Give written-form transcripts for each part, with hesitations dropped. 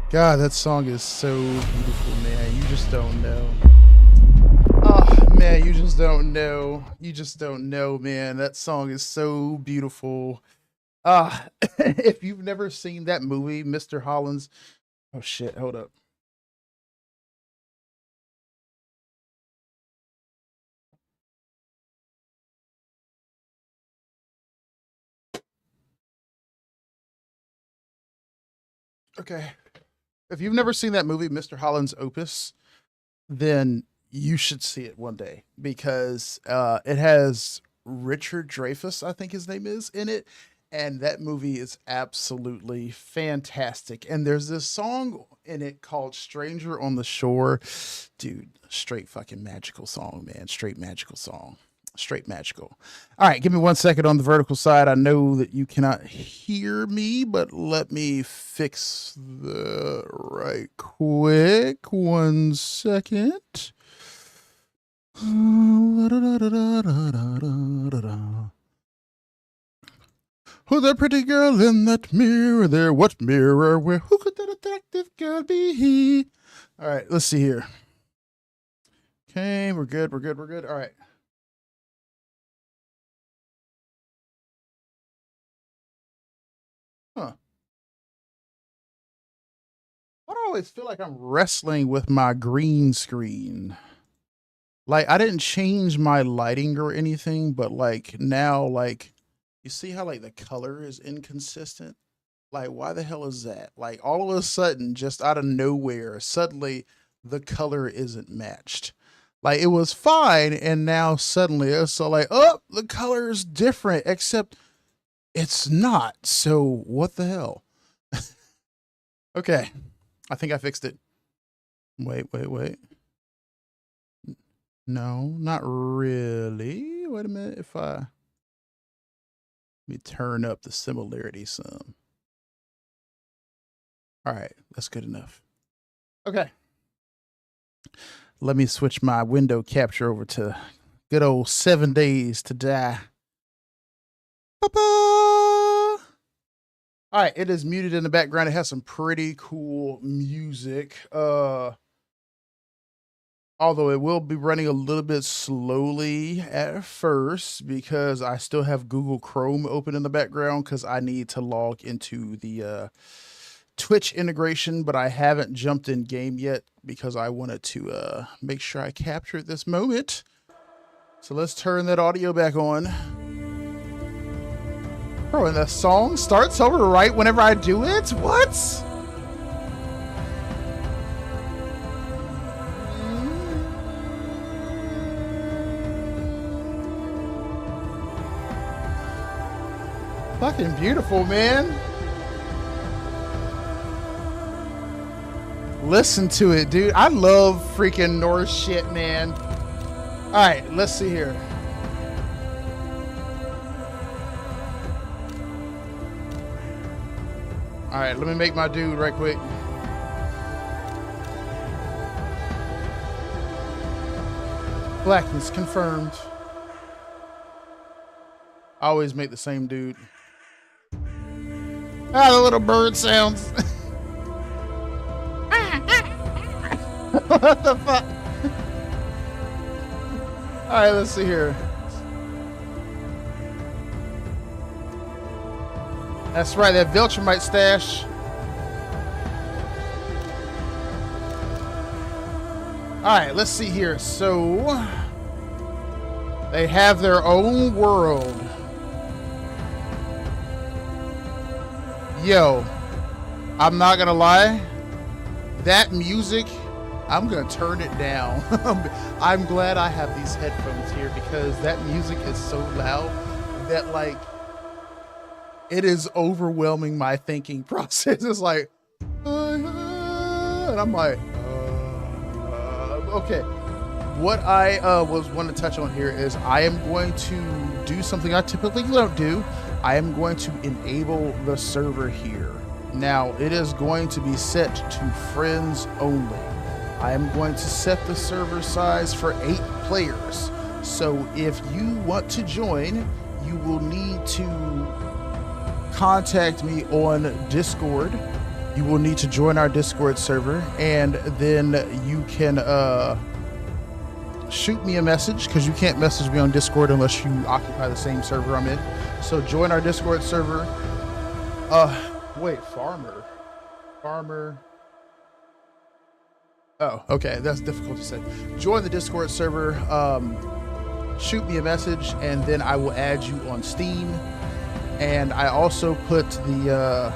God, that song is so beautiful, man. You just don't know. Oh, man, you just don't know. You just don't know, man. That song is so beautiful. If you've never seen that movie, Mr. Holland's. Oh, shit. Hold up. Okay. If you've never seen that movie, Mr. Holland's Opus, then you should see it one day because it has Richard Dreyfuss, I think his name is, in it. And that movie is absolutely fantastic. And there's this song in it called Stranger on the Shore. Dude, straight fucking magical song, man. Straight magical song. Straight magical. All right, give me 1 second on the vertical side. I know that you cannot hear me, but let me fix the right quick. 1 second. Who's that pretty girl in that mirror there? What mirror? Where? Who could that attractive girl be? All right, let's see here. Okay, we're good. We're good. We're good. All right. Huh. I always feel like I'm wrestling with my green screen. Like I didn't change my lighting or anything, but like now, like you see how like the color is inconsistent? Like why the hell is that? Like all of a sudden, just out of nowhere, suddenly the color isn't matched. Like it was fine, and now suddenly it's so like, oh, the color is different, except it's not. So what the hell? Okay, I think I fixed it. Wait, wait, wait. No, not really. Wait a minute. If I let me turn up the similarity some. All right, that's good enough. Okay. Let me switch my window capture over to good old 7 days to die. Ba-ba! All right, it is muted in the background. It has some pretty cool music. Although it will be running a little bit slowly at first because I still have Google Chrome open in the background because I need to log into the Twitch integration, but I haven't jumped in game yet because I wanted to make sure I captured this moment. So let's turn that audio back on. Bro, and the song starts over right whenever I do it? What? Fucking beautiful, man. Listen to it, dude. I love freaking Norse shit, man. All right, let's see here. All right, let me make my dude right quick. Blackness confirmed. I always make the same dude. Ah, the little bird sounds. What the fuck? All right, let's see here. That's right, that Viltrumite stash. All right, let's see here. So they have their own world. Yo, I'm not gonna lie. That music, I'm gonna turn it down. I'm glad I have these headphones here because that music is so loud that like it is overwhelming my thinking process. It's like, and I'm like, okay. What I was want to touch on here is I am going to do something I typically don't do. I am going to enable the server here. Now, it is going to be set to friends only. I am going to set the server size for 8 players. So if you want to join, you will need to contact me on Discord you will need to join our Discord server, and then you can shoot me a message, because you can't message me on Discord unless you occupy the same server I'm in. So join our Discord server. Wait, farmer. Oh, okay, that's difficult to say. Join the Discord server. Shoot me a message, and then I will add you on Steam. And I also put the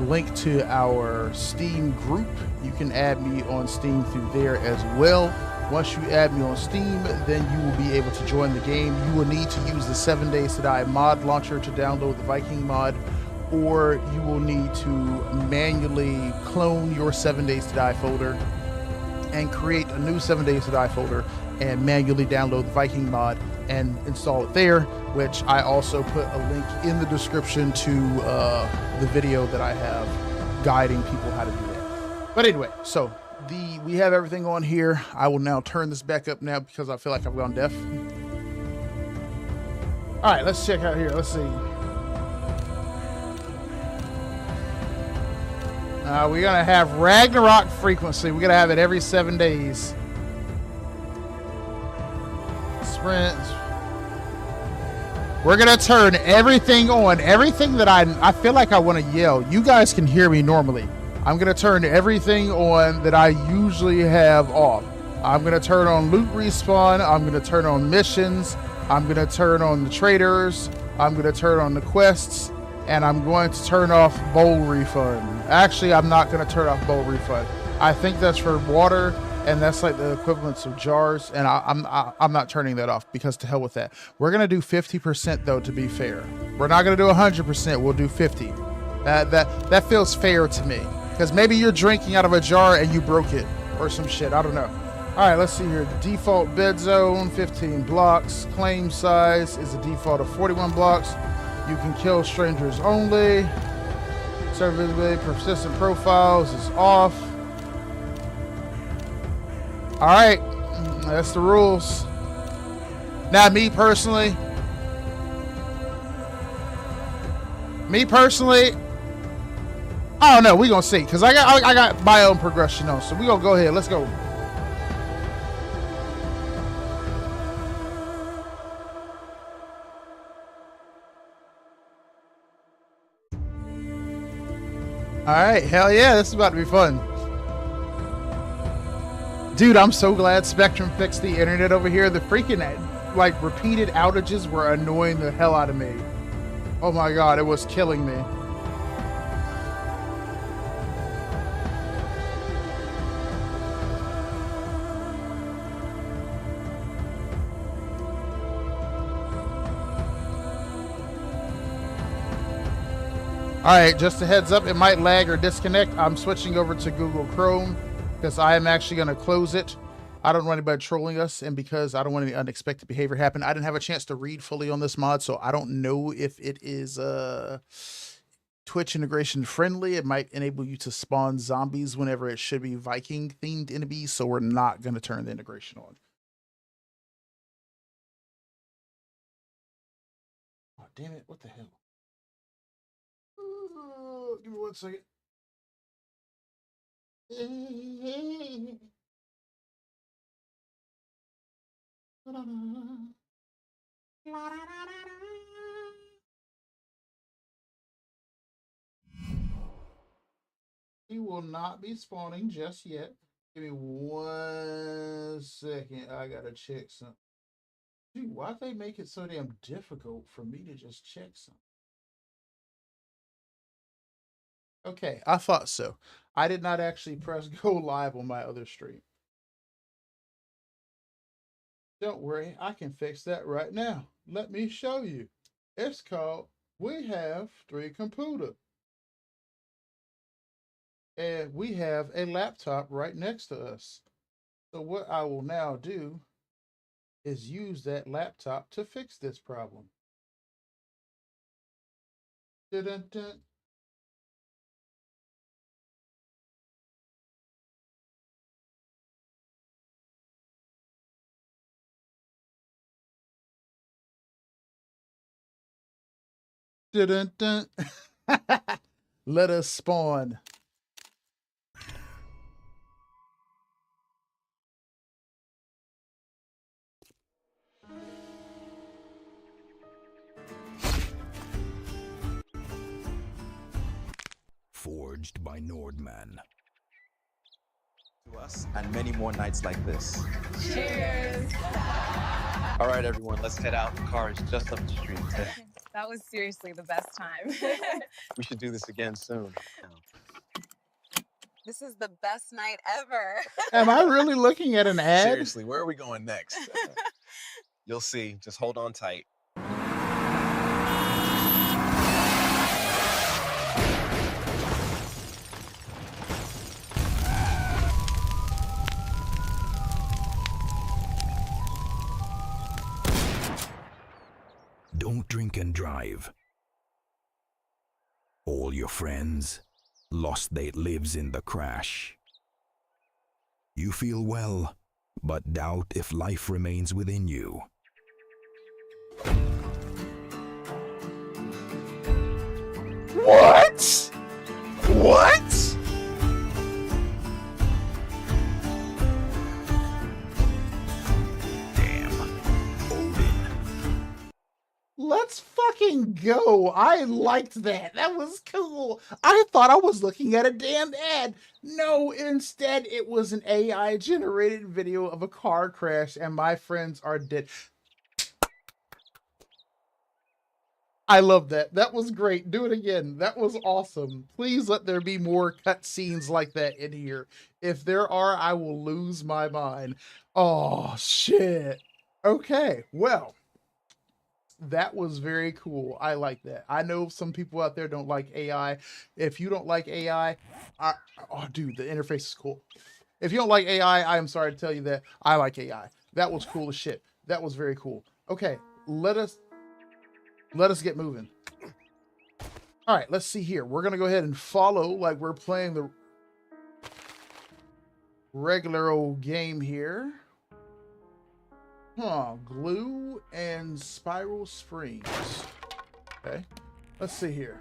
link to our Steam group. You can add me on Steam through there as well. Once you add me on Steam, then you will be able to join the game. You will need to use the 7 Days to Die mod launcher to download the Viking mod, or you will need to manually clone your 7 Days to Die folder and create a new 7 Days to Die folder and manually download the Viking mod and install it there, which I also put a link in the description to the video that I have guiding people how to do that. But anyway, so we have everything on here. I will now turn this back up now because I feel like I've gone deaf. All right, let's check out here. Let's see. We're gonna have Ragnarok frequency. We're gonna have it every 7 days. Sprints. We're gonna turn everything on. Everything that I feel like I want to yell. You guys can hear me normally. I'm gonna turn everything on that I usually have off. I'm gonna turn on loot respawn. I'm gonna turn on missions. I'm gonna turn on the traders. I'm gonna turn on the quests, and I'm going to turn off bowl refund. Actually, I'm not gonna turn off bowl refund. I think that's for water, and that's like the equivalence of jars, and I'm not turning that off because to hell with that. We're gonna do 50% though, to be fair. We're not gonna do 100%. We'll do 50. That feels fair to me. Because maybe you're drinking out of a jar and you broke it or some shit. I don't know. All right, let's see here. Default bed zone, 15 blocks. Claim size is a default of 41 blocks. You can kill strangers only. Server visibility, persistent profiles is off. All right, that's the rules. Now, me personally, I don't know. We gonna see, cause I got my own progression on, so we gonna go ahead. Let's go. All right, hell yeah, this is about to be fun, dude. I'm so glad Spectrum fixed the internet over here. The freaking like repeated outages were annoying the hell out of me. Oh my god, it was killing me. All right, just a heads up, it might lag or disconnect. I'm switching over to Google Chrome because I am actually going to close it. I don't want anybody trolling us, and because I don't want any unexpected behavior happen. I didn't have a chance to read fully on this mod, so I don't know if it is Twitch integration friendly. It might enable you to spawn zombies whenever it should be Viking themed enemies, so we're not going to turn the integration on. Oh, damn it, what the hell? Give me 1 second. He will not be spawning just yet. Give me 1 second. I gotta check something. Dude, why'd they make it so damn difficult for me to just check something? Okay, I thought so. I did not actually press go live on my other stream. Don't worry, I can fix that right now. Let me show you. It's called We Have 3 Computer. And we have a laptop right next to us. So what I will now do is use that laptop to fix this problem. Dun-dun-dun. Dun-dun-dun. Let us spawn. forged by Nordman. To us and many more nights like this. Cheers! All right, everyone, let's head out. The car is just up the street. That was seriously the best time. We should do this again soon. This is the best night ever. Am I really looking at an ad? Seriously, where are we going next? You'll see. Just hold on tight. Don't drink and drive. All your friends lost their lives in the crash. You feel well, but doubt if life remains within you. What? What? Damn. Odin. Let's fucking go. I liked that. That was cool. I thought I was looking at a damn ad. No, instead it was an AI generated video of a car crash and my friends are dead. I love that. That was great. Do it again. That was awesome. Please let there be more cutscenes like that in here. If there are, I will lose my mind. Oh, shit. Okay, well, that was very cool. I like that. I know some people out there don't like AI. If you don't like AI, oh, dude, the interface is cool. If you don't like AI, I am sorry to tell you that I like AI. That was cool as shit. That was very cool. Okay, let us get moving. All right, let's see here. We're going to go ahead and follow like we're playing the regular old game here. Glue and spiral springs. Okay, let's see here.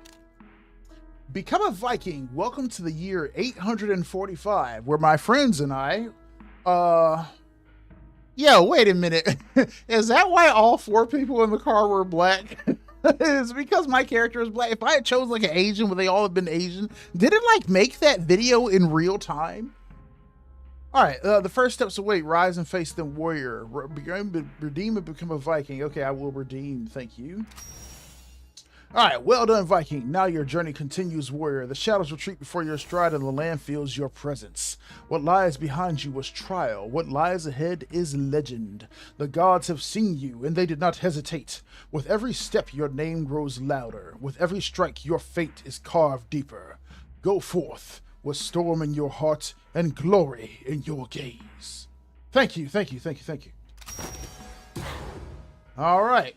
Become a Viking. Welcome to the year 845, where my friends and I, yeah, wait a minute. Is that why all 4 people in the car were black? It's because my character is black. If I had chose like an Asian, would they all have been Asian? Did it like make that video in real time? All right, the first steps await. Rise and face the warrior. Redeem and become a Viking. Okay, I will redeem. Thank you. All right, well done, Viking. Now your journey continues, warrior. The shadows retreat before your stride and the land feels your presence. What lies behind you was trial. What lies ahead is legend. The gods have seen you, and they did not hesitate. With every step, your name grows louder. With every strike, your fate is carved deeper. Go forth with storm in your heart and glory in your gaze. Thank you, thank you, thank you, thank you. All right.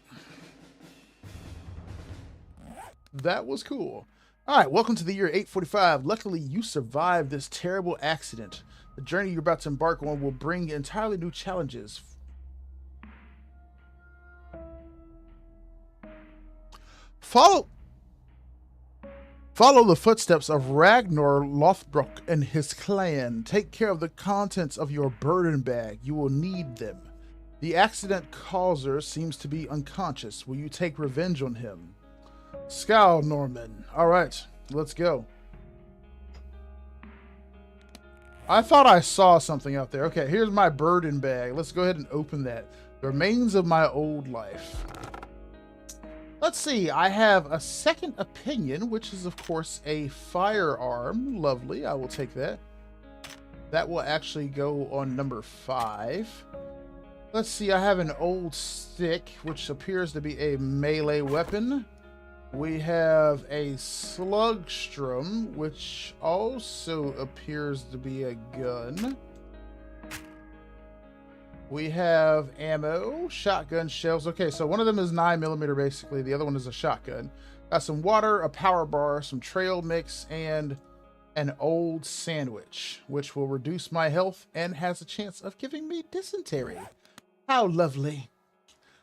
That was cool. All right, welcome to the year 845. Luckily, you survived this terrible accident. The journey you're about to embark on will bring entirely new challenges. Follow the footsteps of Ragnar Lothbrok and his clan. Take care of the contents of your burden bag. You will need them. The accident causer seems to be unconscious. Will you take revenge on him? Scowl, Norman. All right, let's go. I thought I saw something out there. Okay, here's my burden bag. Let's go ahead and open that. The remains of my old life. Let's see. I have a second opinion, which is, of course, a firearm. Lovely. I will take that. That will actually go on number 5. Let's see. I have an old stick, which appears to be a melee weapon. We have a slugstrum, which also appears to be a gun. We have ammo, shotgun shells. Okay, so one of them is 9mm basically. The other one is a shotgun. Got some water, a power bar, some trail mix, and an old sandwich, which will reduce my health and has a chance of giving me dysentery. How lovely.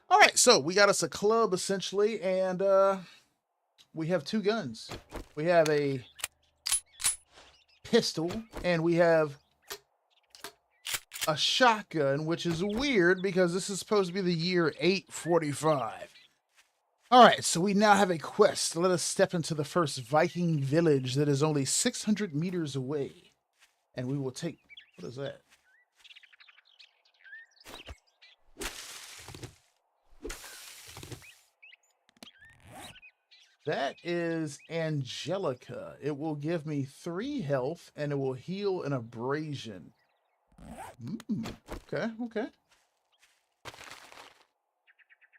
All right, so we got us a club essentially, and we have 2 guns. We have a pistol, and we have a shotgun, which is weird because this is supposed to be the year 845. All right, so we now have a quest. Let us step into the first Viking village that is only 600 meters away. And we will take... What is that? That is Angelica. It will give me 3 health, and it will heal an abrasion. Okay, okay.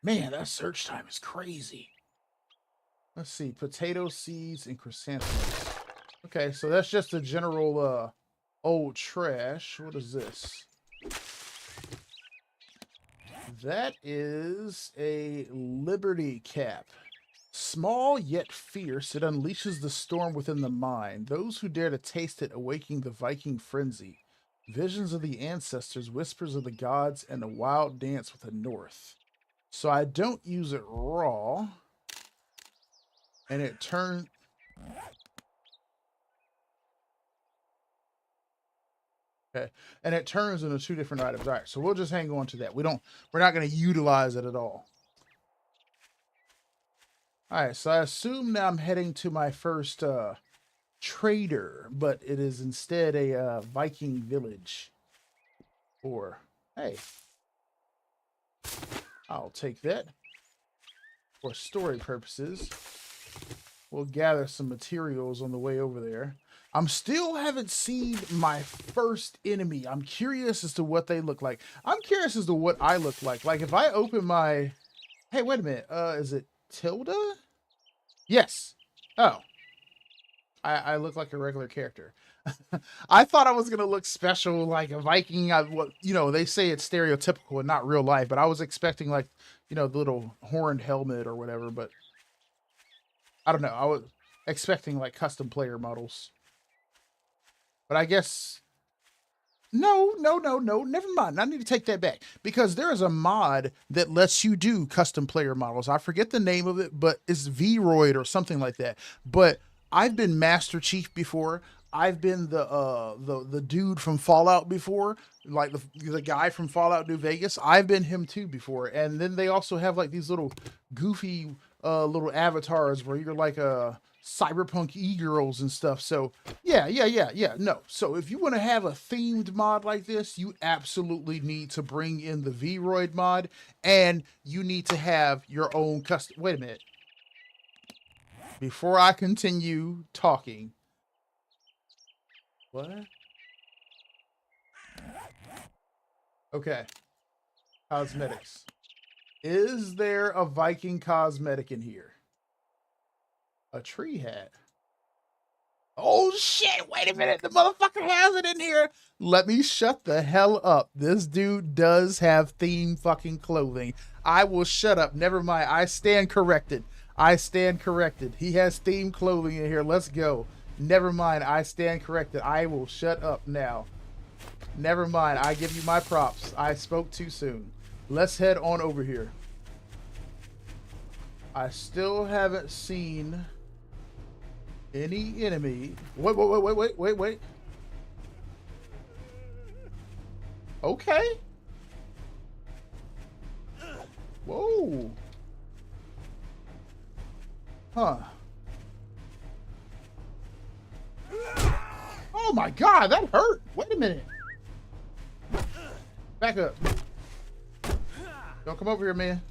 Man, that search time is crazy. Let's see. Potato seeds and chrysanthemums. Okay, so that's just a general old trash. What is this? That is a Liberty Cap. Small yet fierce, it unleashes the storm within the mind. Those who dare to taste it awaking the Viking frenzy. Visions of the ancestors, whispers of the gods, and a wild dance with the north. So I don't use it raw. And it turns... Okay. And it turns into 2 different items. All right, so we'll just hang on to that. We're not going to utilize it at all. All right, so I assume now I'm heading to my first trader, but it is instead a Viking village. Or, hey, I'll take that. For story purposes, we'll gather some materials on the way over there. I'm still haven't seen my first enemy. I'm curious as to what they look like. I'm curious as to what I look like. Like if I open my... Hey, wait a minute. Is it Tilda? Yes. Oh. I look like a regular character. I thought I was going to look special like a Viking. They say it's stereotypical and not real life, but I was expecting like, the little horned helmet or whatever, but I don't know. I was expecting like custom player models. But I guess... No. Never mind. I need to take that back. Because there is a mod that lets you do custom player models. I forget the name of it, but it's Vroid or something like that. But I've been Master Chief before. I've been the dude from Fallout before. Like the guy from Fallout New Vegas. I've been him too before. And then they also have like these little goofy little avatars where you're like a... cyberpunk e-girls and stuff. So yeah. No. So if you want to have a themed mod like this, you absolutely need to bring in the Vroid mod, and you need to have your own custom... Wait a minute. Before I continue talking. What? Okay. Cosmetics. Is there a Viking cosmetic in here? A tree hat. Oh shit, wait a minute. The motherfucker has it in here. Let me shut the hell up. This dude does have theme fucking clothing. I will shut up. Never mind. I stand corrected. He has theme clothing in here. Let's go. Never mind. I stand corrected. I will shut up now. Never mind. I give you my props. I spoke too soon. Let's head on over here. I still haven't seen... any enemy. Wait. Okay. Whoa. Huh. Oh my god, that hurt. Wait a minute. Back up. Don't come over here, man.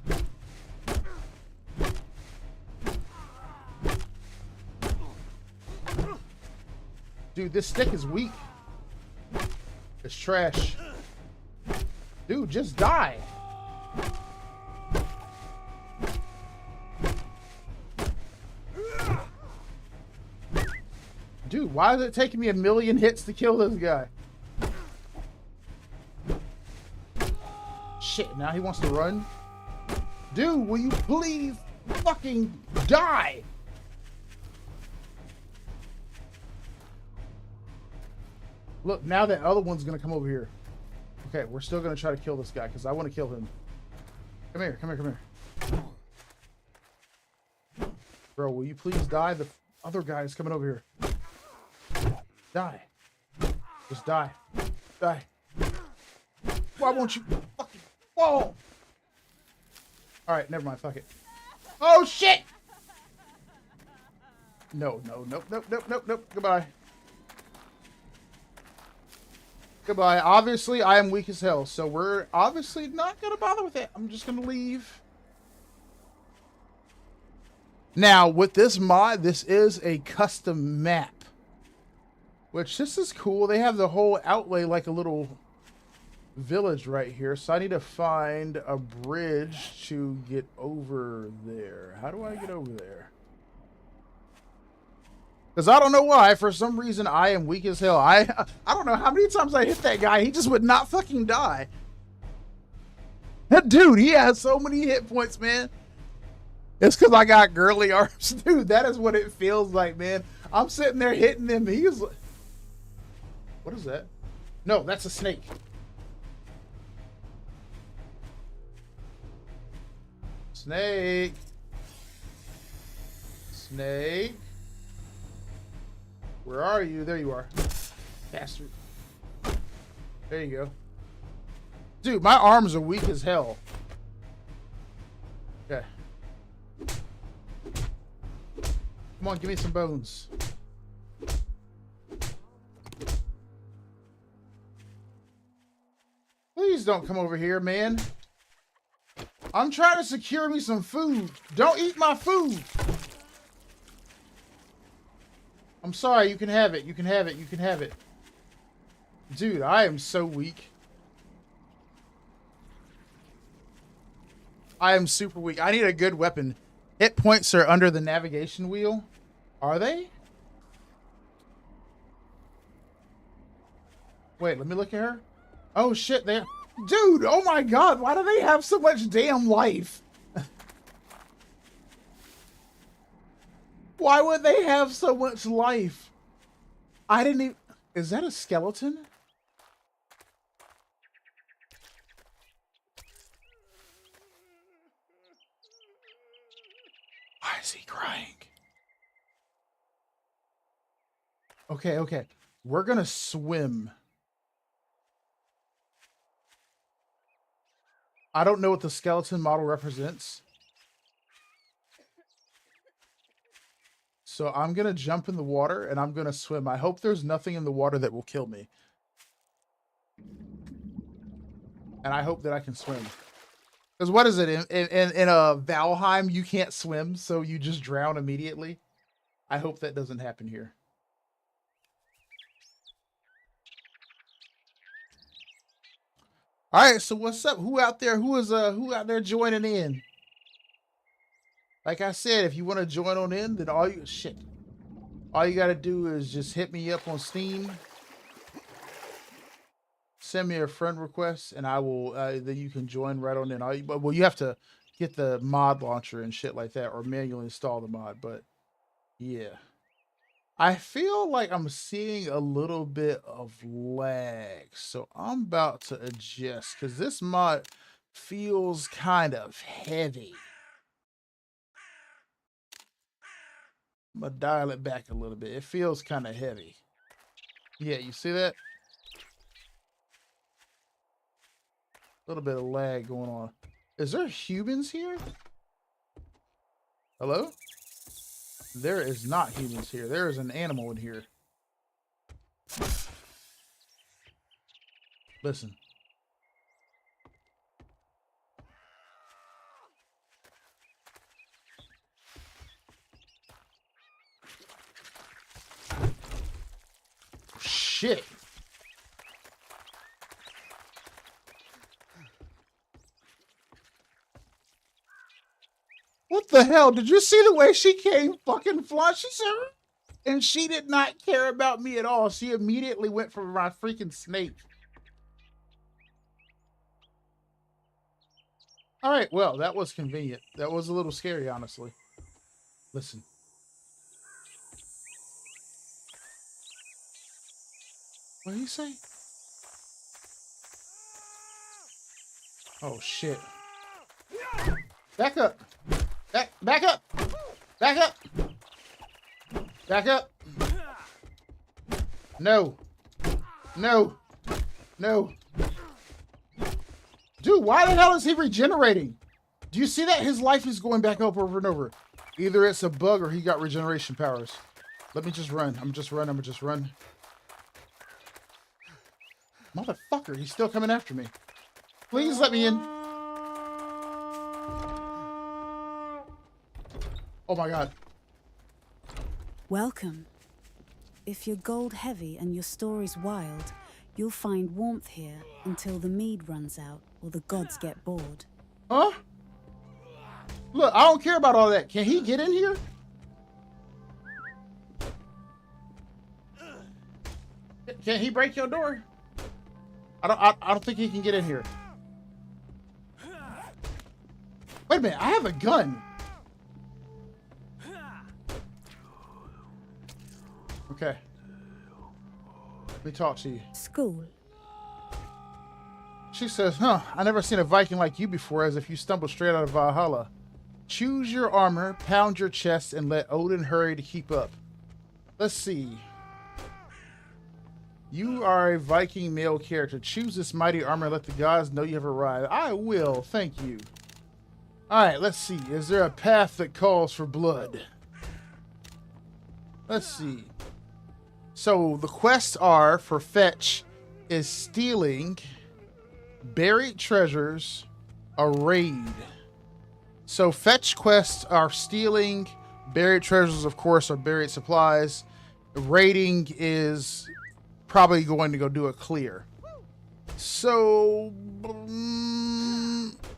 Dude, this stick is weak. It's trash. Dude, just die. Dude, why is it taking me 1,000,000 hits to kill this guy? Shit, now he wants to run. Dude, will you please fucking die? Look, now that other one's gonna come over here. Okay, we're still gonna try to kill this guy because I want to kill him. Come here. Bro, will you please die? The other guy is coming over here. Die. Just die. Die. Why won't you fucking fall? Alright, never mind. Fuck it. Oh shit! No, no, nope, nope, nope, nope, nope. Goodbye. Goodbye. Obviously, I am weak as hell, so we're obviously not gonna bother with it. I'm just gonna leave. Now, with this mod, this is a custom map. Which, this is cool. They have the whole outlay like a little village right here. So I need to find a bridge to get over there. How do I get over there? Because I don't know why. For some reason, I am weak as hell. I don't know how many times I hit that guy. He just would not fucking die. That dude, he has so many hit points, man. It's because I got girly arms. Dude, that is what it feels like, man. I'm sitting there hitting him. He's like... What is that? No, that's a snake. Snake. Snake. Where are you? There you are. Bastard. There you go. Dude, my arms are weak as hell. Okay. Come on, give me some bones. Please don't come over here, man. I'm trying to secure me some food. Don't eat my food. I'm sorry, you can have it. You can have it. You can have it. Dude, I am so weak. I am super weak. I need a good weapon. Hit points are under the navigation wheel. Are they? Wait, let me look at her. Oh shit, they... Dude, oh my god, why do they have so much damn life? Why would they have so much life? I didn't even... Is that a skeleton? Why is he crying? Okay, okay. We're gonna swim. I don't know what the skeleton model represents. So I'm going to jump in the water and I'm going to swim. I hope there's nothing in the water that will kill me. And I hope that I can swim. Because what is it? In a Valheim, you can't swim, so you just drown immediately. I hope that doesn't happen here. All right, so what's up? Who out there? Who out there joining in? Like I said, if you want to join on in, then all you got to do is just hit me up on Steam. Send me a friend request, and I will. Then you can join right on in. Well, you have to get the mod launcher and shit like that, or manually install the mod. But yeah. I feel like I'm seeing a little bit of lag, so I'm about to adjust because this mod feels kind of heavy. I'm gonna dial it back a little bit. It feels kind of heavy. Yeah, you see that? A little bit of lag going on. Is there humans here? Hello? There is not humans here. There is an animal in here. Listen. Shit. What the hell? Did you see the way she came fucking flying? She said, and she did not care about me at all. She immediately went for my freaking snake. All right, well, that was convenient. That was a little scary, honestly. Listen. What did he say? Oh, shit. Back up. Back up. Back up. Back up. No. No. No. Dude, why the hell is he regenerating? Do you see that? His life is going back up over and over. Either it's a bug or he got regeneration powers. Let me just run. I'm just run. Motherfucker, he's still coming after me. Please let me in. Oh my god. Welcome. If you're gold heavy and your story's wild, you'll find warmth here until the mead runs out or the gods get bored. Huh? Look, I don't care about all that. Can he get in here? Can he break your door? I don't think he can get in here. Wait a minute, I have a gun. Okay. Let me talk to you. School. She says, huh, I never seen a Viking like you before, as if you stumbled straight out of Valhalla. Choose your armor, pound your chest, and let Odin hurry to keep up. Let's see. You are a Viking male character. Choose this mighty armor and let the gods know you have arrived. I will, thank you. Alright, let's see. Is there a path that calls for blood? Let's see. So, the quests are for fetch is stealing, buried treasures, a raid. So, fetch quests are stealing, buried treasures, of course, are buried supplies. Raiding is probably going to go do a clear. So,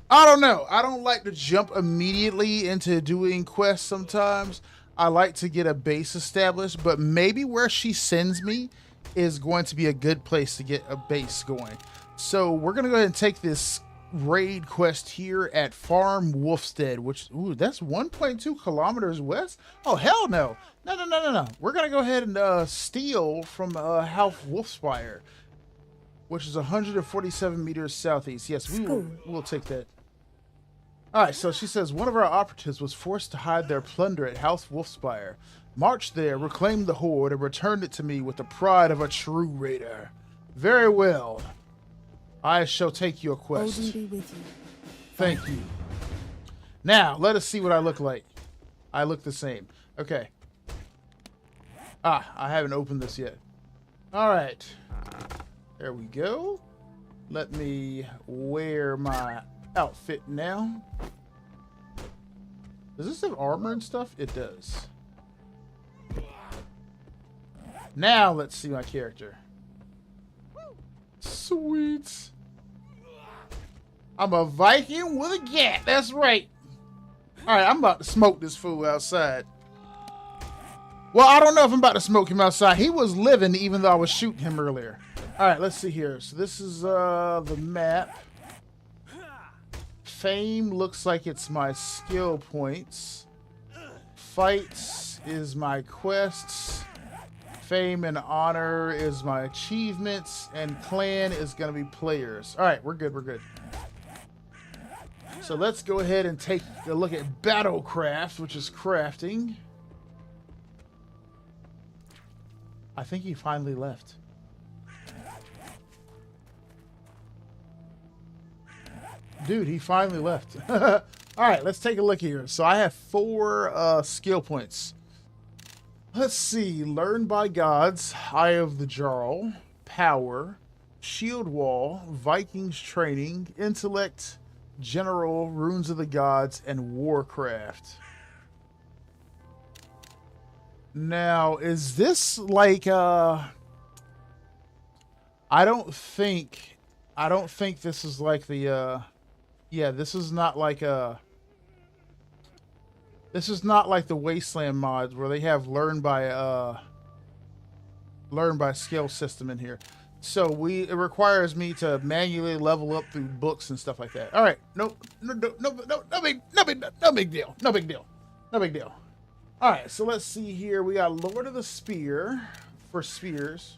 I don't know. I don't like to jump immediately into doing quests sometimes. I like to get a base established, but maybe where she sends me is going to be a good place to get a base going. So we're going to go ahead and take this raid quest here at Farm Wolfstead, which, ooh, that's 1.2 kilometers west? Oh, hell no. No. We're going to go ahead and steal from House Wolfspire, which is 147 meters southeast. Yes, we'll take that. All right, so she says, one of our operatives was forced to hide their plunder at House Wolfspire. Marched there, reclaimed the hoard, and returned it to me with the pride of a true raider. Very well. I shall take your quest. Odin be with you. Thank you. Now, let us see what I look like. I look the same. Okay. Ah, I haven't opened this yet. All right. There we go. Let me wear my outfit now. Does this have armor and stuff? It does. Now let's see my character. Sweet. I'm a Viking with a gat. That's right. All right, I'm about to smoke this fool outside. Well, I don't know if I'm about to smoke him outside. He was living even though I was shooting him earlier. All right, let's see here. So this is the map. Fame looks like it's my skill points. Fights is my quests. Fame and honor is my achievements. And clan is going to be players. All right, we're good. So let's go ahead and take a look at Battlecraft, which is crafting. I think he finally left. Dude, he finally left. All right, let's take a look here. So I have 4 skill points. Let's see. Learn by gods, Eye of the Jarl, power, shield wall, Vikings training, intellect, general, runes of the gods, and warcraft. Now, is this like I don't think this is like the yeah, this is not like this is not like the Wasteland mods where they have learn by skill system in here. So it requires me to manually level up through books and stuff like that. All right, no big deal. All right, so let's see here. We got Lord of the Spear for spears.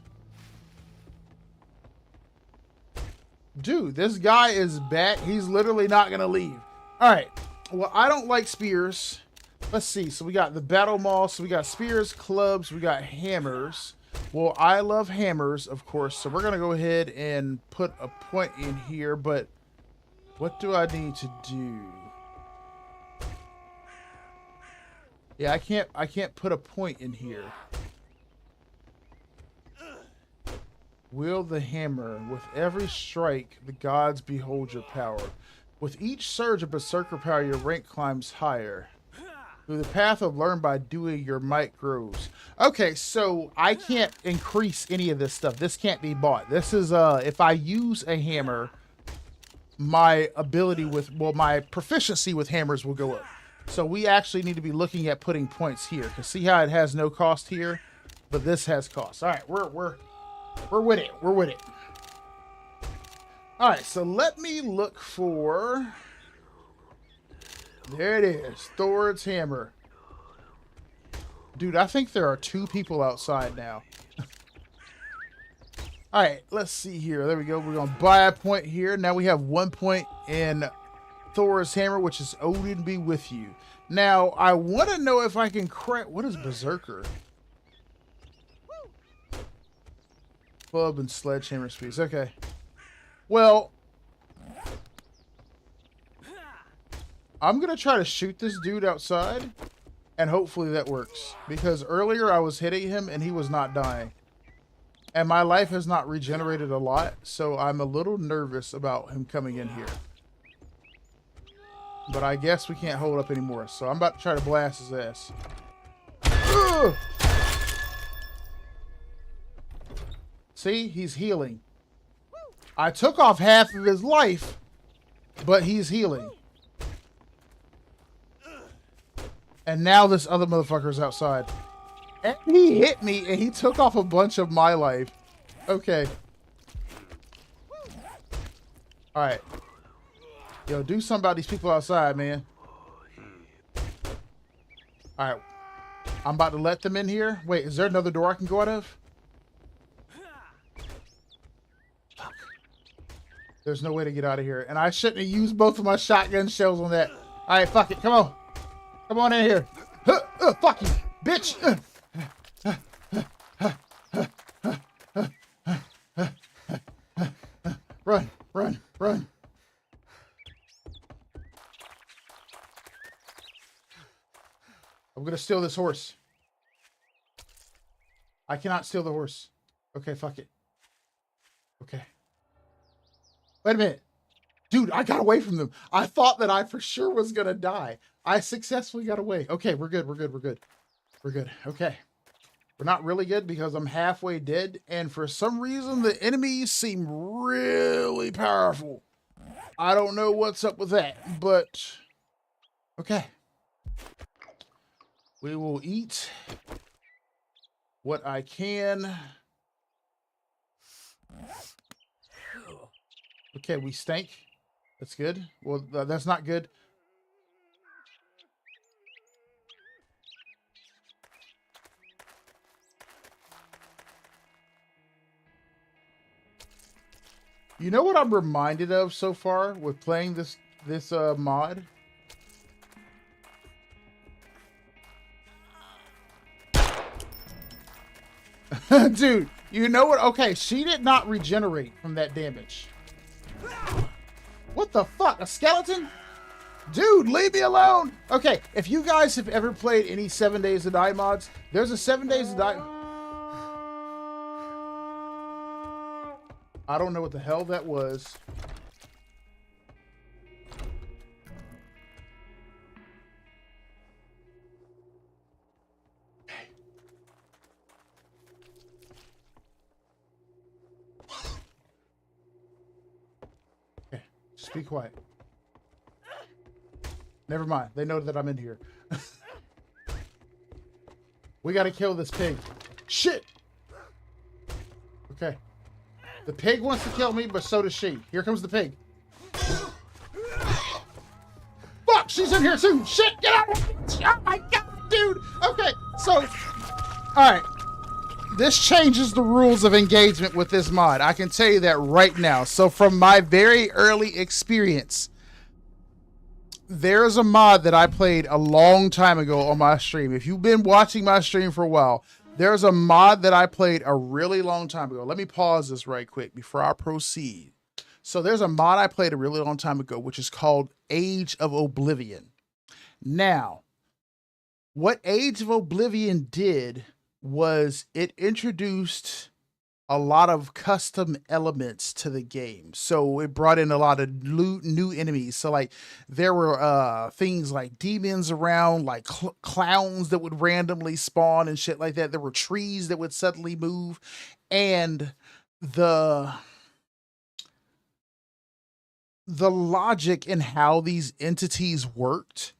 Dude, this guy is back. He's literally not going to leave. All right. Well, I don't like spears. Let's see. So we got the battle maul. So we got spears, clubs. We got hammers. Well, I love hammers, of course. So we're going to go ahead and put a point in here. But what do I need to do? Yeah, I can't put a point in here. Wield the hammer. With every strike, the gods behold your power. With each surge of berserker power, your rank climbs higher. Through the path of learn by doing, your might grows. Okay, so I can't increase any of this stuff. This can't be bought. This is if I use a hammer, my ability with my proficiency with hammers will go up. So we actually need to be looking at putting points here. Cause see how it has no cost here, but this has cost. All right, we're with it. We're with it. All right, so let me look for. There it is, Thor's hammer. Dude, I think there are 2 people outside now. All right, let's see here. There we go. We're gonna buy a point here. Now we have 1 point in Thor's hammer, which is Odin be with you. Now I want to know if I can crack. What is berserker? Club and sledgehammer speeds. Okay. Well, I'm going to try to shoot this dude outside, and hopefully that works. Because earlier I was hitting him, and he was not dying. And my life has not regenerated a lot, so I'm a little nervous about him coming in here. But I guess we can't hold up anymore, so I'm about to try to blast his ass. Ugh! See? He's healing. I took off half of his life, but he's healing. And now this other motherfucker's outside. And he hit me, and he took off a bunch of my life. Okay. Alright. Yo, do something about these people outside, man. Alright. I'm about to let them in here. Wait, is there another door I can go out of? Fuck. There's no way to get out of here. And I shouldn't have used both of my shotgun shells on that. Alright, fuck it. Come on. Come on in here. Fuck you, bitch. Run, run, run. I'm gonna steal this horse. I cannot steal the horse. Okay, fuck it. Okay. Wait a minute. Dude, I got away from them. I thought that I for sure was gonna die. I successfully got away. Okay, we're good, we're good, we're good. We're good. Okay. We're not really good because I'm halfway dead, and for some reason the enemies seem really powerful. I don't know what's up with that, but okay. We will eat what I can. Okay, we stink. That's good. Well, that's not good. You know what I'm reminded of so far with playing this mod? Dude, you know what? Okay, she did not regenerate from that damage. What the fuck? A skeleton? Dude, leave me alone. Okay, if you guys have ever played any 7 Days to Die mods, there's a 7 Days to Die. I don't know what the hell that was. Okay, just be quiet. Never mind. They know that I'm in here. We gotta kill this pig. Shit! Okay. The pig wants to kill me, but so does she. Here comes the pig. Fuck! She's in here too! Shit! Get out! Oh my god, dude! Okay, so... Alright. This changes the rules of engagement with this mod. I can tell you that right now. So from my very early experience... There's a mod that I played a long time ago on my stream. If you've been watching my stream for a while, there's a mod that I played a really long time ago. Let me pause this right quick before I proceed. So there's a mod I played a really long time ago, which is called Age of Oblivion. Now, what Age of Oblivion did was it introduced a lot of custom elements to the game. So it brought in a lot of new enemies. So like there were things like demons around, like clowns that would randomly spawn and shit like that. There were trees that would suddenly move, and the logic in how these entities worked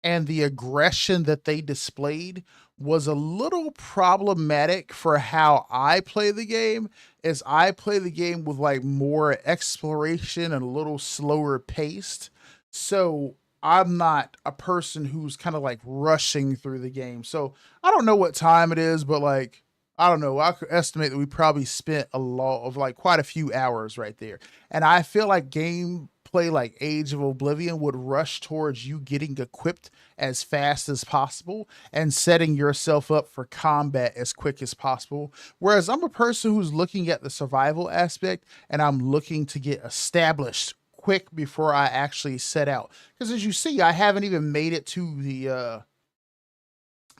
and the aggression that they displayed was a little problematic for how I play the game, as I play the game with like more exploration and a little slower paced. So I'm not a person who's kind of like rushing through the game. So I don't know what time it is, but like, I don't know. I could estimate that we probably spent a lot of like quite a few hours right there. And I feel like gameplay like Age of Oblivion would rush towards you getting equipped as fast as possible and setting yourself up for combat as quick as possible. Whereas I'm a person who's looking at the survival aspect and I'm looking to get established quick before I actually set out. Because as you see, I haven't even made it to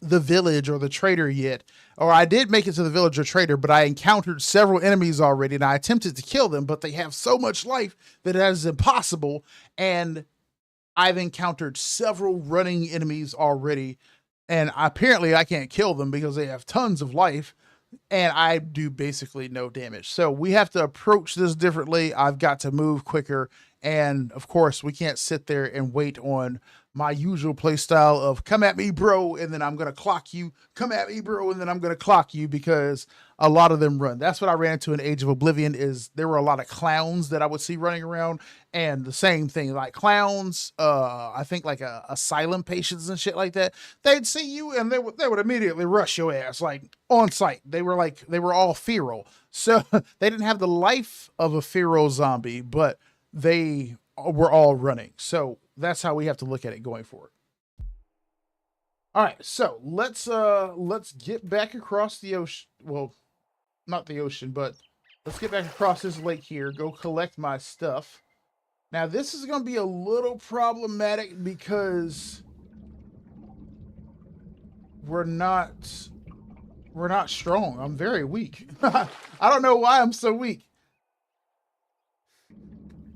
the village or the trader yet. Or I did make it to the village or trader, but I encountered several enemies already and I attempted to kill them, but they have so much life that it is impossible. And I've encountered several running enemies already, and apparently I can't kill them because they have tons of life and I do basically no damage. So we have to approach this differently. I've got to move quicker. And of course, we can't sit there and wait on my usual play style of come at me, bro, and then I'm going to clock you. Come at me, bro, and then I'm going to clock you, because a lot of them run. That's what I ran into in Age of Oblivion, is there were a lot of clowns that I would see running around, and the same thing, like clowns, I think like asylum patients and shit like that. They'd see you and they would immediately rush your ass, like on sight. They were all feral. So they didn't have the life of a feral zombie, but they were all running. So that's how we have to look at it going forward. All right, so let's get back across the ocean. Well, not the ocean, but let's get back across this lake here. Go collect my stuff. Now this is going to be a little problematic because we're not strong. I'm very weak. I don't know why I'm so weak.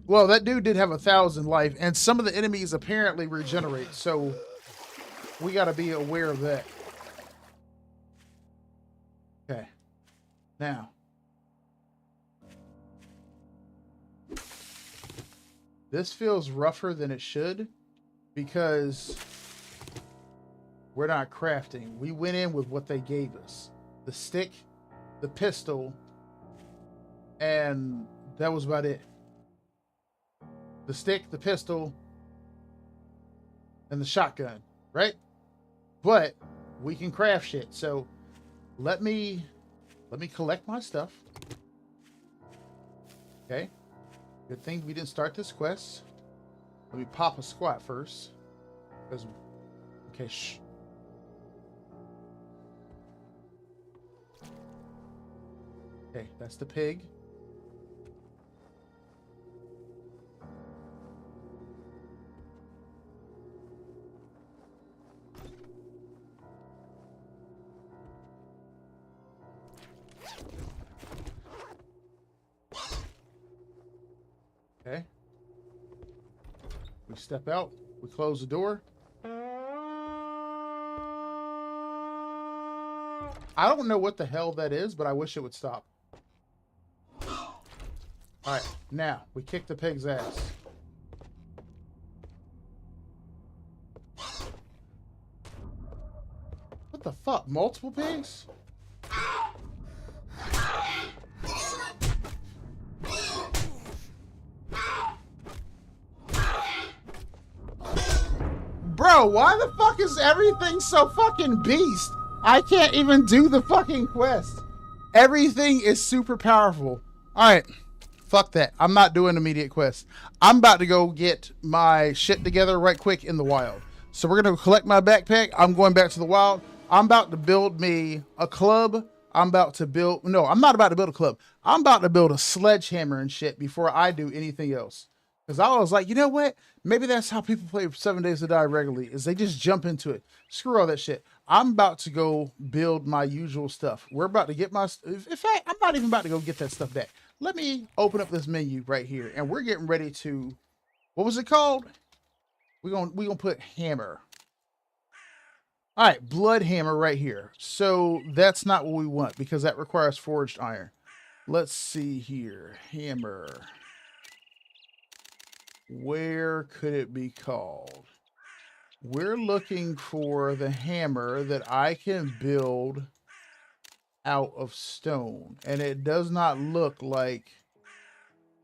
Well, that dude did have 1,000 life, and some of the enemies apparently regenerate, so we got to be aware of that. Okay. Now. This feels rougher than it should because we're not crafting. We went in with what they gave us. The stick, the pistol, and that was about it. The stick, the pistol, and the shotgun, right? But we can craft shit. So let me collect my stuff. Okay. Good thing we didn't start this quest. Let me pop a squat first. Okay, shh. Okay, that's the pig. Okay. We step out. We close the door. I don't know what the hell that is, but I wish it would stop. Alright, now we kick the pig's ass. What the fuck? Multiple pigs? Bro, why the fuck is everything so fucking beast? I can't even do the fucking quest. Everything is super powerful. Alright. Fuck that. I'm not doing immediate quests. I'm about to go get my shit together right quick in the wild. So we're going to collect my backpack. I'm going back to the wild. I'm about to build me a club. I'm not about to build a club. I'm about to build a sledgehammer and shit before I do anything else. Because I was like, you know what? Maybe that's how people play 7 Days to Die regularly, is they just jump into it. Screw all that shit. I'm about to go build my usual stuff. We're about to get my... In fact, I'm not even about to go get that stuff back. Let me open up this menu right here, and we're getting ready to... What was it called? We're gonna put hammer. All right, blood hammer right here. So that's not what we want, because that requires forged iron. Let's see here. Hammer. Where could it be called? We're looking for the hammer that I can build out of stone. And it does not look like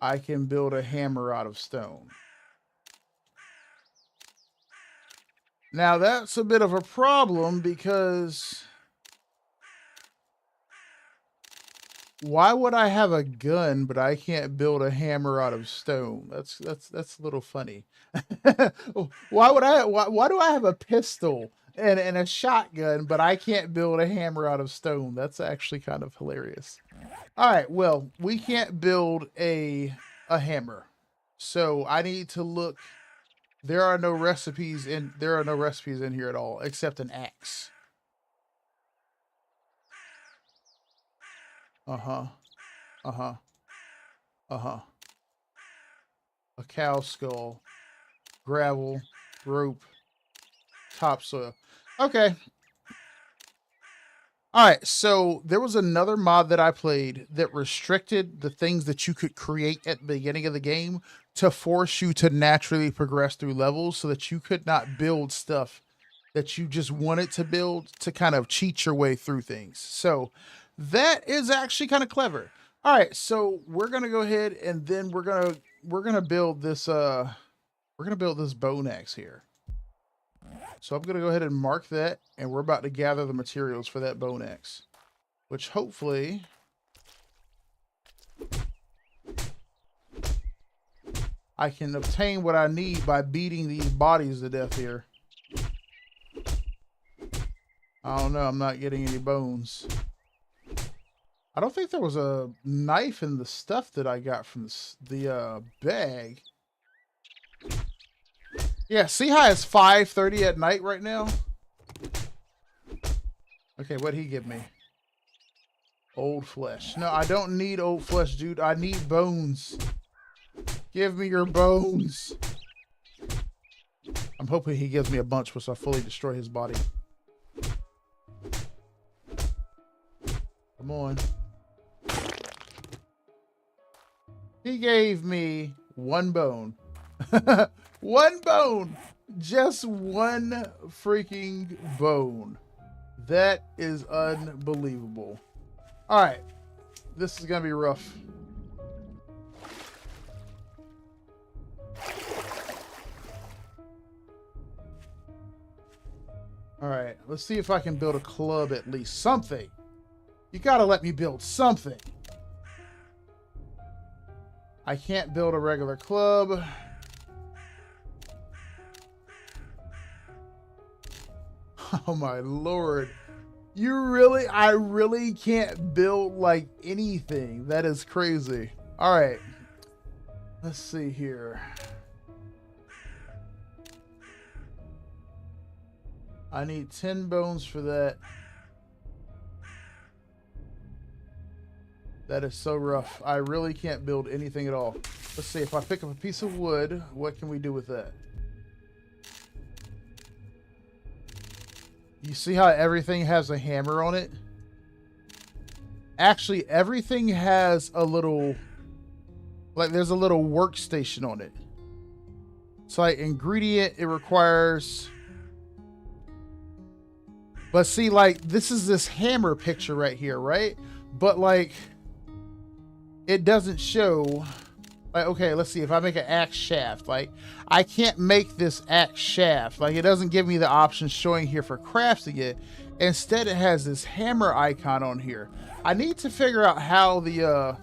I can build a hammer out of stone. Now that's a bit of a problem, because why would I have a gun but I can't build a hammer out of stone? That's a little funny. Why do I have a pistol and a shotgun but I can't build a hammer out of stone? That's actually kind of hilarious. All right, well, we can't build a hammer. So I need to look. There are no recipes in here at all except an axe. Uh-huh. Uh-huh. Uh-huh. A cow skull. Gravel. Rope. Topsoil. Okay. Alright, so there was another mod that I played that restricted the things that you could create at the beginning of the game to force you to naturally progress through levels, so that you could not build stuff that you just wanted to build to kind of cheat your way through things. So that is actually kind of clever. All right, so we're gonna go ahead and then we're gonna build this bone axe here. So I'm gonna go ahead and mark that, and we're about to gather the materials for that bone axe, which hopefully I can obtain what I need by beating these bodies to death here. I don't know, I'm not getting any bones. I don't think there was a knife in the stuff that I got from the bag. Yeah, see how it's 5:30 at night right now? Okay, what'd he give me? Old flesh. No, I don't need old flesh, dude. I need bones. Give me your bones. I'm hoping he gives me a bunch once I fully destroy his body. Come on. He gave me one bone. One bone. Just one freaking bone. That is unbelievable. All right. This is going to be rough. All right. Let's see if I can build a club at least. Something. You got to let me build something. I can't build a regular club. Oh my lord. I really can't build like anything. That is crazy. All right. Let's see here. I need 10 bones for that. That is so rough. I really can't build anything at all. Let's see, if I pick up a piece of wood, what can we do with that? You see how everything has a hammer on it? Actually, everything has a little, like there's a little workstation on it. So like ingredient, it requires, but see, like this is this hammer picture right here, right? But like, it doesn't show, like, okay, let's see, if I make an axe shaft, like I can't make this axe shaft. Like it doesn't give me the option showing here for crafting it. Instead, it has this hammer icon on here. I need to figure out how the,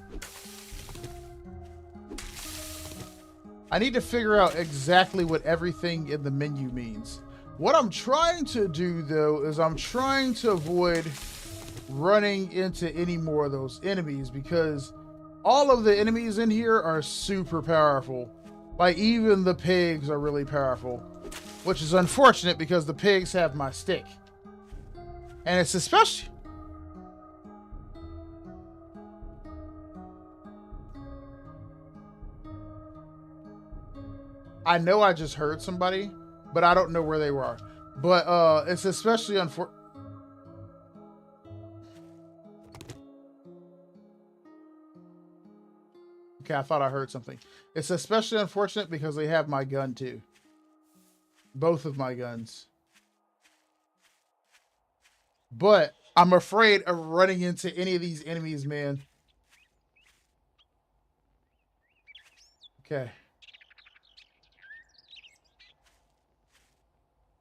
I need to figure out exactly what everything in the menu means. What I'm trying to do though, is I'm trying to avoid running into any more of those enemies, because all of the enemies in here are super powerful. Like, even the pigs are really powerful, which is unfortunate because the pigs have my stick. And it's especially... I know I just heard somebody, but I don't know where they were. But it's especially unfortunate. Okay, I thought I heard something. It's especially unfortunate because they have my gun too. Both of my guns. But I'm afraid of running into any of these enemies, man. Okay.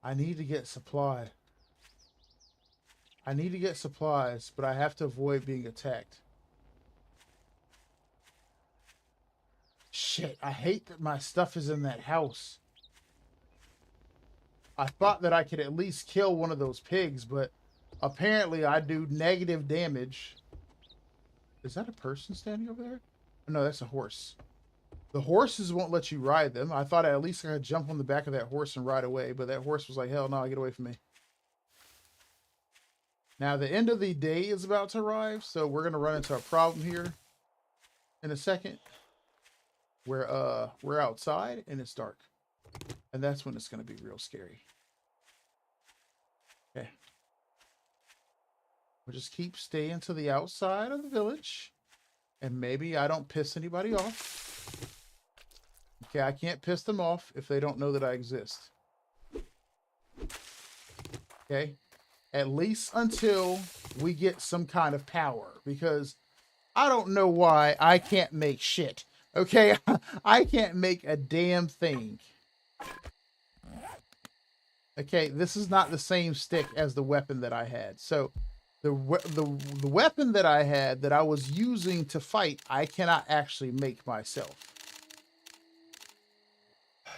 I need to get supply. I need to get supplies, but I have to avoid being attacked. Shit, I hate that my stuff is in that house. I thought that I could at least kill one of those pigs, but apparently I do negative damage. Is that a person standing over there? No, that's a horse. The horses won't let you ride them. I thought at least I could jump on the back of that horse and ride away, but that horse was like, hell no, get away from me. Now, the end of the day is about to arrive, so we're going to run into a problem here in a second. We're outside and it's dark. And that's when it's going to be real scary. Okay. We'll just keep staying to the outside of the village. And maybe I don't piss anybody off. Okay, I can't piss them off if they don't know that I exist. Okay. At least until we get some kind of power. Because I don't know why I can't make shit. Okay? I can't make a damn thing. Okay, this is not the same stick as the weapon that I had. So the weapon that I had that I was using to fight, I cannot actually make myself.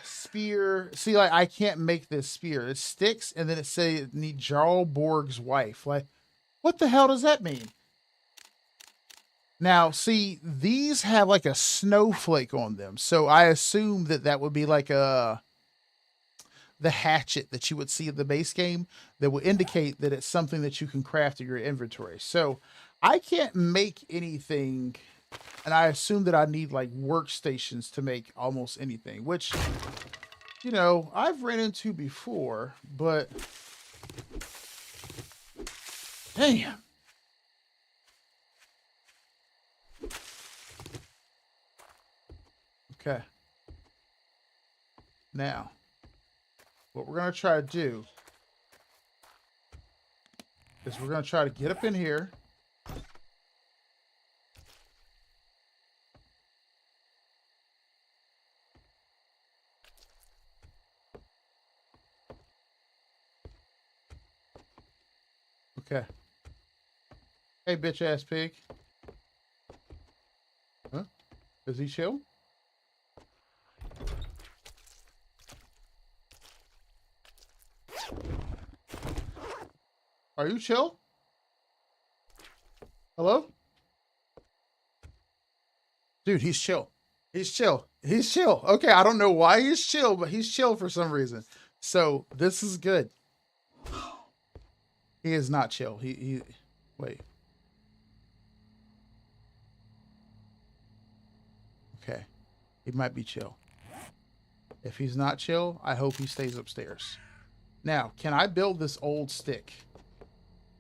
Spear. See, like, I can't make this spear. It sticks, and then it says it needs Jarl Borg's wife. Like, what the hell does that mean? Now, see, these have like a snowflake on them. So I assume that that would be like the hatchet that you would see in the base game that will indicate that it's something that you can craft in your inventory. So I can't make anything, and I assume that I need like workstations to make almost anything, which, you know, I've ran into before, but damn. Okay. Now, what we're going to try to do is we're going to try to get up in here. Okay. Hey, bitch ass pig. Huh? Is he chill? Are you chill? Hello? Dude, he's chill. He's chill. He's chill. Okay, I don't know why he's chill, but he's chill for some reason. So, this is good. He is not chill. He wait. Okay. He might be chill. If he's not chill, I hope he stays upstairs. Now, can I build this old stick?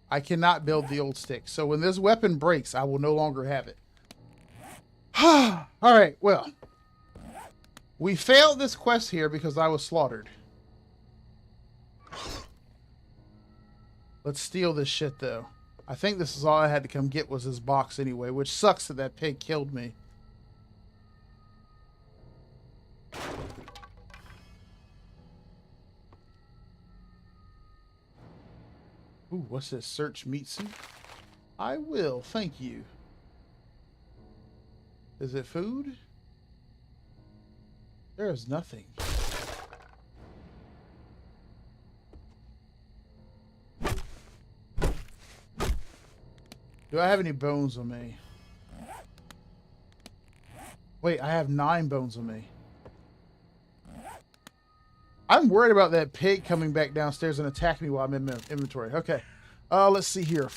I cannot build the old stick. So when this weapon breaks, I will no longer have it. All right, well. We failed this quest here because I was slaughtered. Let's steal this shit, though. I think this is all I had to come get was this box anyway, which sucks that that pig killed me. Ooh, what's this? Search meat suit? I will, thank you. Is it food? There is nothing. Do I have any bones on me? Wait, I have 9 bones on me. I'm worried about that pig coming back downstairs and attacking me while I'm in inventory. Okay. Let's see here.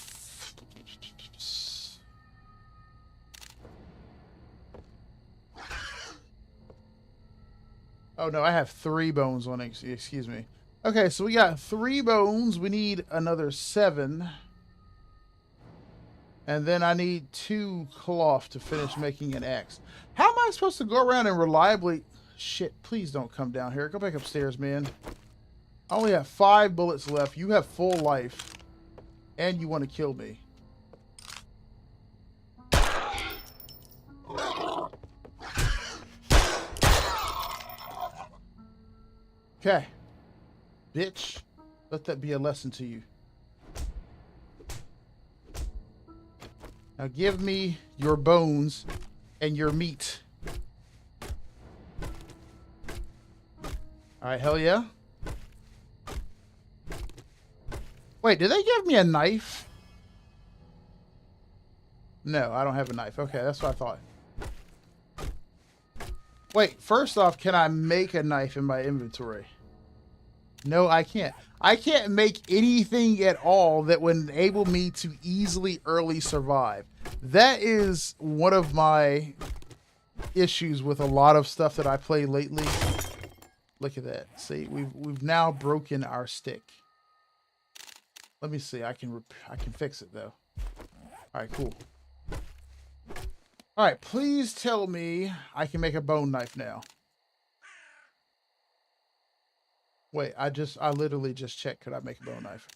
Oh no, I have 3 bones on it. Excuse me. Okay, so we got 3 bones. We need another 7. And then I need 2 cloth to finish making an axe. How am I supposed to go around and reliably... Shit, please don't come down here. Go back upstairs, man. I only have 5 bullets left. You have full life. And you want to kill me. Okay. Bitch. Let that be a lesson to you. Now give me your bones and your meat. Alright, hell yeah. Wait, did they give me a knife? No, I don't have a knife. Okay, that's what I thought. Wait, first off, can I make a knife in my inventory? No, I can't. I can't make anything at all that would enable me to easily early survive. That is one of my issues with a lot of stuff that I play lately. Look at that. See, we've now broken our stick. Let me see. I can fix it though. All right, cool. All right, please tell me I can make a bone knife now. Wait, I literally just checked. Could I make a bone knife?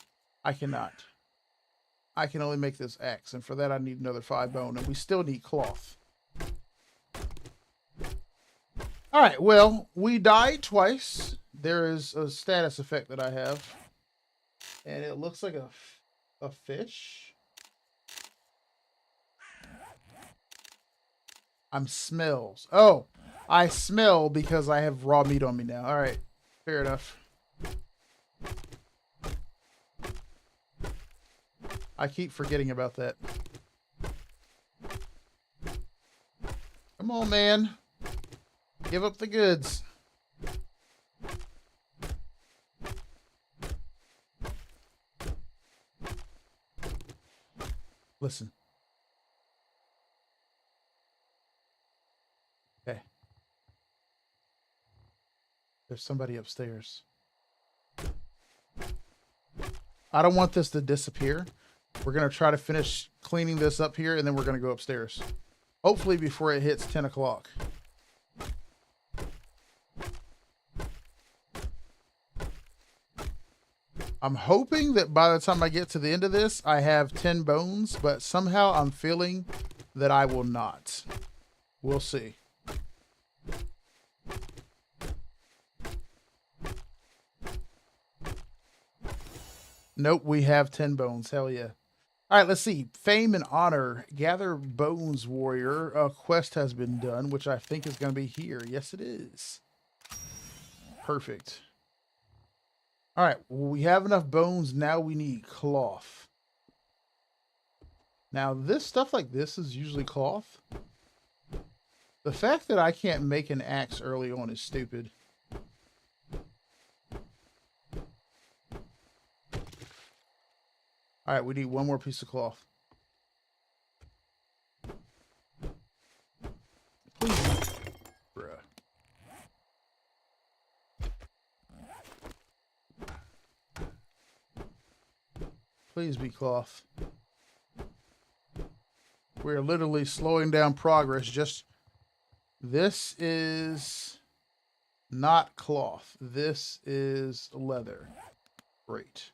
I cannot. I can only make this axe, and for that I need another 5 bone, and we still need cloth. All right, well, we died twice. There is a status effect that I have, and it looks like a fish. I'm smells. Oh, I smell because I have raw meat on me now. All right, fair enough. I keep forgetting about that. Come on, man. Give up the goods. Listen. Okay. There's somebody upstairs. I don't want this to disappear. We're going to try to finish cleaning this up here, and then we're going to go upstairs. Hopefully before it hits 10 o'clock. I'm hoping that by the time I get to the end of this, I have 10 bones, but somehow I'm feeling that I will not. We'll see. Nope, we have 10 bones. Hell yeah. All right, let's see. Fame and honor. Gather bones, warrior. A quest has been done, which I think is going to be here. Yes, it is. Perfect. All right, well, we have enough bones. Now we need cloth. Now, this stuff like this is usually cloth. The fact that I can't make an axe early on is stupid. All right, we need one more piece of cloth. Please. Bruh. Please be cloth. We're literally slowing down progress. Just this is not cloth. This is leather. Great.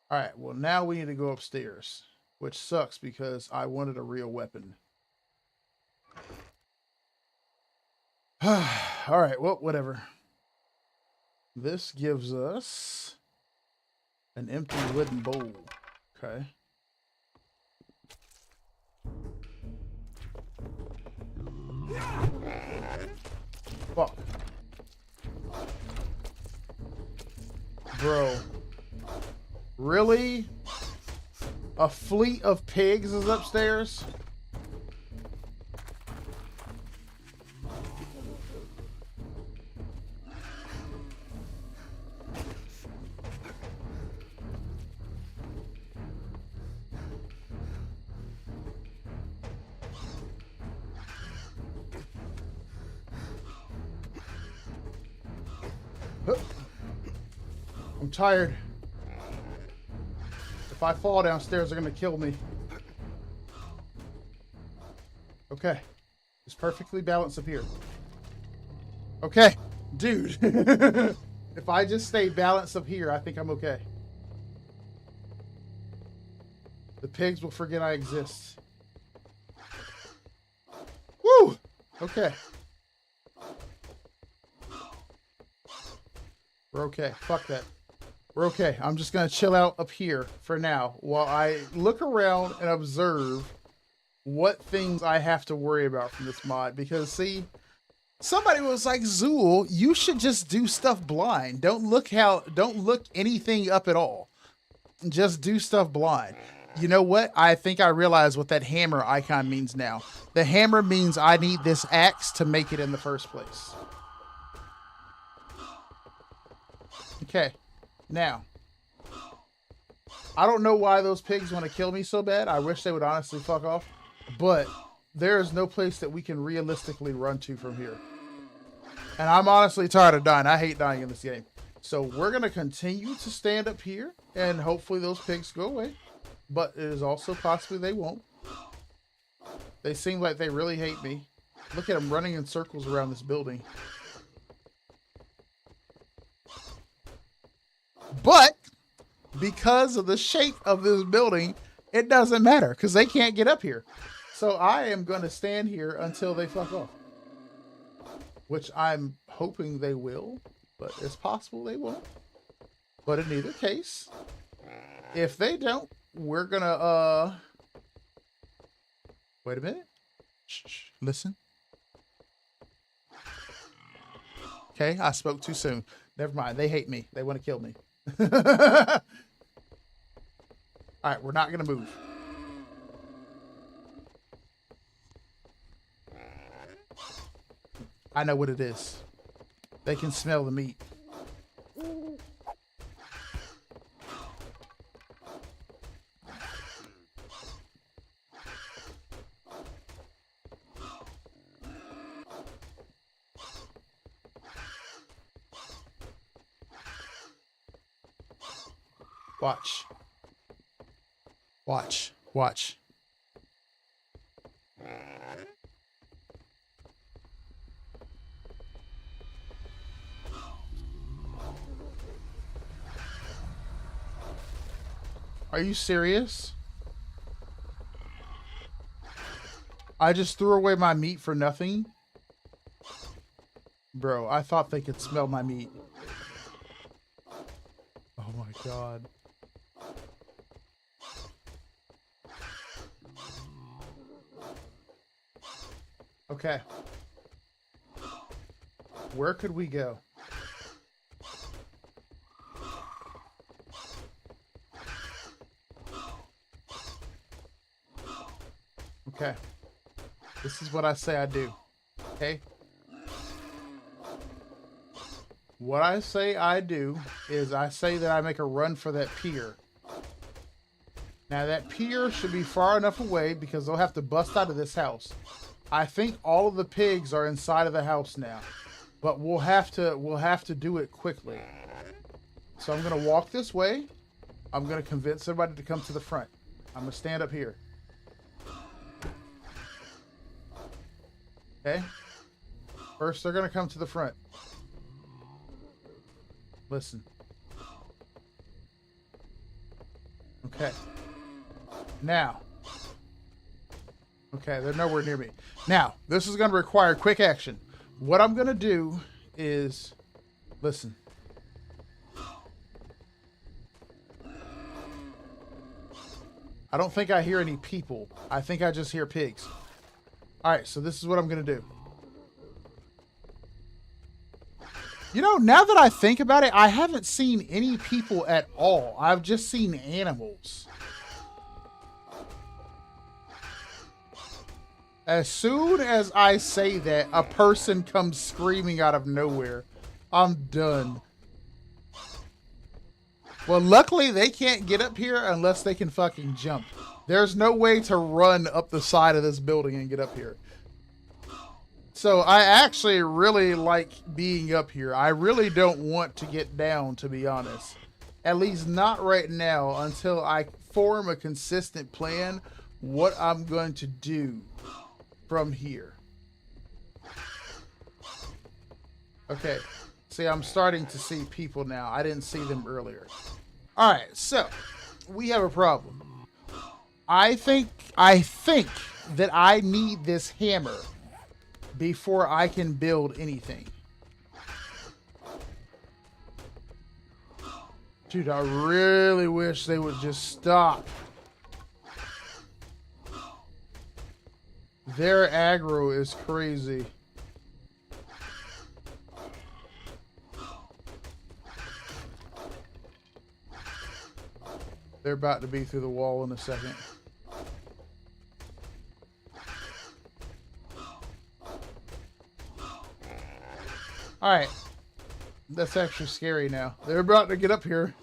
All right, well, now we need to go upstairs, which sucks because I wanted a real weapon. All right, well, whatever. This gives us an empty wooden bowl. Okay. Fuck. Bro. Really? A fleet of pigs is upstairs? I'm tired. If I fall downstairs, they're gonna kill me. Okay. Just perfectly balanced up here. Okay. Dude. If I just stay balanced up here, I think I'm okay. The pigs will forget I exist. Woo! Okay. We're okay. Fuck that. We're okay. I'm just going to chill out up here for now while I look around and observe what things I have to worry about from this mod. Because, see, somebody was like, Zool, you should just do stuff blind. Don't look anything up at all. Just do stuff blind. You know what? I think I realize what that hammer icon means now. The hammer means I need this axe to make it in the first place. Okay. Now, I don't know why those pigs want to kill me so bad. I wish they would honestly fuck off. But there is no place that we can realistically run to from here. And I'm honestly tired of dying. I hate dying in this game. So we're going to continue to stand up here. And hopefully those pigs go away. But it is also possibly they won't. They seem like they really hate me. Look at them running in circles around this building. But because of the shape of this building, it doesn't matter because they can't get up here. So I am going to stand here until they fuck off. Which I'm hoping they will, but it's possible they won't. But in either case, if they don't, we're going to, wait a minute. Shh, listen. Okay, I spoke too soon. Never mind. They hate me. They want to kill me. All right, we're not going to move. I know what it is. They can smell the meat. Watch. Watch. Watch. Are you serious? I just threw away my meat for nothing? Bro, I thought they could smell my meat. Oh my god. Okay. Where could we go? Okay. This is what I say I do. Okay? What I say I do is I say that I make a run for that pier. Now that pier should be far enough away because they'll have to bust out of this house. I think all of the pigs are inside of the house now. But we'll have to do it quickly. So I'm gonna walk this way. I'm gonna convince everybody to come to the front. I'm gonna stand up here. Okay? First, they're gonna come to the front. Listen. Okay. Now. Okay, they're nowhere near me. Now, this is gonna require quick action. What I'm gonna do is... Listen. I don't think I hear any people. I think I just hear pigs. Alright, so this is what I'm going to do. You know, now that I think about it, I haven't seen any people at all. I've just seen animals. As soon as I say that, a person comes screaming out of nowhere. I'm done. Well, luckily, they can't get up here unless they can fucking jump. There's no way to run up the side of this building and get up here. So So I actually really like being up here. I really don't want to get down, to be honest. At least not right now until I form a consistent plan what I'm going to do from here. Okay. See, I'm starting to see people now. I didn't see them earlier. All right, so we have a problem. I think that I need this hammer before I can build anything. Dude, I really wish they would just stop. Their aggro is crazy. They're about to be through the wall in a second. Alright. That's actually scary now. They're about to get up here.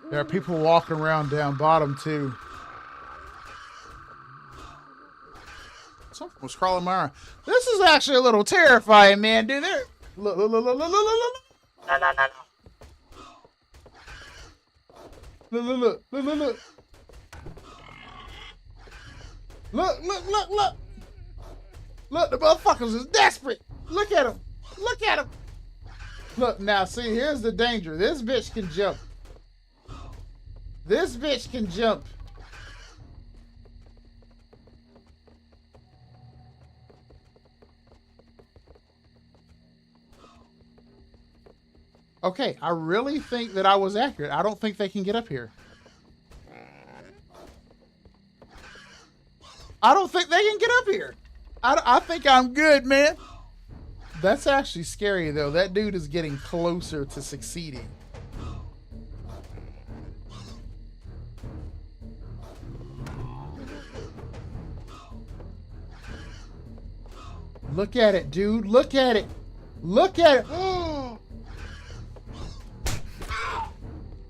There are people walking around down bottom too. Something was crawling my arm. This is actually a little terrifying, man, dude. They're look. Look, the motherfuckers is desperate. Look at them. Look at them. Look, now, see, here's the danger. This bitch can jump. This bitch can jump. Okay, I really think that I was accurate. I don't think they can get up here. I don't think they can get up here. I think I'm good, man. That's actually scary, though. That dude is getting closer to succeeding. Look at it, dude. Look at it. Look at it. Oh.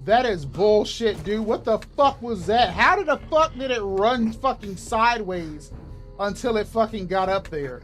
That is bullshit, dude. What the fuck was that? How did the fuck did it run fucking sideways until it fucking got up there?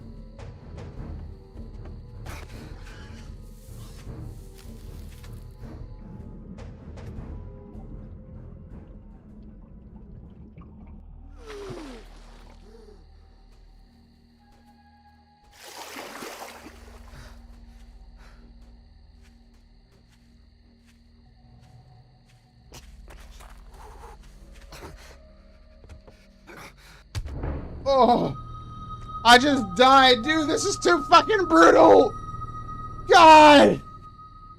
Oh, I just died, dude. This is too fucking brutal. God,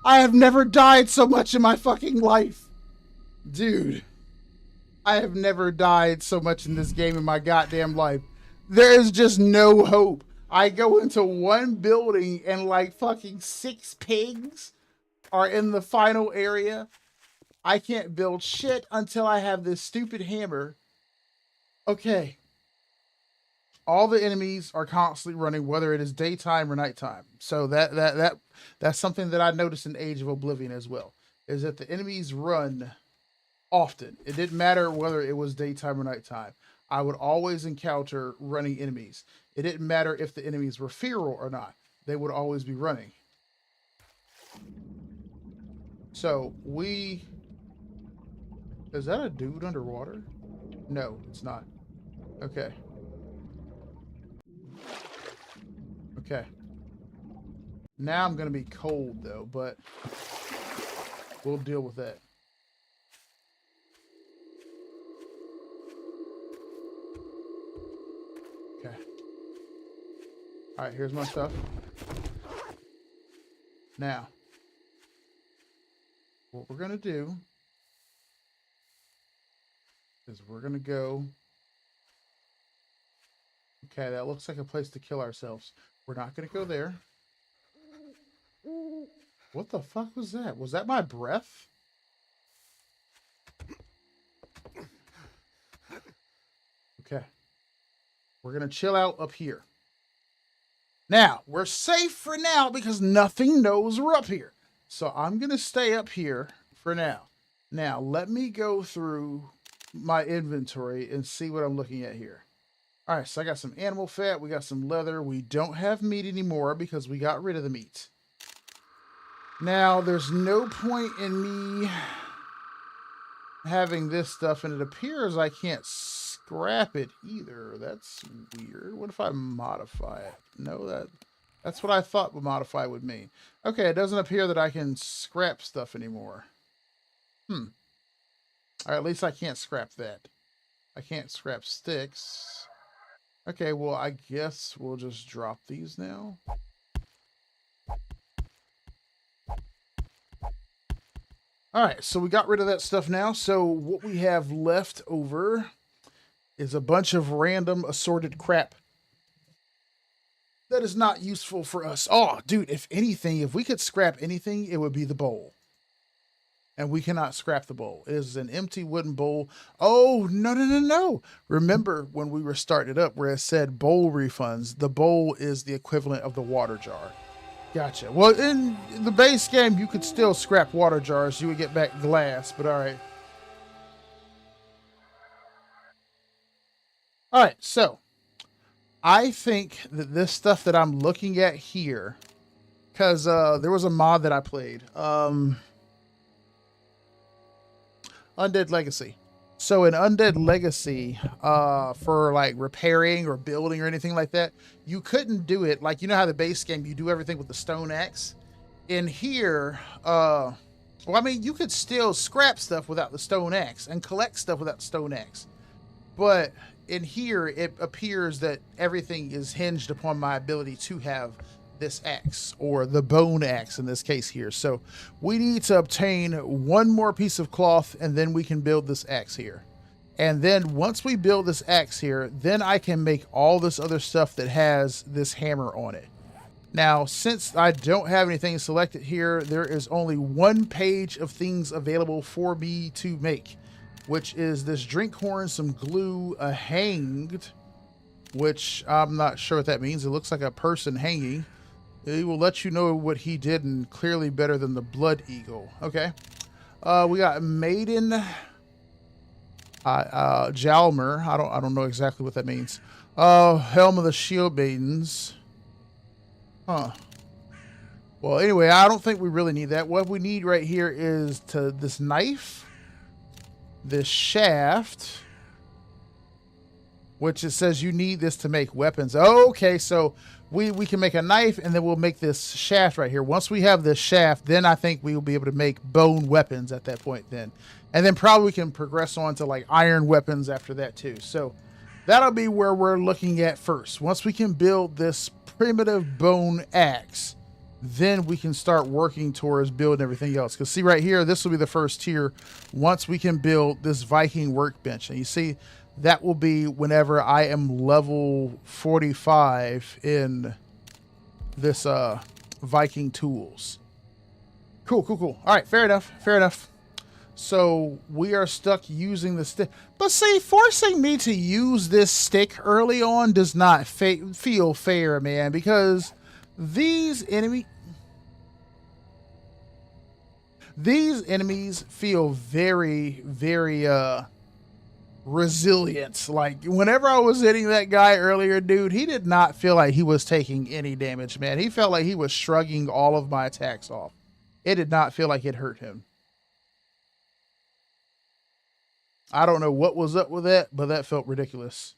I have never died so much in my fucking life. Dude, I have never died so much in this game in my goddamn life. There is just no hope. I go into one building and like fucking 6 pigs are in the final area. I can't build shit until I have this stupid hammer. Okay. All the enemies are constantly running, whether it is daytime or nighttime. So that's something that I noticed in Age of Oblivion as well, is that the enemies run often. It didn't matter whether it was daytime or nighttime. I would always encounter running enemies. It didn't matter if the enemies were feral or not. They would always be running. So is that a dude underwater? No, it's not. Okay. Okay. Now I'm going to be cold, though, but we'll deal with that. Okay. All right, here's my stuff. Now, what we're going to do is we're going to go... Okay, that looks like a place to kill ourselves. We're not going to go there. What the fuck was that? Was that my breath? Okay. We're going to chill out up here. Now, we're safe for now because nothing knows we're up here. So I'm going to stay up here for now. Now, let me go through my inventory and see what I'm looking at here. All right, so I got some animal fat. We got some leather. We don't have meat anymore because we got rid of the meat. Now, there's no point in me having this stuff, and it appears I can't scrap it either. That's weird. What if I modify it? No, that's what I thought modify would mean. Okay, it doesn't appear that I can scrap stuff anymore. Or at least I can't scrap that. I can't scrap sticks. Okay, well, I guess we'll just drop these now. All right, so we got rid of that stuff now. So what we have left over is a bunch of random assorted crap that is not useful for us. Oh, dude, if anything, if we could scrap anything, it would be the bowl. And we cannot scrap the bowl. It is an empty wooden bowl. Oh, no, no, no, no. Remember when we were starting it up where it said bowl refunds? The bowl is the equivalent of the water jar. Gotcha. Well, in the base game, you could still scrap water jars. You would get back glass, but all right. All right, so I think that this stuff that I'm looking at here, because there was a mod that I played, Undead Legacy. So in Undead Legacy, for like repairing or building or anything like that, you couldn't do it like, you know how the base game you do everything with the stone axe. In here, well, I mean, you could still scrap stuff without the stone axe and collect stuff without the stone axe, but in here it appears that everything is hinged upon my ability to have this axe, or the bone axe in this case here. So we need to obtain one more piece of cloth, and then we can build this axe here. And then once we build this axe here, then I can make all this other stuff that has this hammer on it. Now, since I don't have anything selected here, there is only one page of things available for me to make, which is this drink horn, some glue, a hanged, which I'm not sure what that means. It looks like a person hanging. It will let you know what he did, and clearly better than the blood eagle. Okay. We got maiden, Jalmer. I don't know exactly what that means. Helm of the Shield Maidens. Huh. Well, anyway, I don't think we really need that. What we need right here is this knife, this shaft, which it says you need this to make weapons. Okay, so we can make a knife, and then we'll make this shaft right here. Once we have this shaft, then I think we will be able to make bone weapons at that point then. And then probably we can progress on to like iron weapons after that too. So that'll be where we're looking at first. Once we can build this primitive bone axe, then we can start working towards building everything else. Because see right here, this will be the first tier once we can build this Viking workbench. And you see, that will be whenever I am level 45 in this Viking tools. Cool, cool, cool. All right, fair enough, fair enough. So we are stuck using the stick. But see, forcing me to use this stick early on does not feel fair, man, because these enemies feel very, very resilient. Like whenever I was hitting that guy earlier, dude, he did not feel like he was taking any damage, man. He felt like he was shrugging all of my attacks off. It did not feel like it hurt him. I don't know what was up with that, but that felt ridiculous.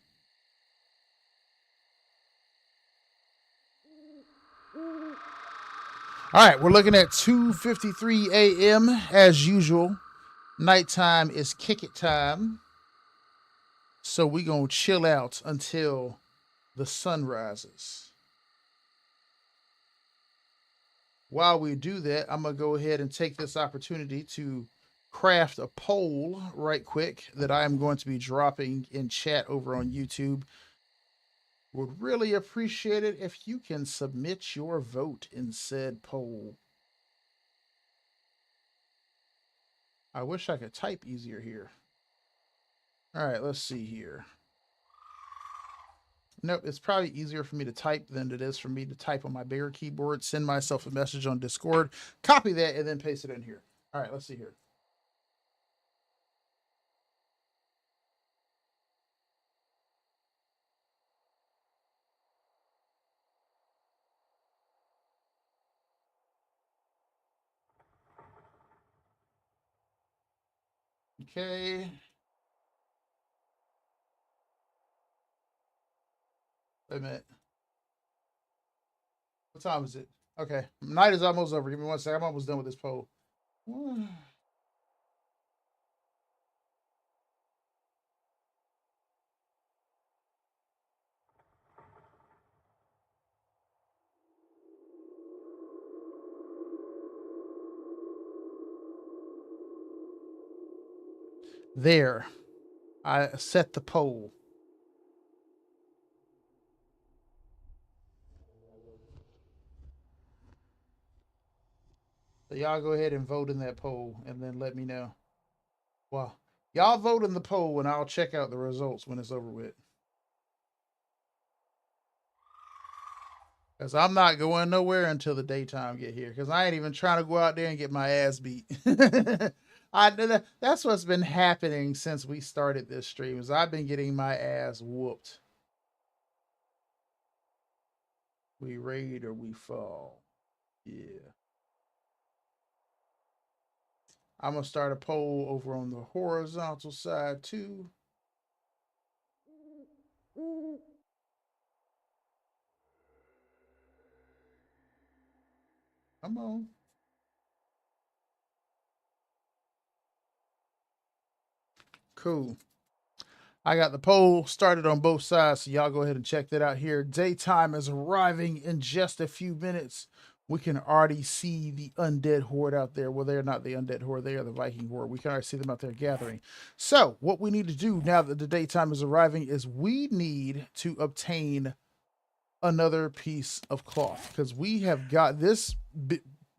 All right, we're looking at 2:53 a.m. as usual. Nighttime is kick it time. So we gonna chill out until the sun rises. While we do that, I'm gonna go ahead and take this opportunity to craft a poll right quick that I am going to be dropping in chat over on YouTube. Would really appreciate it if you can submit your vote in said poll. I wish I could type easier here. All right, let's see here. Nope, it's probably easier for me to type than it is for me to type on my bigger keyboard, send myself a message on Discord, copy that, and then paste it in here. All right, let's see here. Okay. Wait a minute. What time is it? Okay. Night is almost over. Give me 1 second. I'm almost done with this poll. There. I set the poll. So y'all go ahead and vote in that poll and then let me know. Well, y'all vote in the poll and I'll check out the results when it's over with. Because I'm not going nowhere until the daytime get here. Because I ain't even trying to go out there and get my ass beat. That's what's been happening since we started this stream. Is I've been getting my ass whooped. We raid or we fall. Yeah. I'm going to start a poll over on the horizontal side too. Come on. Cool. I got the poll started on both sides, so y'all go ahead and check that out here. Daytime is arriving in just a few minutes. We can already see the undead horde out there. Well, they're not the undead horde. They are the Viking horde. We can already see them out there gathering. So what we need to do now that the daytime is arriving is we need to obtain another piece of cloth because we have got this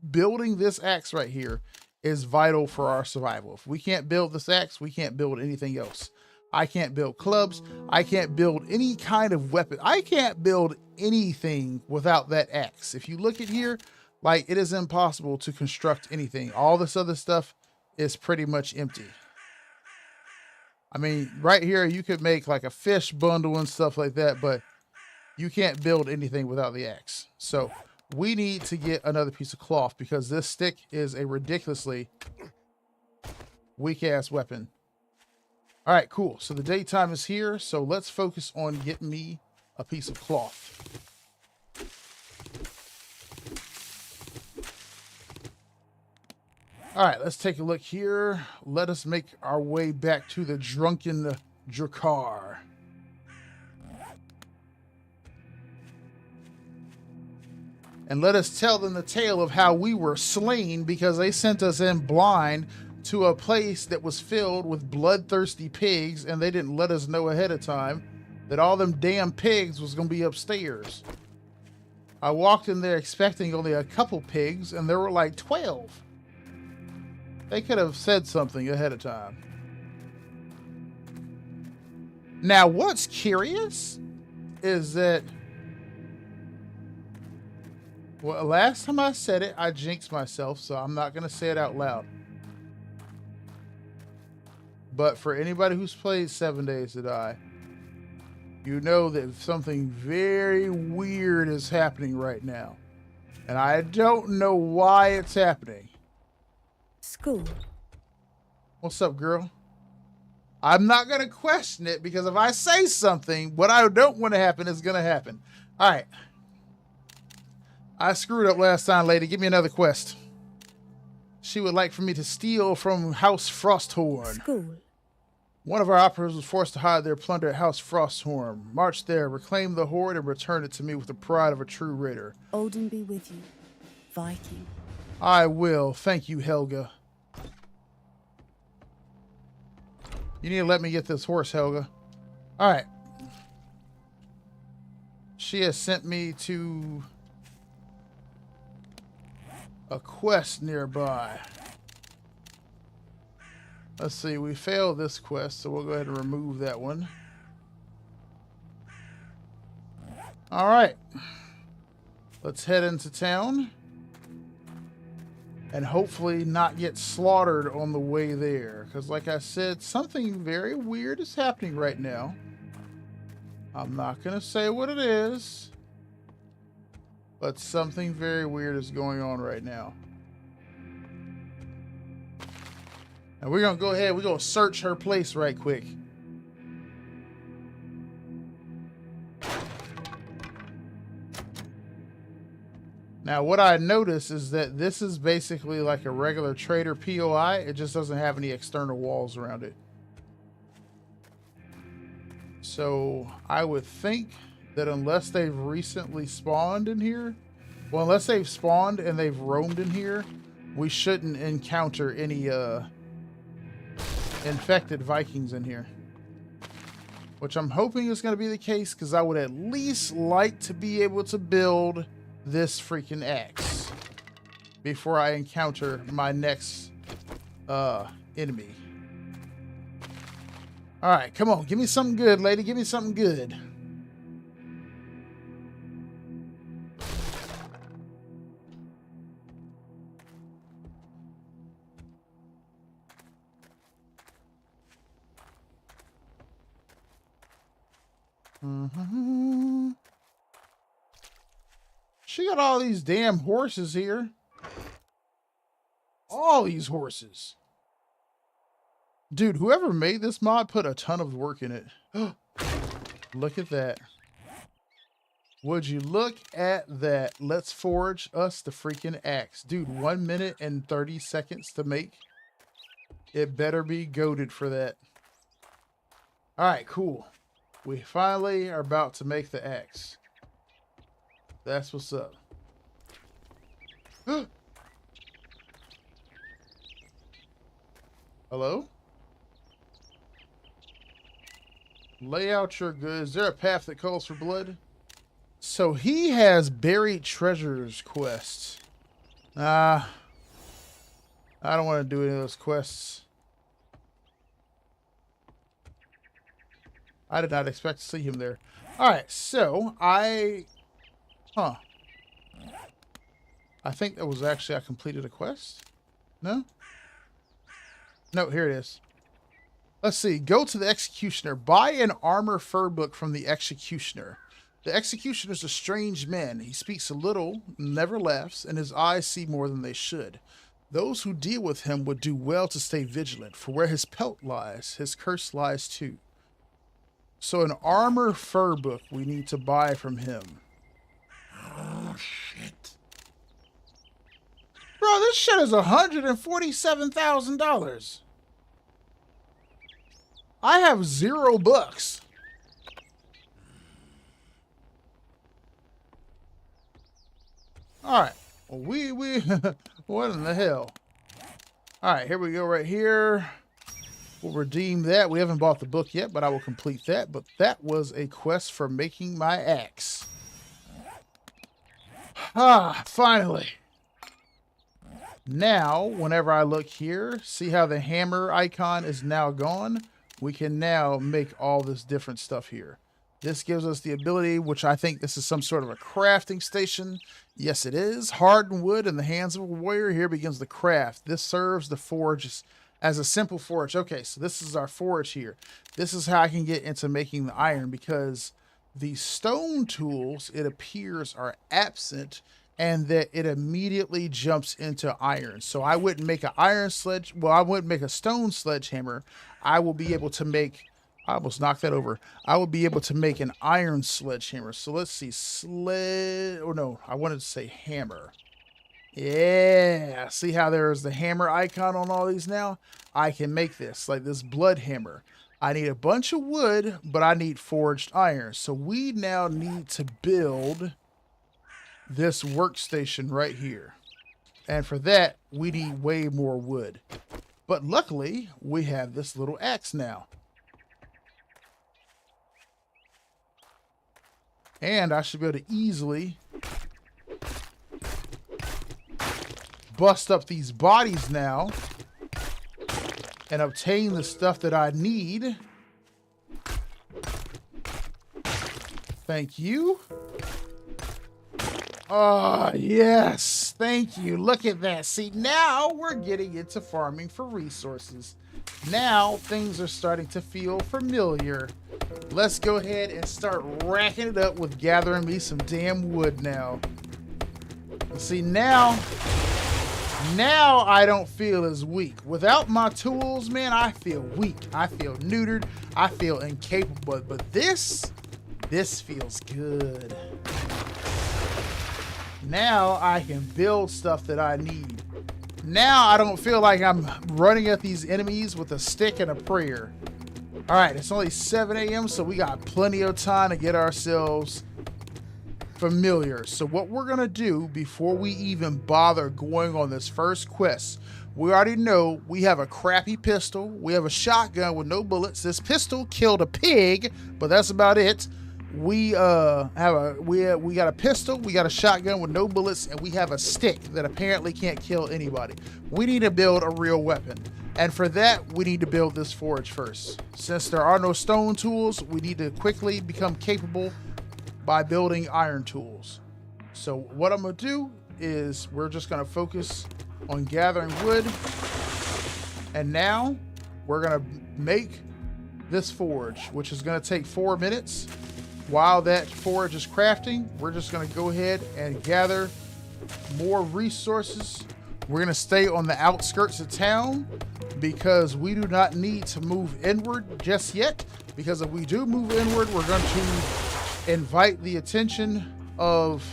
building this axe right here is vital for our survival. If we can't build this axe, we can't build anything else. I can't build clubs. I can't build any kind of weapon. I can't build anything without that axe. If you look at here, like it is impossible to construct anything. All this other stuff is pretty much empty. I mean, right here, you could make like a fish bundle and stuff like that, but you can't build anything without the axe. So we need to get another piece of cloth because this stick is a ridiculously weak ass weapon. All right, cool. So the daytime is here. So let's focus on getting me a piece of cloth. All right, let's take a look here. Let us make our way back to the drunken Drakar. And let us tell them the tale of how we were slain because they sent us in blind to a place that was filled with bloodthirsty pigs, and they didn't let us know ahead of time that all them damn pigs was going to be upstairs. I walked in there expecting only a couple pigs, and there were like 12. They could have said something ahead of time. Now, what's curious is that, well, last time I said it, I jinxed myself, so I'm not going to say it out loud. But for anybody who's played 7 Days to Die, you know that something very weird is happening right now. And I don't know why it's happening. School. What's up, girl? I'm not going to question it because if I say something, what I don't want to happen is going to happen. All right. I screwed up last time, lady. Give me another quest. She would like for me to steal from House Frosthorn. School. One of our operatives was forced to hide their plunder at House Frosthorn. March there, reclaim the hoard, and return it to me with the pride of a true raider. Odin be with you, Viking. I will. Thank you, Helga. You need to let me get this horse, Helga. All right. She has sent me to a quest nearby. Let's see, we failed this quest, so we'll go ahead and remove that one. All right. Let's head into town and hopefully not get slaughtered on the way there. Because like I said, something very weird is happening right now. I'm not going to say what it is, but something very weird is going on right now. And we're gonna go ahead, we're gonna search her place right quick. Now, what I notice is that this is basically like a regular trader POI. It just doesn't have any external walls around it. So I would think that unless they've recently spawned in here, well, unless they've spawned and they've roamed in here, we shouldn't encounter any infected Vikings in here. Which I'm hoping is going to be the case, because I would at least like to be able to build this freaking axe before I encounter my next enemy. All right, come on, give me something good, lady. Give me something good. She got all these damn horses here. All these horses. Dude, whoever made this mod put a ton of work in it. Look at that. Would you look at that? Let's forge us the freaking axe. Dude, 1 minute and 30 seconds to make. It better be goated for that. Alright, cool. We finally are about to make the axe. That's what's up. Hello? Lay out your goods. Is there a path that calls for blood? So he has buried treasures quests. I don't want to do any of those quests. I did not expect to see him there. Alright, so I think that was actually I completed a quest. No? No, here it is. Let's see. Go to the Executioner. Buy an armor fur book from the Executioner. The Executioner is a strange man. He speaks a little, never laughs, and his eyes see more than they should. Those who deal with him would do well to stay vigilant, for where his pelt lies, his curse lies too. So an armor fur book we need to buy from him. Oh, shit. Bro, this shit is $147,000. I have $0. All right. Well, we what in the hell? All right, here we go right here. We'll redeem that. We haven't bought the book yet, but I will complete that. But that was a quest for making my axe. Ah, finally. Now, whenever I look here, see how the hammer icon is now gone? We can now make all this different stuff here. This gives us the ability, which I think this is some sort of a crafting station. Yes, it is. Hardened wood in the hands of a warrior. Here begins the craft. This serves the forge as a simple forge. Okay, so this is our forge here. This is how I can get into making the iron, because the stone tools, it appears, are absent, and that it immediately jumps into iron. So I wouldn't make an iron sledge. Well, I wouldn't make a stone sledgehammer. I will be able to make, I almost knocked that over. I will be able to make an iron sledgehammer. So let's see, I wanted to say hammer. Yeah, see how there's the hammer icon on all these now? I can make this, like this blood hammer. I need a bunch of wood, but I need forged iron. So we now need to build this workstation right here. And for that, we need way more wood. But luckily, we have this little axe now. And I should be able to easily bust up these bodies now and obtain the stuff that I need. Thank you. Oh, yes. Thank you. Look at that. See, now we're getting into farming for resources. Now things are starting to feel familiar. Let's go ahead and start racking it up with gathering me some damn wood now. See, now Now I don't feel as weak. Without my tools, man, I feel weak. I feel neutered. I feel incapable. But this feels good. Now I can build stuff that I need. Now I don't feel like I'm running at these enemies with a stick and a prayer. All right, it's only 7 a.m., so we got plenty of time to get ourselves familiar. So what we're gonna do before we even bother going on this first quest, we already know we have a crappy pistol, we have a shotgun with no bullets. This pistol killed a pig, but that's about it. We got a pistol, we got a shotgun with no bullets, and we have a stick that apparently can't kill anybody. We need to build a real weapon. And for that, we need to build this forge first. Since there are no stone tools, we need to quickly become capable by building iron tools. So what I'm gonna do is we're just gonna focus on gathering wood. And now we're gonna make this forge, which is gonna take 4 minutes. While that forge is crafting, we're just gonna go ahead and gather more resources. We're gonna stay on the outskirts of town because we do not need to move inward just yet. Because if we do move inward, we're going to invite the attention of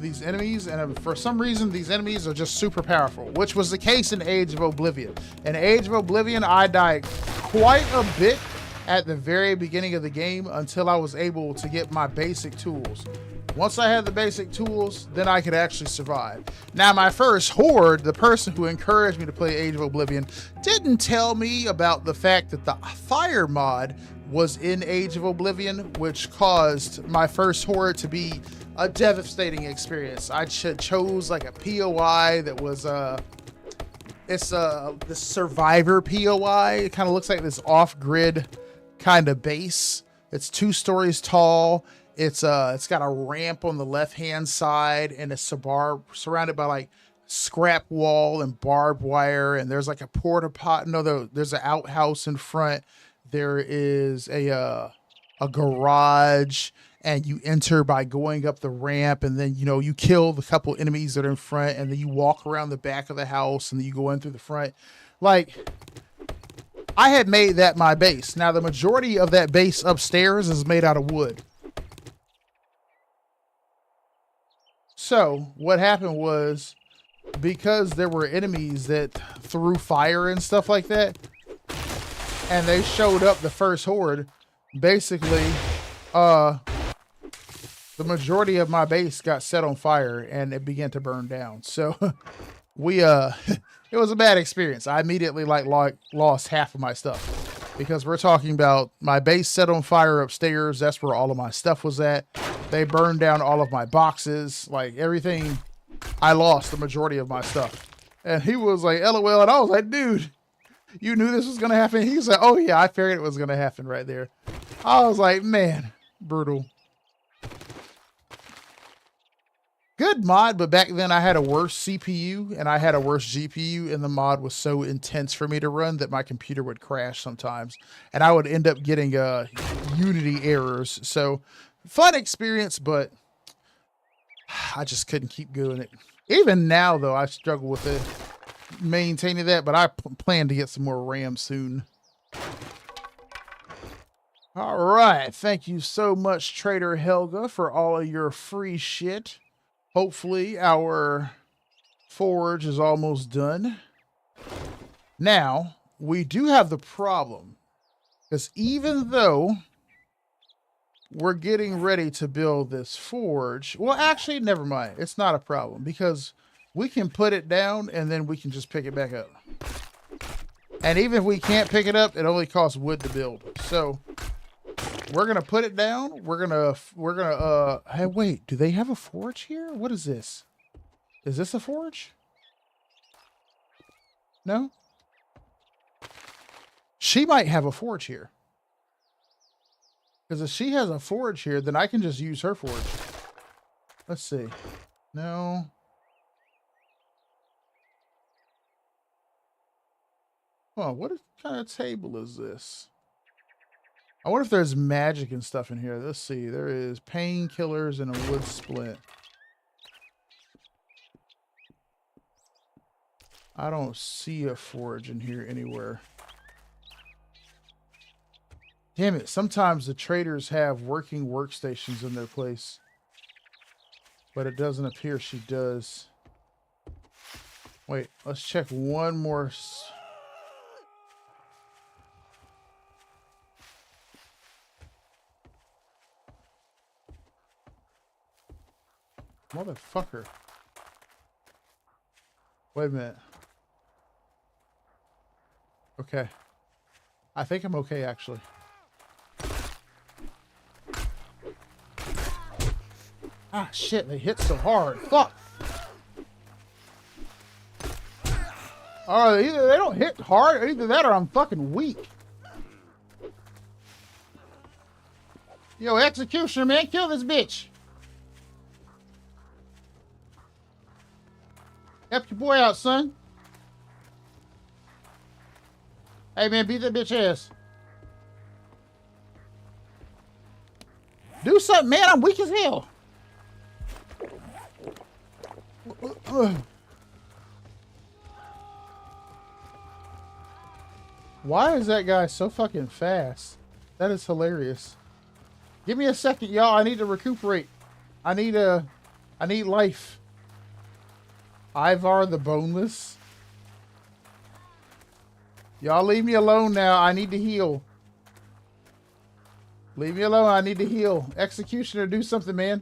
these enemies, and for some reason these enemies are just super powerful, which was the case in Age of Oblivion. In Age of Oblivion, I died quite a bit at the very beginning of the game until I was able to get my basic tools. Once I had the basic tools, then I could actually survive. Now, my first horde, the person who encouraged me to play Age of Oblivion, didn't tell me about the fact that the fire mod was in Age of Oblivion, which caused my first horde to be a devastating experience. I chose like a POI that was it's the survivor POI. It kind of looks like this off-grid kind of base. It's 2 stories tall. It's got a ramp on the left-hand side, and it's surrounded by like scrap wall and barbed wire. And there's like a porta pot. No, there's an outhouse in front. There is a garage, and you enter by going up the ramp, and then you kill the couple enemies that are in front, and then you walk around the back of the house, and then you go in through the front. Like, I had made that my base. Now the majority of that base upstairs is made out of wood. So what happened was, because there were enemies that threw fire and stuff like that, and they showed up the first horde, basically, the majority of my base got set on fire and it began to burn down. So it was a bad experience. I immediately lost half of my stuff, because we're talking about my base set on fire upstairs. That's where all of my stuff was at. They burned down all of my boxes, like everything. I lost the majority of my stuff. And he was like, LOL. And I was like, dude, you knew this was going to happen? He was like, oh yeah, I figured it was going to happen right there. I was like, man, brutal. Good mod, but back then I had a worse CPU and I had a worse GPU, and the mod was so intense for me to run that my computer would crash sometimes, and I would end up getting Unity errors. So fun experience, but I just couldn't keep doing it. Even now, though, I struggle with it, maintaining that, but I plan to get some more RAM soon. All right. Thank you so much, Trader Helga, for all of your free shit. Hopefully our forge is almost done. Now, we do have the problem, because even though we're getting ready to build this forge, well, actually, never mind. It's not a problem, because we can put it down and then we can just pick it back up. And even if we can't pick it up, it only costs wood to build. So we're gonna put it down. We're gonna hey, wait, do they have a forge here? What is this? Is this a forge? No? She might have a forge here. Because if she has a forge here, then I can just use her forge. Let's see. No. Oh, what kind of table is this? I wonder if there's magic and stuff in here. Let's see. There is painkillers and a wood splint. I don't see a forge in here anywhere. Damn it, sometimes the traders have working workstations in their place. But it doesn't appear she does. Wait, let's check one more. Motherfucker. Wait a minute. Okay. I think I'm okay, actually. Ah, shit, they hit so hard. Fuck! Either they don't hit hard, or either that or I'm fucking weak. Yo, executioner, man, kill this bitch. Help your boy out, son. Hey, man, beat that bitch ass. Do something, man. I'm weak as hell. Why is that guy so fucking fast? That is hilarious. Give me a second, y'all. I need to recuperate. I need life. Ivar the Boneless. Y'all leave me alone now. I need to heal. Leave me alone. I need to heal. Executioner, do something, man.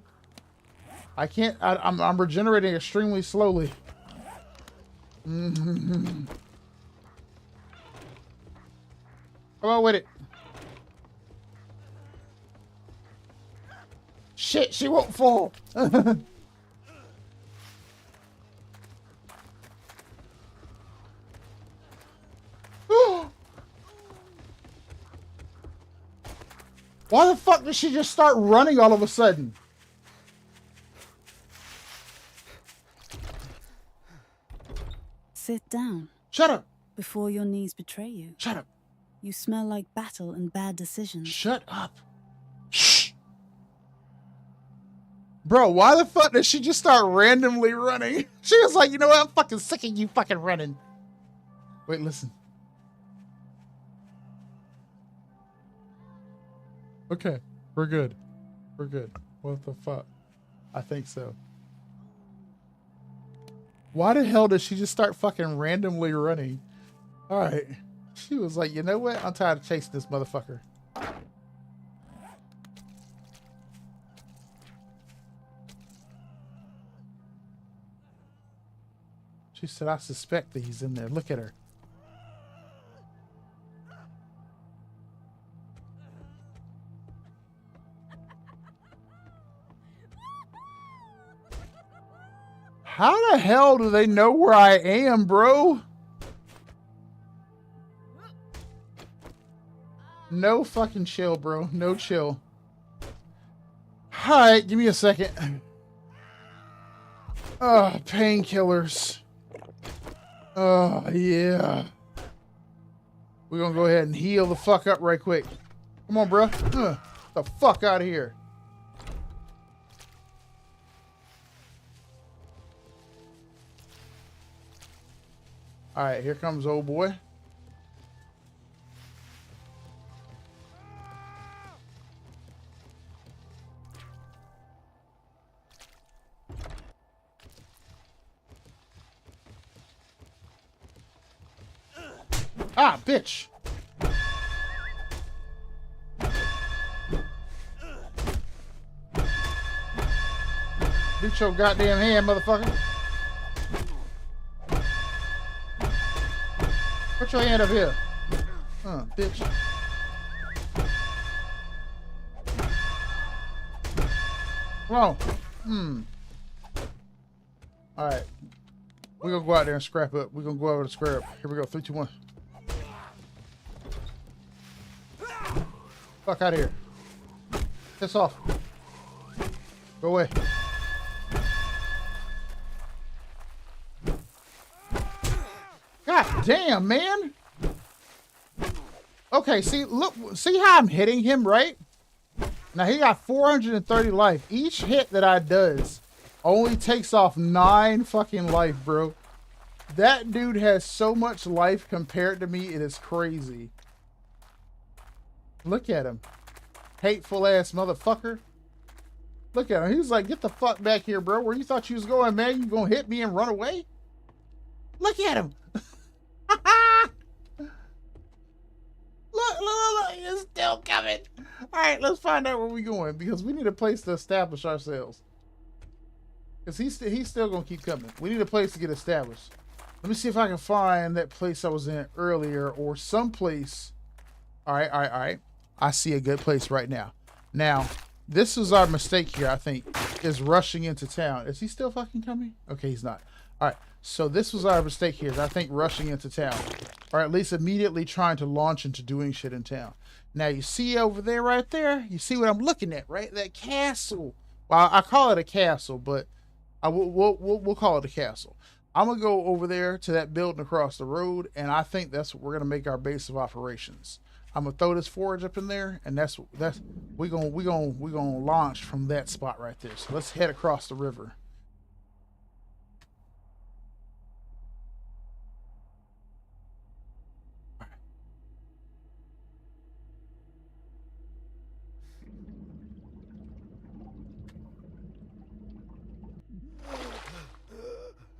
I can't. I'm regenerating extremely slowly. Come on with it. Shit, she won't fall. Why the fuck did she just start running all of a sudden? Sit down Shut up. before your knees betray you. Shut up. You smell like battle and bad decisions. Shut up. Shh. Bro, why the fuck did she just start randomly running? She was like, you know what? I'm fucking sick of you fucking running. Wait, listen. Okay, we're good. We're good. What the fuck? I think so. Why the hell did she just start fucking randomly running? All right. She was like, you know what? I'm tired of chasing this motherfucker. She said, I suspect that he's in there. Look at her. How the hell do they know where I am, bro? No fucking chill, bro. No chill. Alright, give me a second. Painkillers. Oh, yeah. We're gonna go ahead and heal the fuck up right quick. Come on, bro. The fuck out of here. Alright, here comes old boy. Ah, bitch! Beat your goddamn hand, motherfucker. Put your hand up here. Bitch. Come on. Alright. We're gonna go out there and scrap up. We're gonna go over to scrap. Here we go. 3, 2, 1. Fuck out of here. Piss off. Go away. God damn, man. Okay, see, look, see how I'm hitting him, right? Now he got 430 life. Each hit that I does only takes off 9 fucking life, bro. That dude has so much life compared to me, it is crazy. Look at him. Hateful ass motherfucker. Look at him. He was like, get the fuck back here, bro. Where you thought you was going, man? You gonna hit me and run away? Look at him. Look, it's still coming. All right, let's find out where we going because we need a place to establish ourselves. Because he's still going to keep coming. We need a place to get established. Let me see if I can find that place I was in earlier or someplace. All right. I see a good place right now. Now, this is our mistake here, I think, is rushing into town. Is he still fucking coming? Okay, he's not. All right, so this was our mistake here, is I think rushing into town. Or at least immediately trying to launch into doing shit in town. Now, you see over there, right there? You see what I'm looking at, right? That castle. Well, I call it a castle, but we'll call it a castle. I'm going to go over there to that building across the road, and I think that's what we're going to make our base of operations. I'm going to throw this forage up in there, and we're going to launch from that spot right there. So let's head across the river.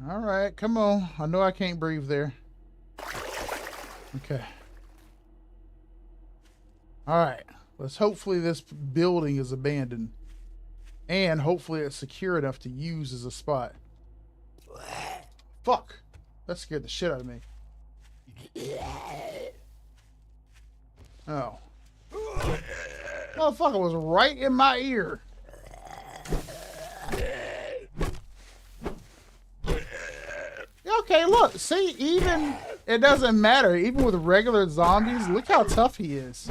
All right, come on. I know I can't breathe there. Okay. All right. Hopefully this building is abandoned. And hopefully it's secure enough to use as a spot. Fuck. That scared the shit out of me. Oh. Motherfucker was right in my ear. Okay, look, see, even, it doesn't matter. Even with regular zombies, look how tough he is.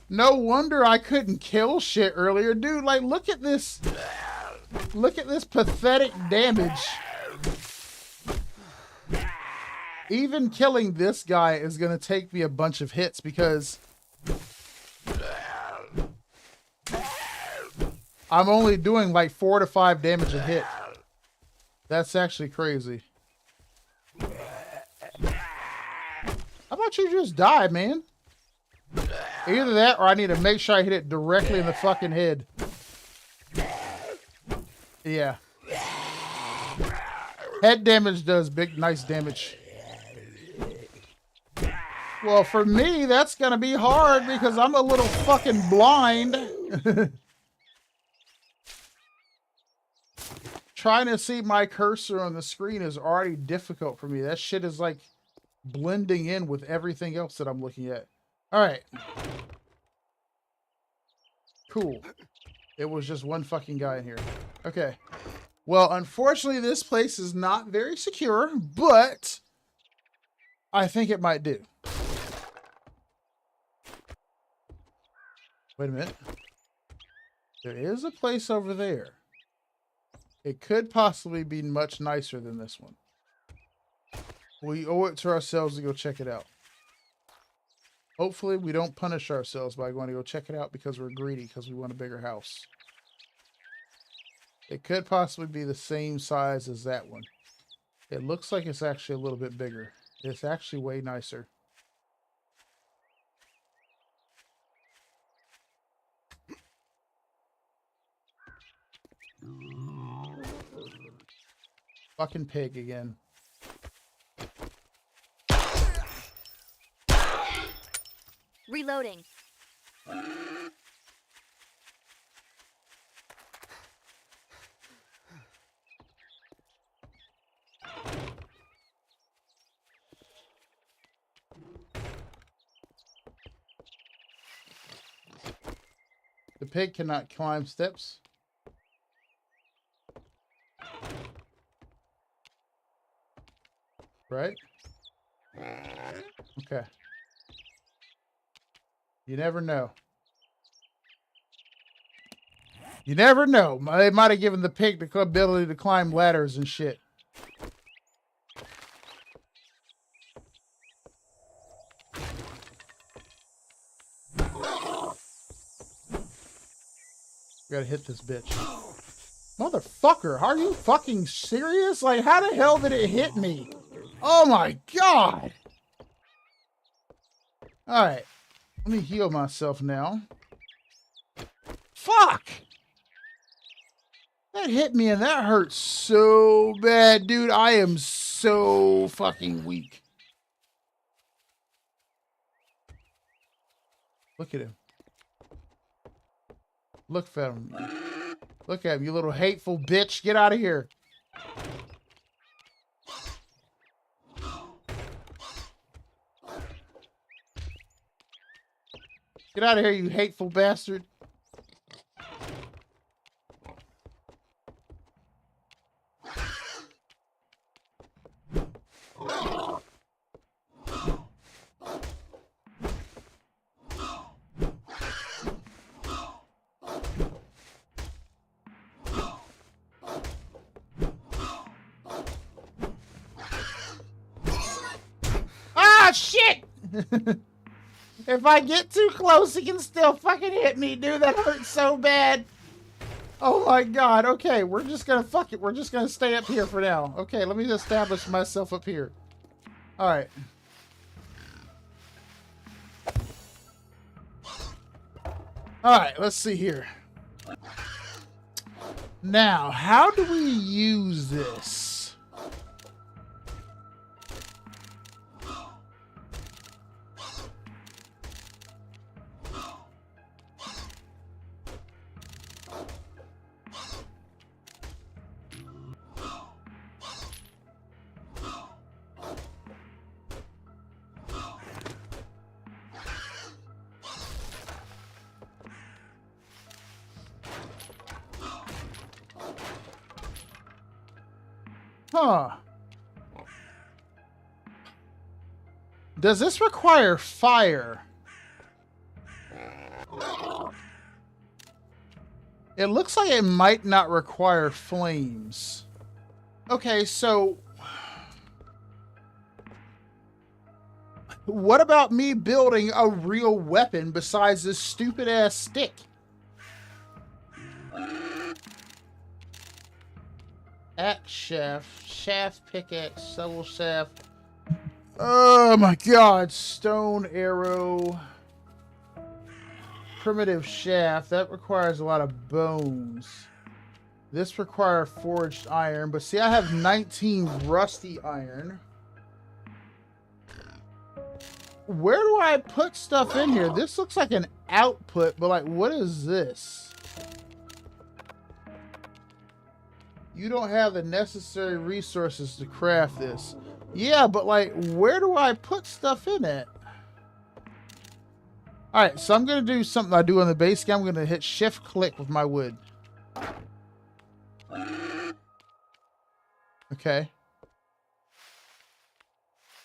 No wonder I couldn't kill shit earlier. Dude, like, look at this. Look at this pathetic damage. Even killing this guy is going to take me a bunch of hits because I'm only doing like 4 to 5 damage a hit. That's actually crazy. How about you just die, man? Either that or I need to make sure I hit it directly in the fucking head. Yeah. Head damage does nice damage. Well, for me, that's going to be hard because I'm a little fucking blind. Trying to see my cursor on the screen is already difficult for me. That shit is like blending in with everything else that I'm looking at. All right. Cool. It was just one fucking guy in here. Okay. Well, unfortunately, this place is not very secure, but I think it might do. Wait a minute. There is a place over there. It could possibly be much nicer than this one. We owe it to ourselves to go check it out. Hopefully we don't punish ourselves by going to go check it out because we're greedy because we want a bigger house. It could possibly be the same size as that one. It looks like it's actually a little bit bigger. It's actually way nicer. Fucking pig again. Reloading. The pig cannot climb steps. Right? Okay. You never know. You never know. They might have given the pig the ability to climb ladders and shit. Gotta hit this bitch. Motherfucker, are you fucking serious? Like, how the hell did it hit me? Oh my god! Alright. Let me heal myself now. Fuck! That hit me and that hurt so bad, dude. I am so fucking weak. Look at him. Look at him. Look at him, you little hateful bitch. Get out of here. Get out of here, you hateful bastard. Ah, shit! If I get too close, he can still fucking hit me, dude. That hurts so bad. Oh my god. Okay, we're just gonna fuck it. We're just gonna stay up here for now. Okay, let me establish myself up here. Alright. Alright, let's see here. Now, how do we use this? Huh. Does this require fire? It looks like it might not require flames. Okay, so what about me building a real weapon besides this stupid ass stick? Axe shaft, shaft pickaxe, shovel shaft. Oh my god, stone arrow. Primitive shaft, that requires a lot of bones. This requires forged iron, but see, I have 19 rusty iron. Where do I put stuff in here? This looks like an output, but like, what is this? You don't have the necessary resources to craft this. Yeah, but like, where do I put stuff in it? Alright, so I'm going to do something I do on the base game. I'm going to hit shift click with my wood. Okay.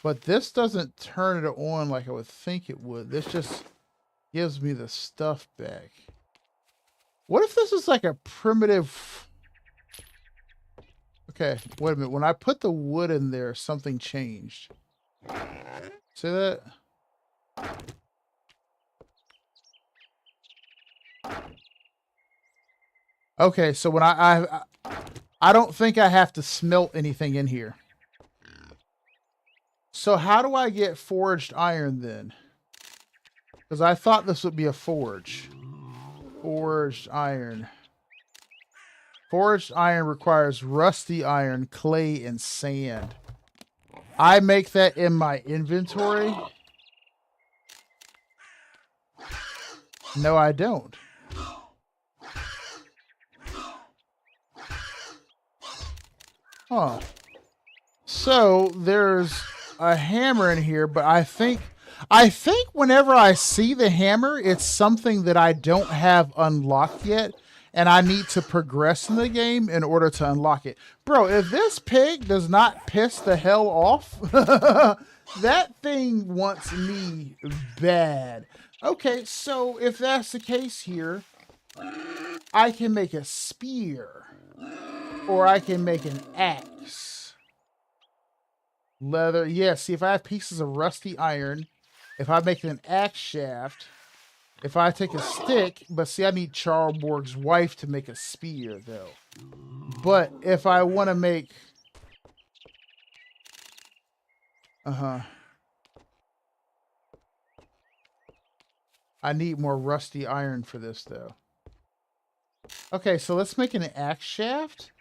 But this doesn't turn it on like I would think it would. This just gives me the stuff back. What if this is like a primitive... Okay, wait a minute. When I put the wood in there, something changed. See that? Okay, so when I don't think I have to smelt anything in here. So how do I get forged iron then? Because I thought this would be a forge. Forged iron. Forged iron requires rusty iron, clay, and sand. I make that in my inventory. No, I don't. Huh. So there's a hammer in here, but I think whenever I see the hammer, it's something that I don't have unlocked yet. And I need to progress in the game in order to unlock it. Bro, if this pig does not piss the hell off, that thing wants me bad. Okay, so if that's the case here, I can make a spear. Or I can make an axe. Leather. Yeah, see, if I have pieces of rusty iron, if I make an axe shaft, If I take a stick, but see, I need Charlborg's wife to make a spear, though. But if I want to make... I need more rusty iron for this, though. Okay, so let's make an axe shaft,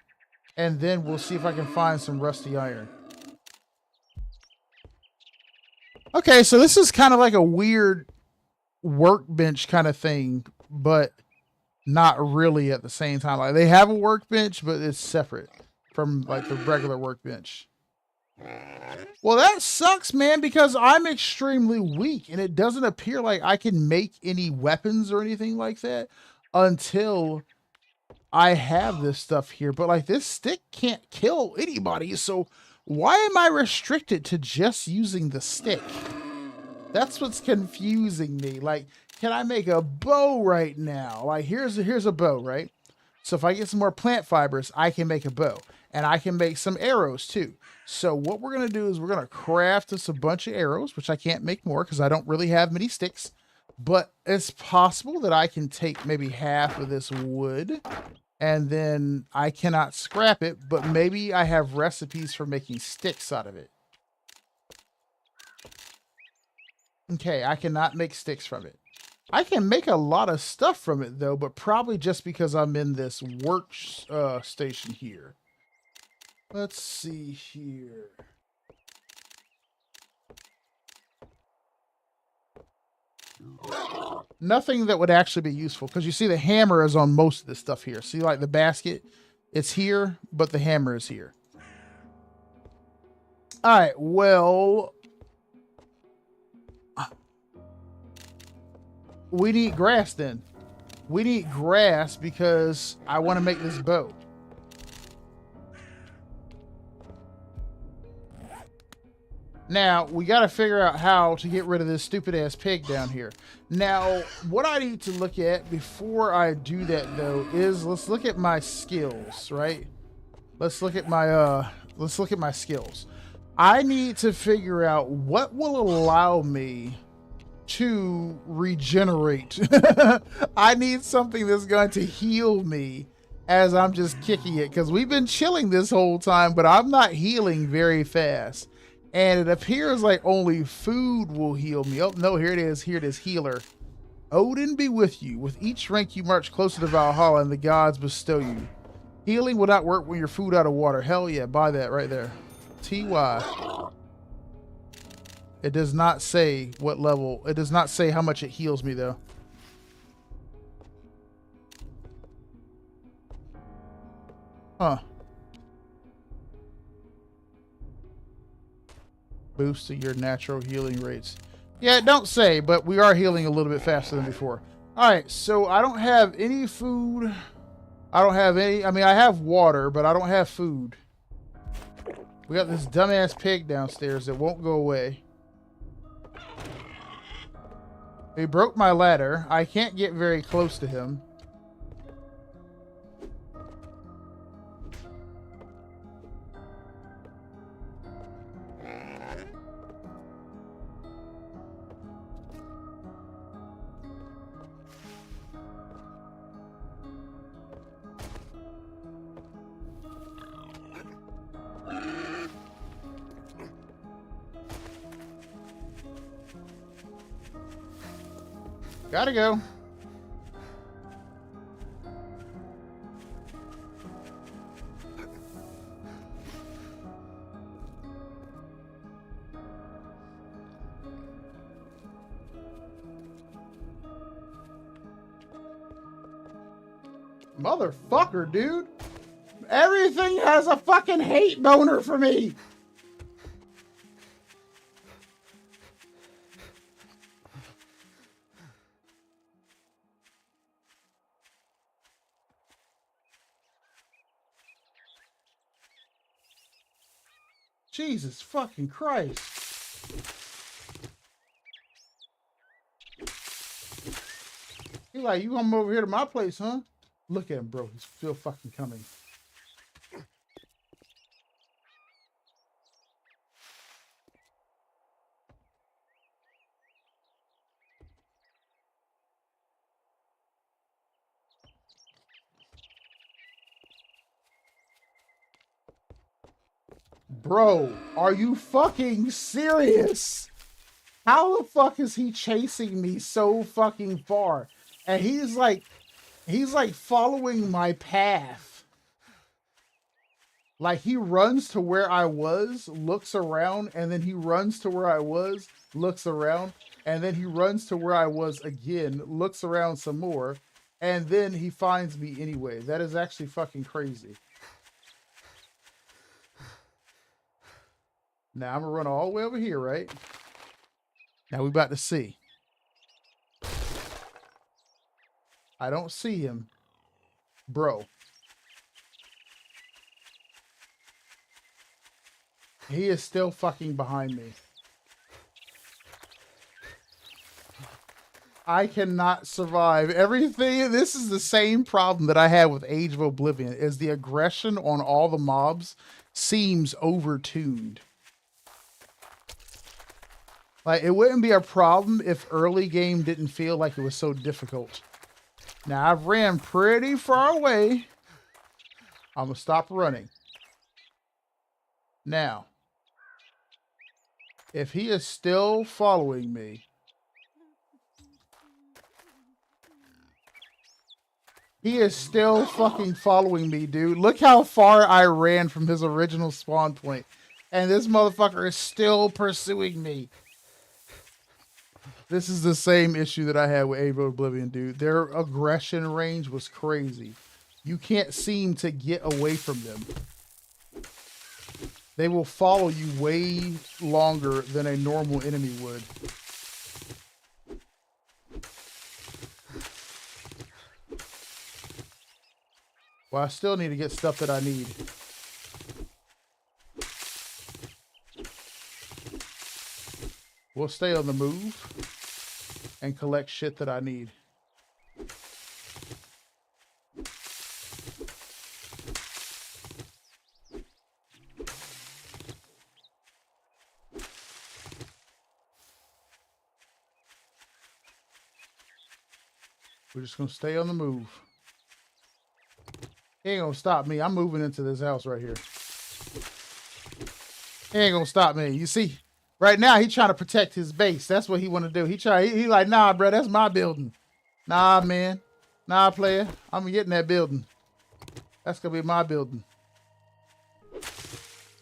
and then we'll see if I can find some rusty iron. Okay, so this is kind of like a weird workbench kind of thing, but not really at the same time. Like, they have a workbench, but it's separate from like the regular workbench. Well, that sucks, man, because I'm extremely weak, and it doesn't appear like I can make any weapons or anything like that until I have this stuff here. But like, this stick can't kill anybody, so why am I restricted to just using the stick? That's what's confusing me. Like, can I make a bow right now? Like, here's a bow, right? So if I get some more plant fibers, I can make a bow. And I can make some arrows too. So what we're going to do is we're going to craft us a bunch of arrows, which I can't make more because I don't really have many sticks. But it's possible that I can take maybe half of this wood, and then I cannot scrap it, but maybe I have recipes for making sticks out of it. Okay, I cannot make sticks from it. I can make a lot of stuff from it, though, but probably just because I'm in this work station here. Let's see here. Nothing that would actually be useful, because you see the hammer is on most of this stuff here. See, like the basket, it's here, but the hammer is here. All right, well, we need grass then. We need grass because I want to make this bow. Now, we got to figure out how to get rid of this stupid ass pig down here. Now, what I need to look at before I do that, though, is let's look at my skills, right? Let's look at my skills. I need to figure out what will allow me to regenerate. I need something that's going to heal me as I'm just kicking it, because we've been chilling this whole time, but I'm not healing very fast. And it appears like only food will heal me. Oh, no, here it is. Here it is, healer. Odin be with you. With each rank you march closer to Valhalla and the gods bestow you. Healing will not work when you're food out of water. Hell yeah, buy that right there. TY. It does not say what level. It does not say how much it heals me, though. Huh. Boosting your natural healing rates. Yeah, don't say, but we are healing a little bit faster than before. All right, so I don't have any food. I don't have any. I mean, I have water, but I don't have food. We got this dumbass pig downstairs that won't go away. He broke my ladder. I can't get very close to him. Gotta go. Motherfucker, dude. Everything has a fucking hate boner for me. Jesus fucking Christ. He like, you come over here to my place, huh? Look at him, bro. He's still fucking coming. Bro, are you fucking serious? How the fuck is he chasing me so fucking far? And he's like following my path. Like he runs to where I was, looks around, and then he runs to where I was, looks around, and then he runs to where I was again, looks around some more, and then he finds me anyway. That is actually fucking crazy. Now I'm gonna run all the way over here, right? Now we about to see. I don't see him. Bro. He is still fucking behind me. I cannot survive. Everything, this is the same problem that I had with Age of Oblivion, is the aggression on all the mobs seems overtuned. Like, it wouldn't be a problem if early game didn't feel like it was so difficult. Now, I've ran pretty far away. I'm going to stop running. Now, if he is still following me, he is still fucking following me, dude. Look how far I ran from his original spawn point. And this motherfucker is still pursuing me. This is the same issue that I had with Age of Oblivion, dude. Their aggression range was crazy. You can't seem to get away from them. They will follow you way longer than a normal enemy would. Well, I still need to get stuff that I need. We'll stay on the move and collect shit that I need. We're just gonna stay on the move. He ain't gonna stop me. I'm moving into this house right here. He ain't gonna stop me. You see, right now he trying to protect his base. That's what he want to do. He like, nah, bro, that's my building. Nah, man. Nah, player. I'm getting that building. That's gonna be my building.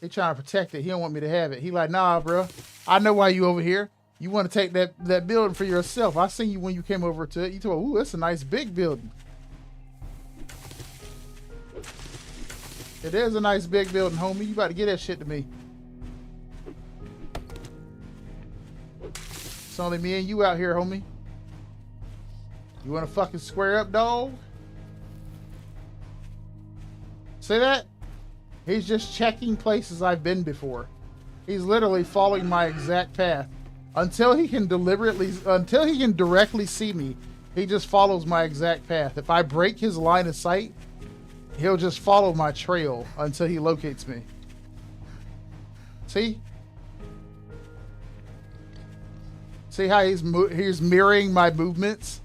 He trying to protect it. He don't want me to have it. He like, nah, bro. I know why you over here. You want to take that building for yourself. I seen you when you came over to it. You told, ooh, that's a nice big building. It is a nice big building, homie. You about to get that shit to me. It's only me and you out here, homie. You want to fucking square up, dog? See that? He's just checking places I've been before. He's literally following my exact path. Until he can directly see me, he just follows my exact path. If I break his line of sight, he'll just follow my trail until he locates me. See? See how he's mirroring my movements?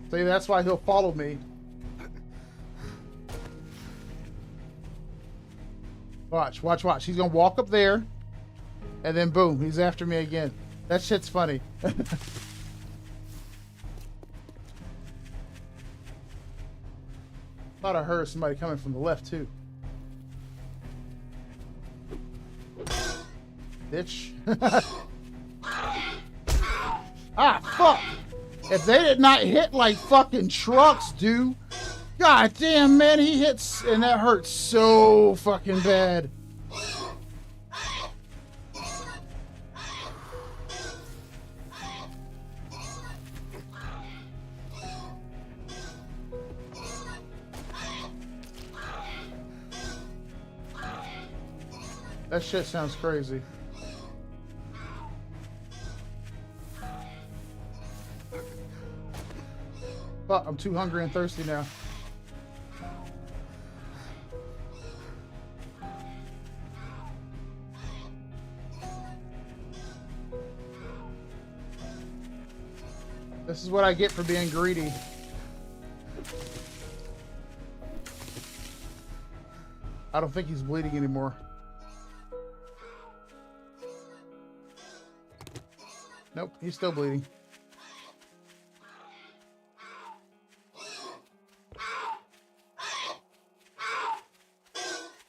See, that's why he'll follow me. Watch, watch, watch. He's gonna walk up there, and then boom, he's after me again. That shit's funny. Thought I heard somebody coming from the left too. Bitch. Ah, fuck! If they did not hit like fucking trucks, dude. God damn, man, he hits, and that hurts so fucking bad. That shit sounds crazy. Fuck, I'm too hungry and thirsty now. This is what I get for being greedy. I don't think he's bleeding anymore. Nope, he's still bleeding.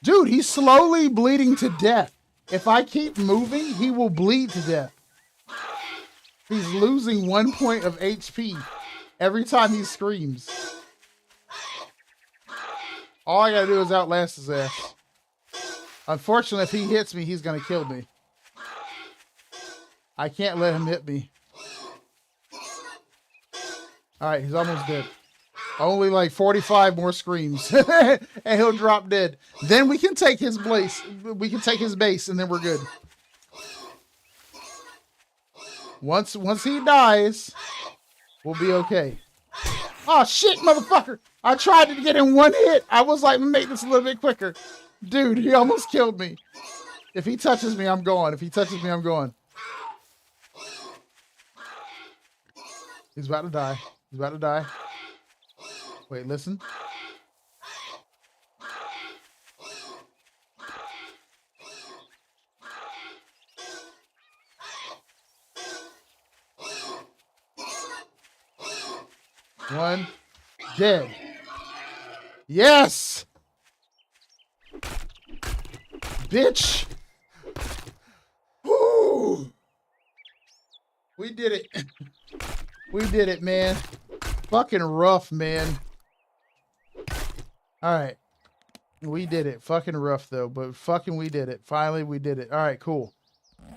Dude, he's slowly bleeding to death. If I keep moving, he will bleed to death. He's losing 1 point of HP every time he screams. All I gotta do is outlast his ass. Unfortunately, if he hits me, he's gonna kill me. I can't let him hit me. Alright, he's almost dead. Only like 45 more screams. And he'll drop dead. Then we can take his base. We can take his base and then we're good. Once he dies, we'll be okay. Oh shit, motherfucker! I tried to get in one hit. I was like, make this a little bit quicker. Dude, he almost killed me. If he touches me, I'm gone. If he touches me, I'm gone. He's about to die. He's about to die. Wait, listen. One. Dead. Yes! Bitch! Woo! We did it. We did it, man. Fucking rough, man. Alright. We did it. Fucking rough, though. But fucking we did it. Finally, we did it. Alright, cool.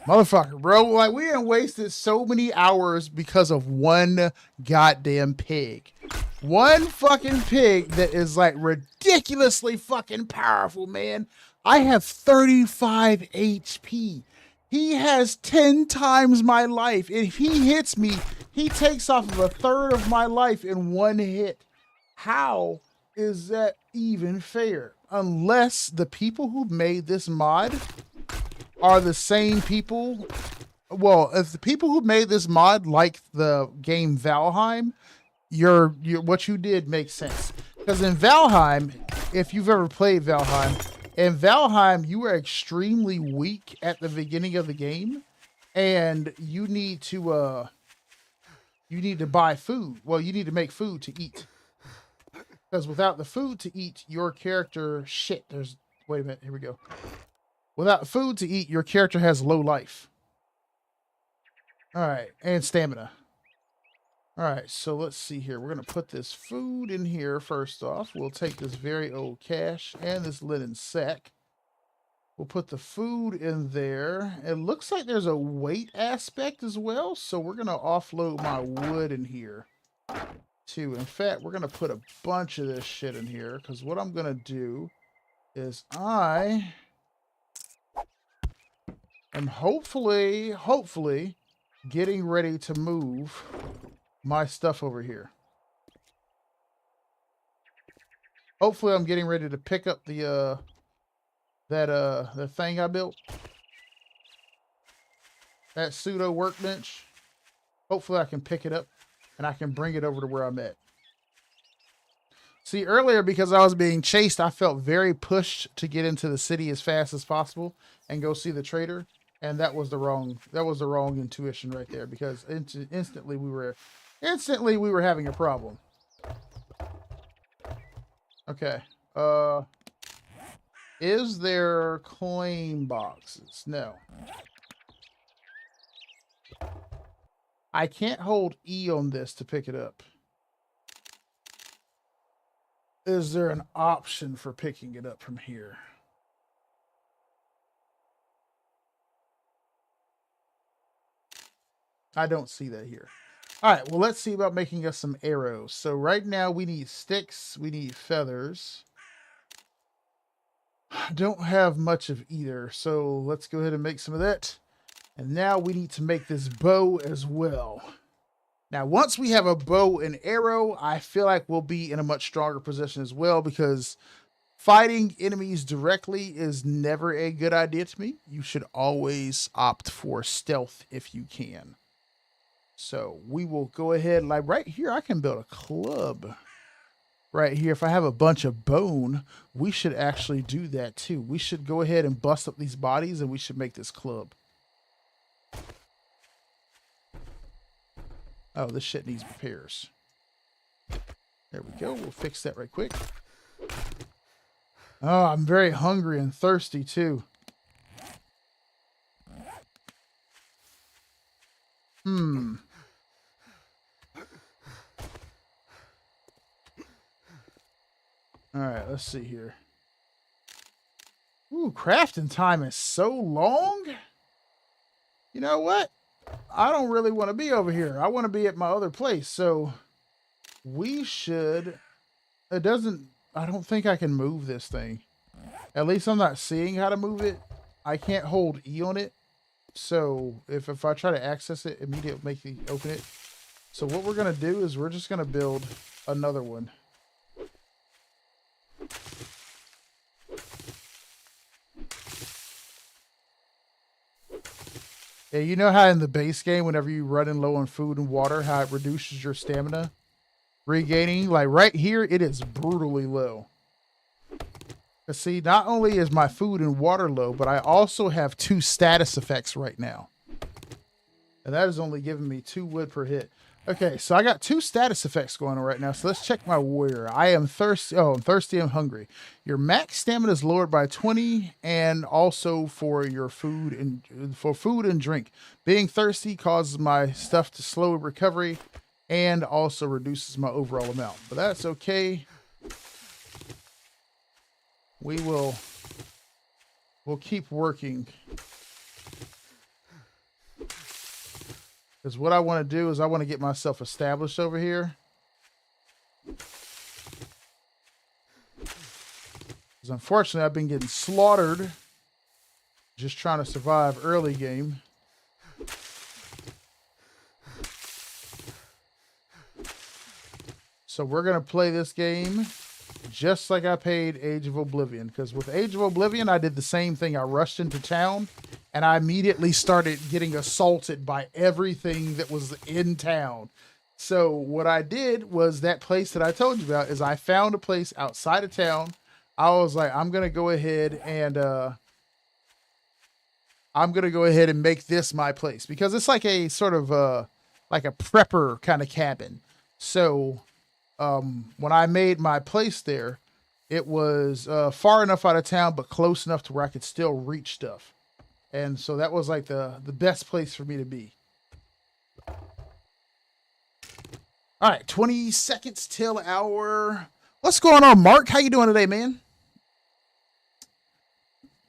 Motherfucker, bro. Like, we done wasted so many hours because of one goddamn pig. One fucking pig that is, like, ridiculously fucking powerful, man. I have 35 HP. He has 10 times my life. If he hits me, he takes off of a third of my life in one hit. How is that even fair? Unless the people who made this mod are the same people. Well, if the people who made this mod like the game Valheim, your what you did makes sense. Because in Valheim, if you've ever played Valheim, in Valheim, you are extremely weak at the beginning of the game, and you need to buy food. Well, you need to make food to eat. Because without the food to eat, your character wait a minute, here we go. Without food to eat, your character has low life. All right, and stamina. All right, so let's see here. We're going to put this food in here first off. We'll take this very old cache and this linen sack. We'll put the food in there. It looks like there's a weight aspect as well, so we're going to offload my wood in here too. In fact, we're going to put a bunch of this shit in here because what I'm going to do is I am hopefully getting ready to move my stuff over here. Hopefully I'm getting ready to pick up the the thing I built. That pseudo workbench. Hopefully I can pick it up and I can bring it over to where I'm at. See, earlier because I was being chased, I felt very pushed to get into the city as fast as possible and go see the trader, and that was the wrong intuition right there because instantly we were having a problem. Okay. Is there claim boxes? No. I can't hold E on this to pick it up. Is there an option for picking it up from here? I don't see that here. All right, well, let's see about making us some arrows. So right now we need sticks, we need feathers. Don't have much of either, so let's go ahead and make some of that. And now we need to make this bow as well. Now, once we have a bow and arrow, I feel like we'll be in a much stronger position as well because fighting enemies directly is never a good idea to me. You should always opt for stealth if you can. So we will go ahead, like right here, I can build a club. Right here, if I have a bunch of bone, we should actually do that too. We should go ahead and bust up these bodies and we should make this club. Oh, this shit needs repairs. There we go. We'll fix that right quick. Oh, I'm very hungry and thirsty too. All right, let's see here. Ooh, crafting time is so long. You know what? I don't really want to be over here. I want to be at my other place. So we should... It doesn't... I don't think I can move this thing. At least I'm not seeing how to move it. I can't hold E on it. So if I try to access it, immediately make me open it. So what we're going to do is we're just going to build another one. Yeah, you know how in the base game, whenever you run in low on food and water, how it reduces your stamina regaining? Like right here, it is brutally low. But see, not only is my food and water low, but I also have 2 status effects right now. And that is only giving me 2 wood per hit. Okay, so I got 2 status effects going on right now. So let's check my warrior. I am thirsty. Oh, I'm thirsty and hungry. Your max stamina is lowered by 20, and also for your food and drink. Being thirsty causes my stuff to slow recovery, and also reduces my overall amount. But that's okay. We'll keep working. Because what I want to do is I want to get myself established over here. Because unfortunately, I've been getting slaughtered just trying to survive early game. So we're going to play this game just like I played Age of Oblivion. Because with Age of Oblivion, I did the same thing. I rushed into town. And I immediately started getting assaulted by everything that was in town. So what I did was that place that I told you about is I found a place outside of town. I was like, I'm going to go ahead and make this my place. Because it's like a sort of like a prepper kind of cabin. So when I made my place there, it was far enough out of town, but close enough to where I could still reach stuff. And so that was like the best place for me to be. All right, 20 seconds till our... What's going on, Mark? How you doing today, man?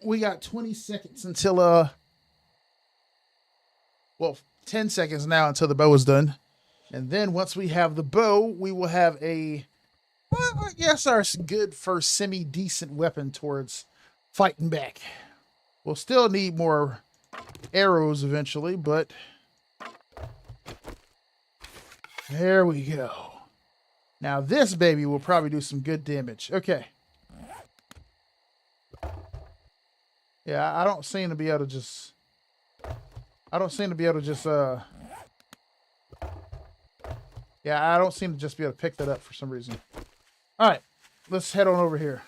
We got 20 seconds until, well, 10 seconds now until the bow is done. And then once we have the bow, we will have a, well, I guess our good first semi-decent weapon towards fighting back. We'll still need more arrows eventually, but there we go. Now this baby will probably do some good damage. Okay. Yeah, I don't seem to be able to just... Yeah, I don't seem to just be able to pick that up for some reason. All right, let's head on over here.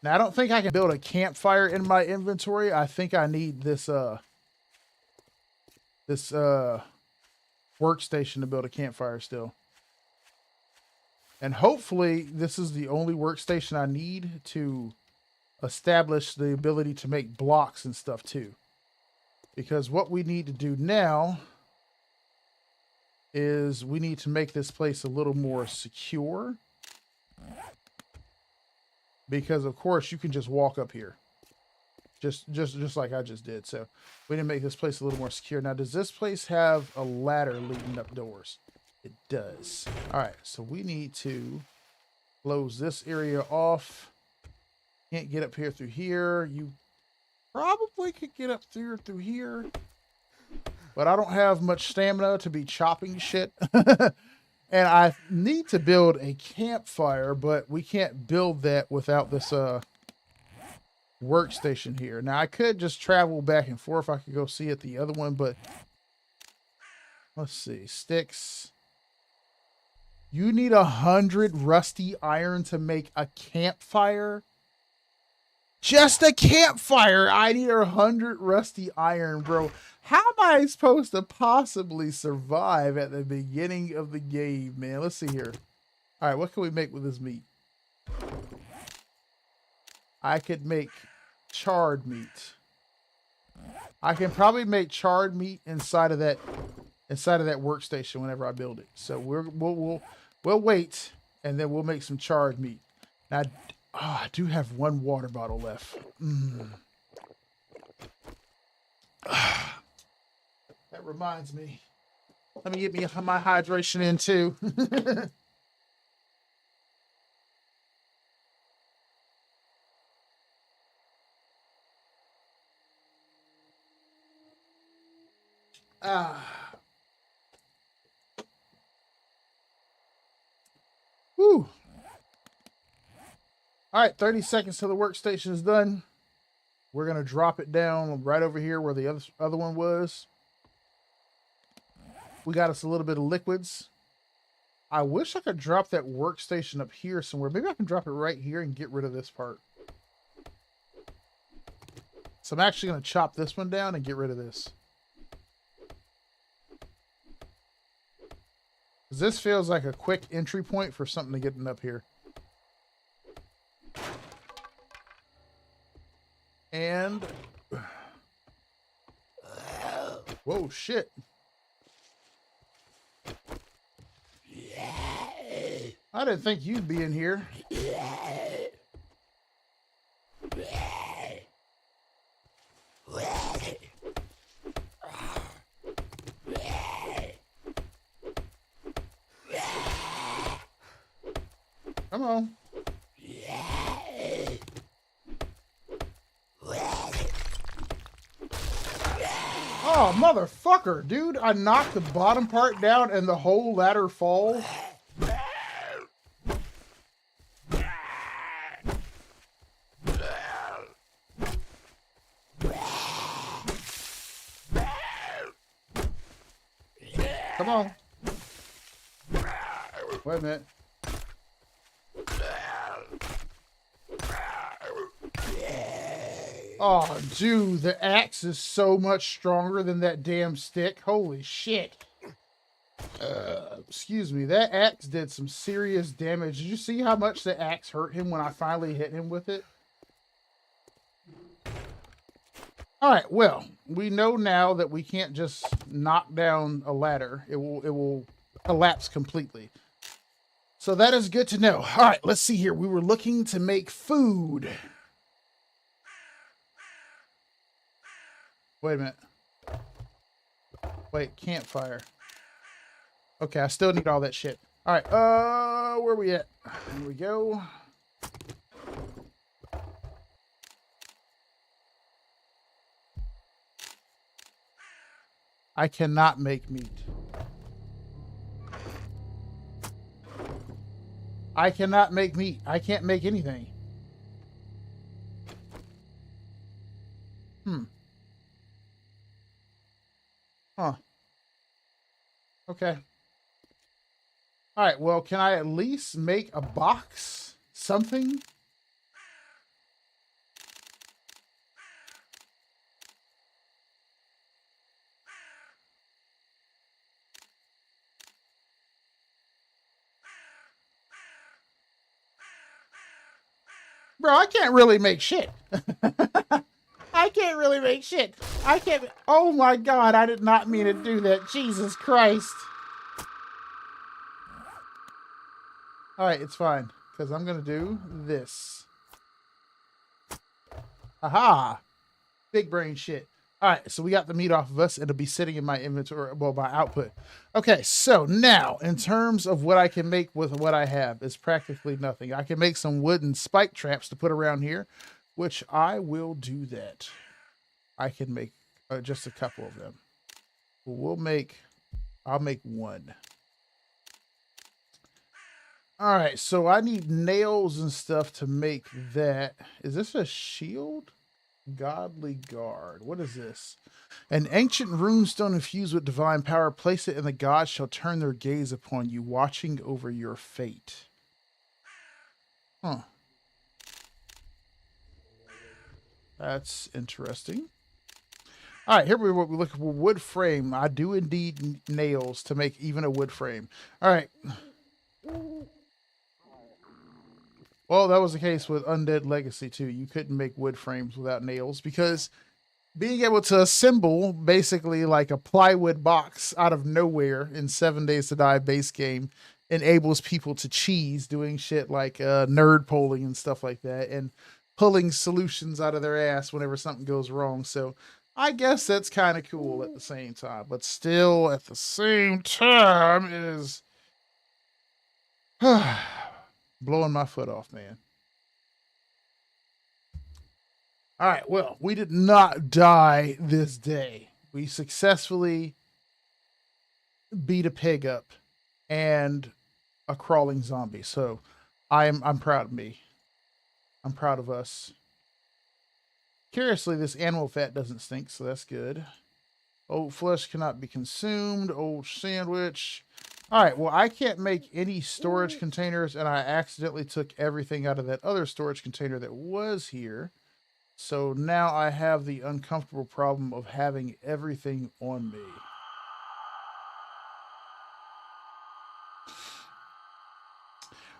Now, I don't think I can build a campfire in my inventory. I think I need this workstation to build a campfire still. And hopefully this is the only workstation I need to establish the ability to make blocks and stuff too. Because what we need to do now is we need to make this place a little more secure. Because of course you can just walk up here. Just like I just did. So we need to make this place a little more secure. Now, does this place have a ladder leading up doors? It does. All right, so we need to close this area off. Can't get up here through here. You probably could get up through here. But I don't have much stamina to be chopping shit. And I need to build a campfire, but we can't build that without this workstation here. Now, I could just travel back and forth. I could go see at the other one, but Let's see. Sticks. You need 100 rusty iron to make a campfire. Just a campfire. I need 100 rusty iron, bro. How am I supposed to possibly survive at the beginning of the game, man? Let's see here. All right, what can we make with this meat? I could make charred meat. I can probably make charred meat inside of that workstation whenever I build it. So we'll wait, and then we'll make some charred meat. Now, I do have one water bottle left. That reminds me. Let me get me my hydration in too. Whew. All right, 30 seconds till the workstation is done. We're going to drop it down right over here where the other one was. We got us a little bit of liquids. I wish I could drop that workstation up here somewhere. Maybe I can drop it right here and get rid of this part. So I'm actually going to chop this one down and get rid of this. This feels like a quick entry point for something to get up here. And whoa, shit. I didn't think you'd be in here. Come on. Oh, motherfucker, dude. I knocked the bottom part down and the whole ladder falls. Come on. Wait a minute. Oh, dude, the axe is so much stronger than that damn stick. Holy shit. Excuse me. That axe did some serious damage. Did you see how much the axe hurt him when I finally hit him with it? All right, well, we know now that we can't just knock down a ladder. It will collapse completely. So that is good to know. All right, let's see here. We were looking to make food. Wait a minute. Wait, campfire. Okay, I still need all that shit. All right, where are we at? Here we go. I cannot make meat. I cannot make meat. I can't make anything. Huh. Okay. All right, well, can I at least make a box? Something? Bro, I can't really make shit. I can't really make shit. I can't. Oh my God, I did not mean to do that. Jesus Christ. All right, it's fine. Because I'm going to do this. Aha. Big brain shit. All right, so we got the meat off of us. It'll be sitting in my inventory, well, my output. Okay, so now, in terms of what I can make with what I have, it's practically nothing. I can make some wooden spike traps to put around here, which I will do that. I can make just a couple of them. I'll make one. All right, so I need nails and stuff to make that. Is this a shield? Godly Guard. What is this? An ancient runestone infused with divine power. Place it and the gods shall turn their gaze upon you, watching over your fate. Huh. That's interesting. All right, here we look for wood frame. I do indeed nails to make even a wood frame. All right. Well, that was the case with Undead Legacy too. You couldn't make wood frames without nails because being able to assemble basically like a plywood box out of nowhere in 7 Days to Die base game enables people to cheese doing shit like nerd polling and stuff like that and pulling solutions out of their ass whenever something goes wrong. So I guess that's kind of cool at the same time, but still at the same time it is blowing my foot off, man. All right, well, we did not die this day. We successfully beat a pig up and a crawling zombie. So I'm proud of me. I'm proud of us. Curiously, this animal fat doesn't stink, so that's good. Old flesh cannot be consumed. Old sandwich. All right, well, I can't make any storage containers, and I accidentally took everything out of that other storage container that was here. So now I have the uncomfortable problem of having everything on me.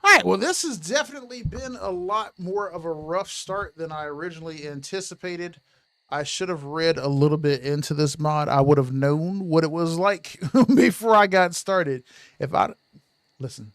All right, well, this has definitely been a lot more of a rough start than I originally anticipated. I should have read a little bit into this mod. I would have known what it was like before I got started. If I listen.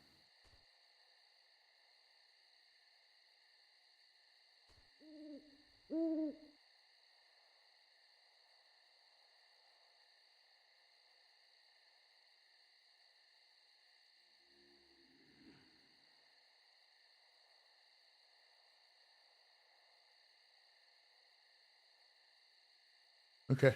Okay.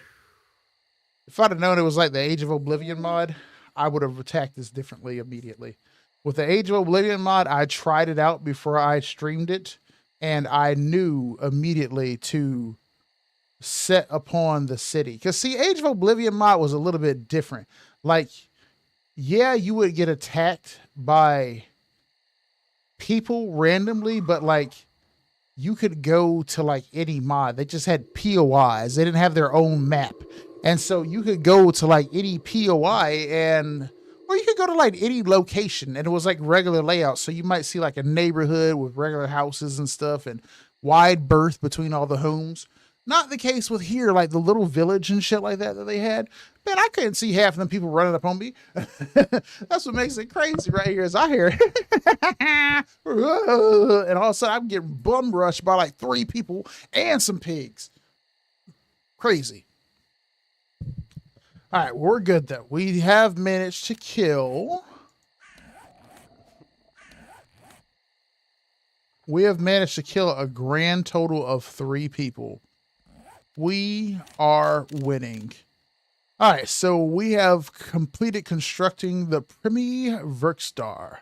If I'd have known it was like the Age of Oblivion mod, I would have attacked this differently immediately. With the Age of Oblivion mod, I tried it out before I streamed it, and I knew immediately to set upon the city. Because, see, Age of Oblivion mod was a little bit different. Like, yeah, you would get attacked by people randomly, but, like, you could go to like any mod. They just had POIs. They didn't have their own map. And so you could go to like any POI or you could go to like any location and it was like regular layout. So you might see like a neighborhood with regular houses and stuff and wide berth between all the homes. Not the case with here, like the little village and shit like that they had. Man, I couldn't see half of them people running up on me. That's what makes it crazy right here is I hear and all of a sudden I'm getting bum rushed by like 3 people and some pigs. Crazy. All right, we're good though. We have managed to kill. We have managed to kill a grand total of 3 people. We are winning. All right, so we have completed constructing the Primi Verkstar.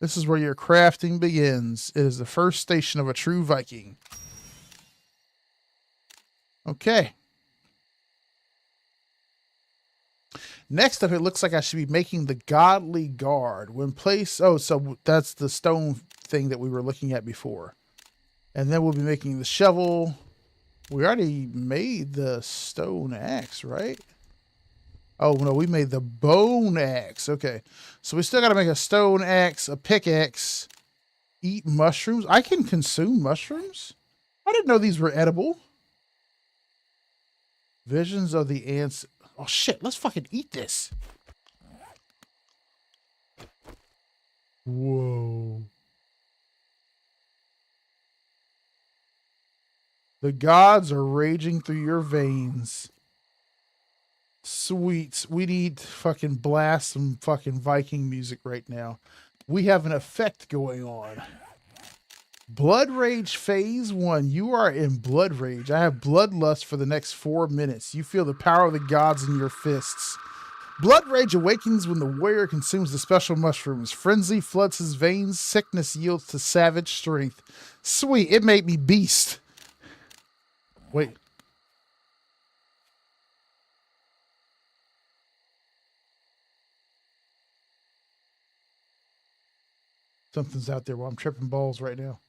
This is where your crafting begins. It is the first station of a true Viking. Okay. Next up, it looks like I should be making the Godly Guard. When placed, oh, so that's the stone thing that we were looking at before. And then we'll be making the shovel. We already made the stone axe, right? Oh, no, we made the bone axe. Okay. So we still got to make a stone axe, a pickaxe, eat mushrooms. I can consume mushrooms? I didn't know these were edible. Visions of the ants. Oh, shit. Let's fucking eat this. Whoa. The gods are raging through your veins. Sweet. We need to fucking blast some fucking Viking music right now. We have an effect going on. Blood Rage Phase 1. You are in Blood Rage. I have Bloodlust for the next 4 minutes. You feel the power of the gods in your fists. Blood Rage awakens when the warrior consumes the special mushrooms. Frenzy floods his veins. Sickness yields to savage strength. Sweet. It made me beast. Wait. Something's out there while I'm tripping balls right now.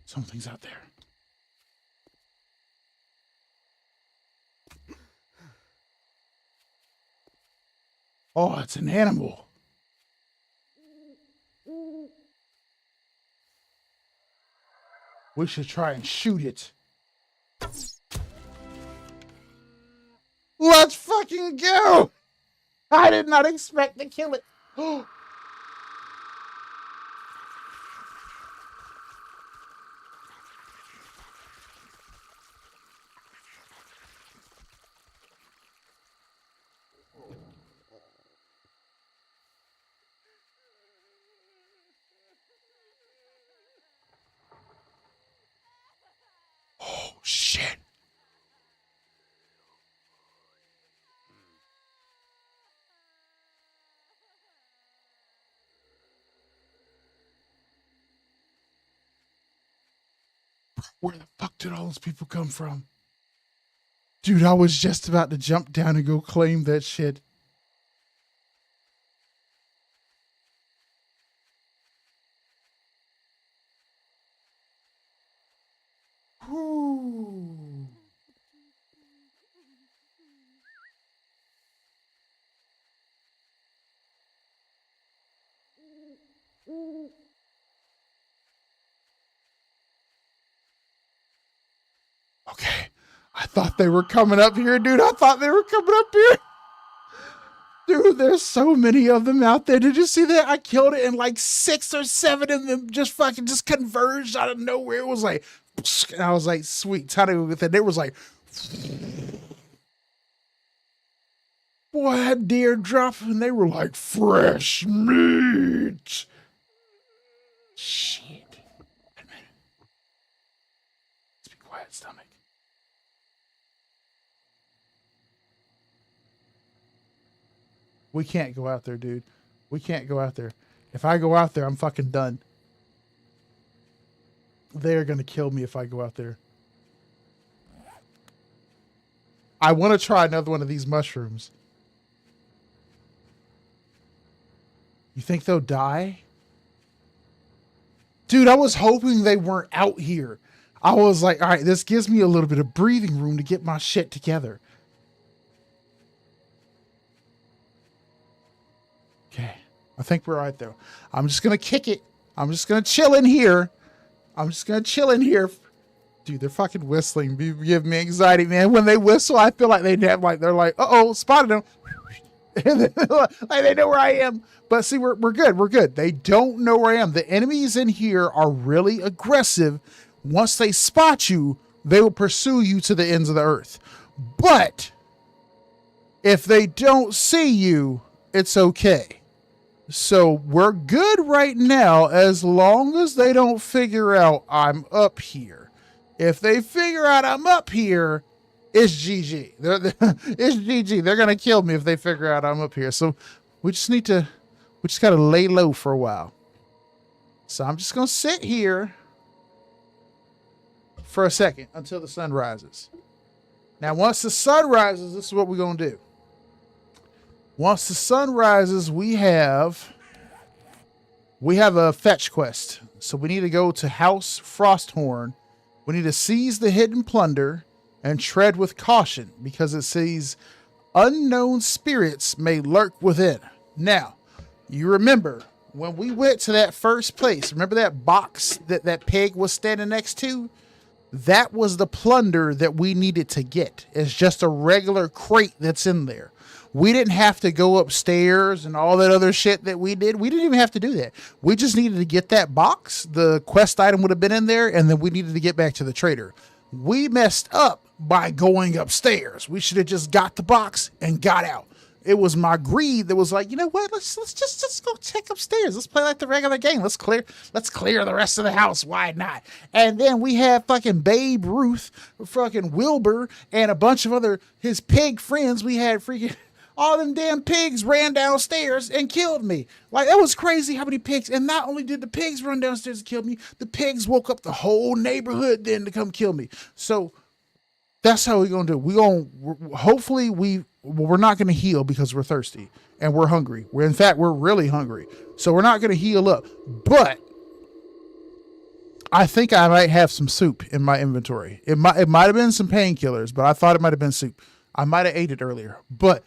Something's out there. Oh, it's an animal. We should try and shoot it. Let's fucking go! I did not expect to kill it. Oh, shit. Where the fuck did all those people come from? Dude, I was just about to jump down and go claim that shit. Whew. Okay. I thought they were coming up here, dude. I thought they were coming up here. Dude, there's so many of them out there. Did you see that? I killed it and like 6 or 7 of them just fucking just converged out of nowhere. It was like, and I was like, sweet, time to go with it. It was like, boy, that deer dropped and they were like, fresh meat. Shit. Wait a minute. Let's be quiet, stomach. We can't go out there, dude. We can't go out there. If I go out there, I'm fucking done. They're going to kill me if I go out there. I want to try another one of these mushrooms. You think they'll die? Dude, I was hoping they weren't out here. I was like, all right, this gives me a little bit of breathing room to get my shit together. Okay. I think we're all right, though. I'm just going to kick it. I'm just going to chill in here. Dude, they're fucking whistling. You give me anxiety, man. When they whistle, I feel like they're like, uh-oh, spotted them. Like they know where I am. But see, we're good. We're good. They don't know where I am. The enemies in here are really aggressive. Once they spot you, they will pursue you to the ends of the earth. But if they don't see you, it's okay. So we're good right now as long as they don't figure out I'm up here. If they figure out I'm up here, it's GG. It's GG. They're going to kill me if they figure out I'm up here. So we just got to lay low for a while. So I'm just going to sit here for a second until the sun rises. Now, once the sun rises, this is what we're going to do. Once the sun rises, we have a fetch quest. So we need to go to House Frosthorn. We need to seize the hidden plunder and tread with caution because it says unknown spirits may lurk within. Now, you remember when we went to that first place, remember that box that pig was standing next to? That was the plunder that we needed to get. It's just a regular crate that's in there. We didn't have to go upstairs and all that other shit that we did. We didn't even have to do that. We just needed to get that box. The quest item would have been in there, and then we needed to get back to the trader. We messed up by going upstairs. We should have just got the box and got out. it was my greed that was like, you know what? Let's just go check upstairs. Let's play like the regular game. Let's clear the rest of the house. Why not? And then we have fucking Babe Ruth, fucking Wilbur, and a bunch of other his pig friends. We had freaking all them damn pigs ran downstairs and killed me. Like, that was crazy how many pigs. And not only did the pigs run downstairs and kill me, the pigs woke up the whole neighborhood then to come kill me. So that's how we're gonna do. Hopefully we're not gonna heal because we're thirsty and we're hungry. We're really hungry. So we're not gonna heal up. But I think I might have some soup in my inventory. It might have been some painkillers, but I thought it might have been soup. I might have ate it earlier. But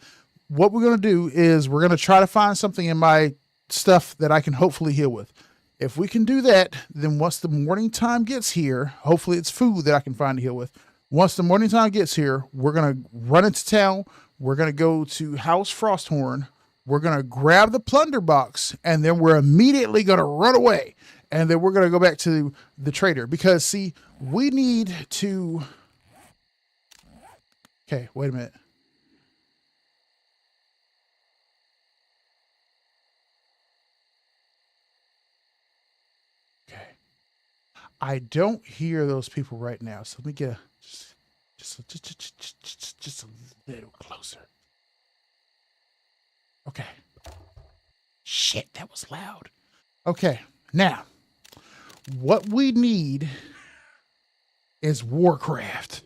what we're gonna do is we're gonna try to find something in my stuff that I can hopefully heal with. If we can do that, then once the morning time gets here, hopefully it's food that I can find to heal with. Once the morning time gets here, we're going to run into town. We're going to go to House Frosthorn. We're going to grab the plunder box, and then we're immediately going to run away. And then we're going to go back to the trader because, see, we need to... Okay, wait a minute. Okay. I don't hear those people right now, so let me get just a little closer. Okay. Shit, that was loud. Okay, now, what we need is Warcraft.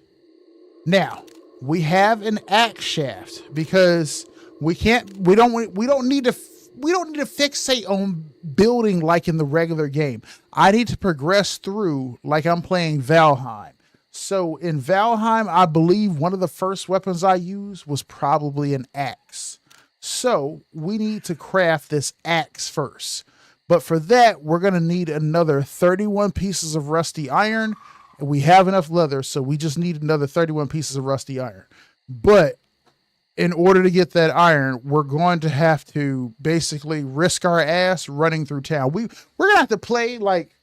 Now, we have an axe shaft because we don't need to fixate on building like in the regular game. I need to progress through like I'm playing Valheim. So in Valheim, I believe one of the first weapons I used was probably an axe. So we need to craft this axe first. But for that, we're going to need another 31 pieces of rusty iron. And we have enough leather, so we just need another 31 pieces of rusty iron. But in order to get that iron, we're going to have to basically risk our ass running through town. We're going to have to play like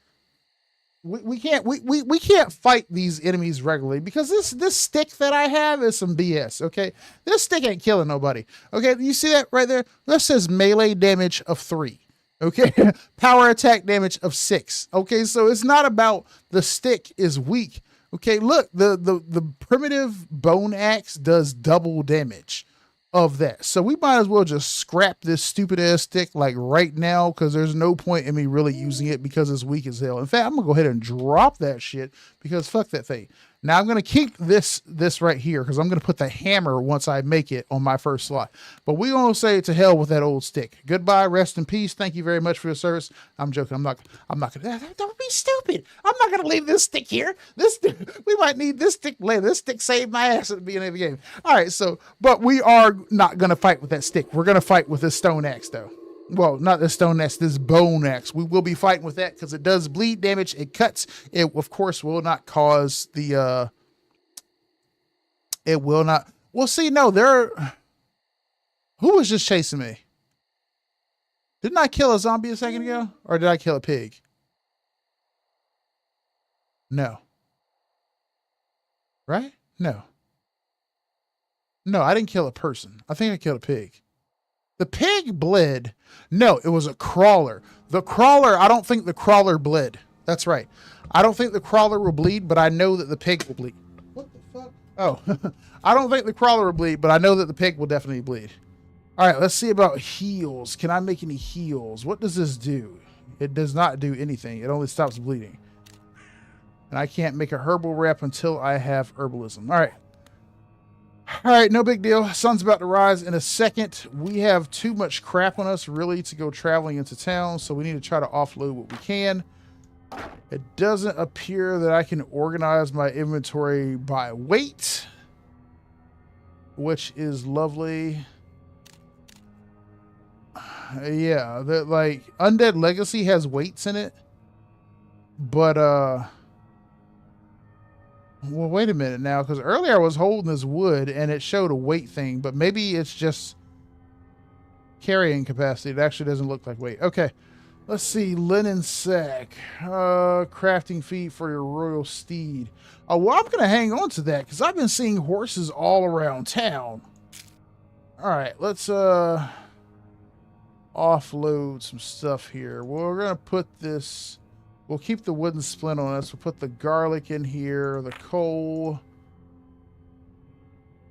we can't fight these enemies regularly because this stick that I have is some BS. Okay, this stick ain't killing nobody. Okay, you see that right there? That says melee damage of 3. Okay, power attack damage of 6. Okay, so it's not about the stick is weak. Okay, look, the primitive bone axe does double damage of that. So we might as well just scrap this stupid ass stick like right now because there's no point in me really using it because it's weak as hell. In fact, I'm gonna go ahead and drop that shit because fuck that thing. Now I'm gonna keep this right here because I'm gonna put the hammer once I make it on my first slot. But we gonna say to hell with that old stick. Goodbye, rest in peace. Thank you very much for your service. I'm joking. I'm not gonna. Don't be stupid. I'm not gonna leave this stick here. We might need this stick later. This stick saved my ass at the beginning of the game. All right, so but we are not gonna fight with that stick. We're gonna fight with this stone axe though. Well, not the stone axe, this bone axe. We will be fighting with that because it does bleed damage. It cuts. It, of course, will not cause the, it will not. Well, see, no, who was just chasing me? Didn't I kill a zombie a second ago? Or did I kill a pig? No. Right? No. No, I didn't kill a person. I think I killed a pig. The pig bled. No, it was a crawler. The crawler, I don't think the crawler bled. That's right. I don't think the crawler will bleed, but I know that the pig will bleed. What the fuck? Oh, I don't think the crawler will bleed, but I know that the pig will definitely bleed. All right, let's see about heals. Can I make any heals? What does this do? It does not do anything. It only stops bleeding. And I can't make a herbal wrap until I have herbalism. All right. All right, no big deal. Sun's about to rise in a second. We have too much crap on us, really, to go traveling into town, so we need to try to offload what we can. It doesn't appear that I can organize my inventory by weight, which is lovely. Yeah, like Undead Legacy has weights in it, but well, wait a minute now, because earlier I was holding this wood and it showed a weight thing, but maybe it's just carrying capacity. It actually doesn't look like weight. Okay, let's see. Linen sack. Crafting feed for your royal steed. Oh, well, I'm going to hang on to that because I've been seeing horses all around town. All right, let's offload some stuff here. Well, we're gonna put this. We'll keep the wooden splint on us. We'll put the garlic in here, the coal,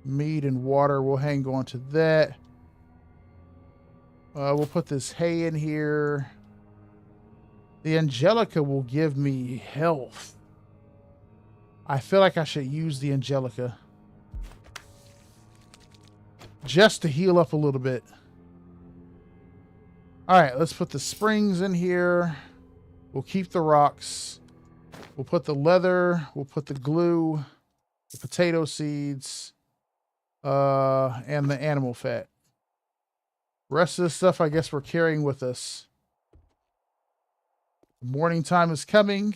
meat, and water. We'll hang on to that. We'll put this hay in here. The Angelica will give me health. I feel like I should use the Angelica just to heal up a little bit. All right, let's put the springs in here. We'll keep the rocks. We'll put the leather. We'll put the glue, the potato seeds, and the animal fat. Rest of this stuff, I guess we're carrying with us. Morning time is coming.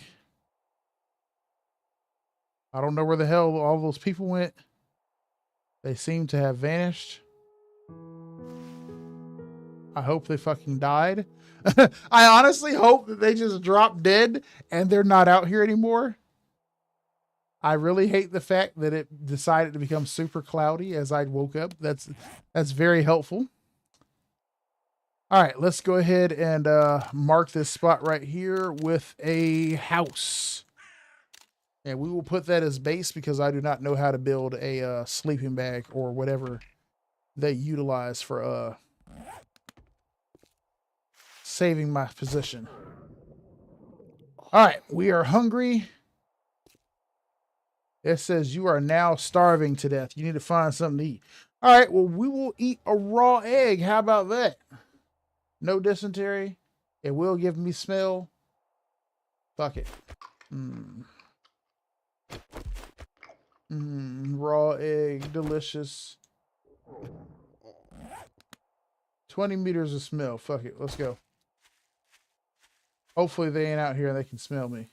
I don't know where the hell all those people went. They seem to have vanished. I hope they fucking died. I honestly hope that they just dropped dead and they're not out here anymore. I really hate the fact that it decided to become super cloudy as I woke up. That's very helpful. All right, let's go ahead and mark this spot right here with a house. And we will put that as base because I do not know how to build a sleeping bag or whatever they utilize for saving my position. All right, we are hungry. It says you are now starving to death. You need to find something to eat. All right, well, we will eat a raw egg. How about that? No dysentery. It will give me smell. Fuck it. Raw egg, delicious. 20 meters of smell. Fuck it. Let's go. Hopefully they ain't out here and they can smell me.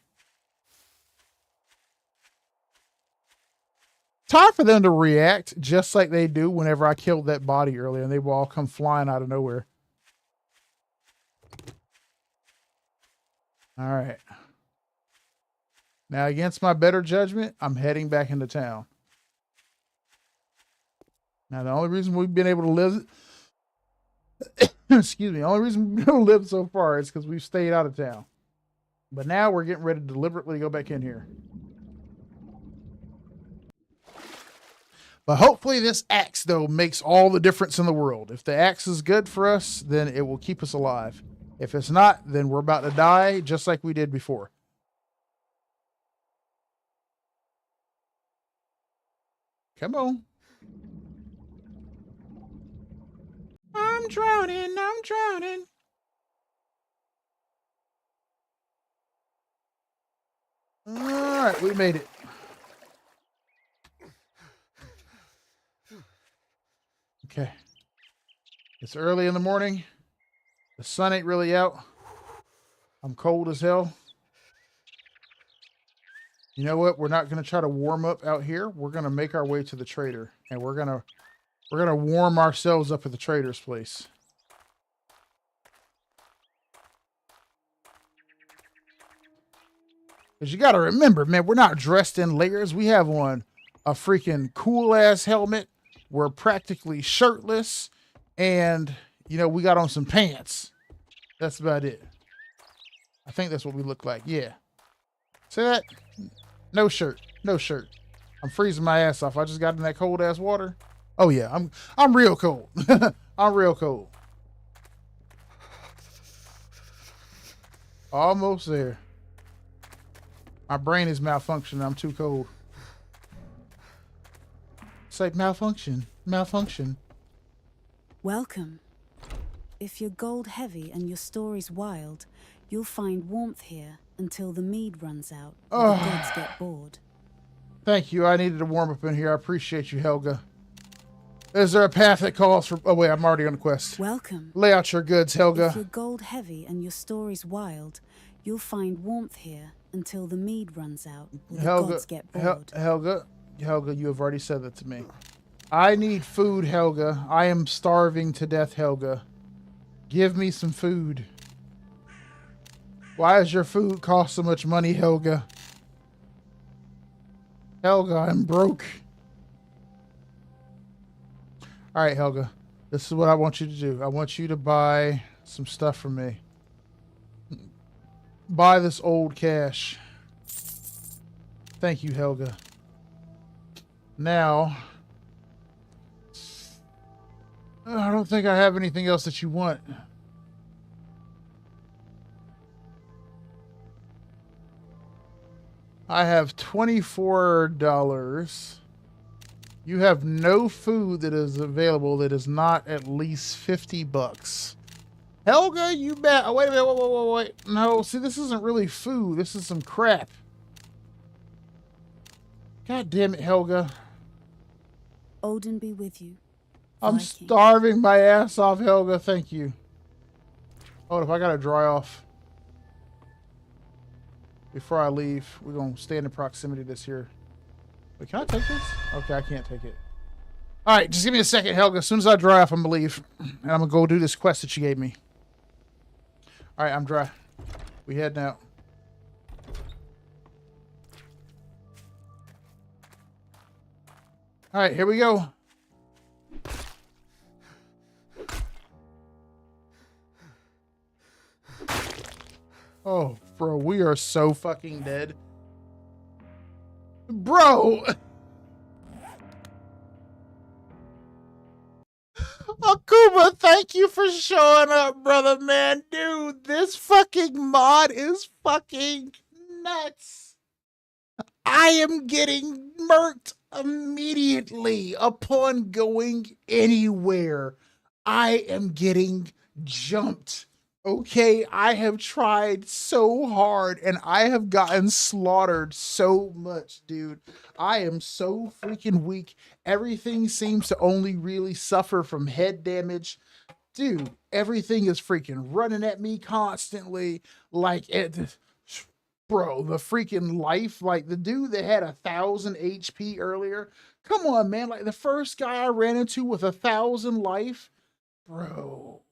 Time for them to react just like they do whenever I killed that body earlier and they will all come flying out of nowhere. All right. Now, against my better judgment, I'm heading back into town. Now, the only reason we've been able to live... excuse me. The only reason we've been able to live so far is because we've stayed out of town. But now we're getting ready to deliberately go back in here. But hopefully this axe, though, makes all the difference in the world. If the axe is good for us, then it will keep us alive. If it's not, then we're about to die just like we did before. Come on. I'm drowning. I'm drowning. All right, we made it. Okay. It's early in the morning. The sun ain't really out. I'm cold as hell. You know what? We're not going to try to warm up out here. We're going to make our way to the trader, and we're going to warm ourselves up at the trader's place. Because you got to remember, man, we're not dressed in layers. We have on a freaking cool-ass helmet. We're practically shirtless. And, you know, we got on some pants. That's about it. I think that's what we look like. Yeah. See that? No shirt. No shirt. I'm freezing my ass off. I just got in that cold-ass water. Oh, yeah. I'm real cold. I'm real cold. Almost there. My brain is malfunctioning. I'm too cold. It's like malfunction. Malfunction. Welcome. If you're gold heavy and your story's wild, you'll find warmth here until the mead runs out or the gods get bored. Thank you. I needed to warm up in here. I appreciate you, Helga. Is there a path that calls for... Oh, wait. I'm already on the quest. Welcome. Lay out your goods, Helga. If you're gold heavy and your story's wild, you'll find warmth here until the mead runs out or the gods get bored. Helga, you have already said that to me. I need food, Helga. I am starving to death, Helga. Give me some food. Why does your food cost so much money, Helga? Helga, I'm broke. All right, Helga. This is what I want you to do. I want you to buy some stuff from me. Buy this old cash. Thank you, Helga. Now, I don't think I have anything else that you want. I have $24. You have no food that is available that is not at least $50. Helga, you bet. Oh, wait a minute. Wait. No, see, this isn't really food. This is some crap. God damn it, Helga. Odin be with you. I'm Viking. starving my ass off, Helga. Thank you. Oh, if I gotta dry off before I leave, we're gonna stay in the proximity of this here. Wait, can I take this? Okay, I can't take it. All right, just give me a second, Helga. As soon as I dry off, I'm gonna leave, and I'm gonna go do this quest that you gave me. All right, I'm dry. We heading out. All right, here we go. Oh, bro, we are so fucking dead. Bro! Akuma, thank you for showing up, brother, man. Dude, this fucking mod is fucking nuts. I am getting murked immediately upon going anywhere. I am getting jumped. Okay, I have tried so hard and I have gotten slaughtered so much, dude. I am so freaking weak. Everything seems to only really suffer from head damage. Dude, everything is freaking running at me constantly. Like, bro, the freaking life, like the dude that had 1,000 HP earlier. Come on, man. Like the first guy I ran into with 1,000 life, bro.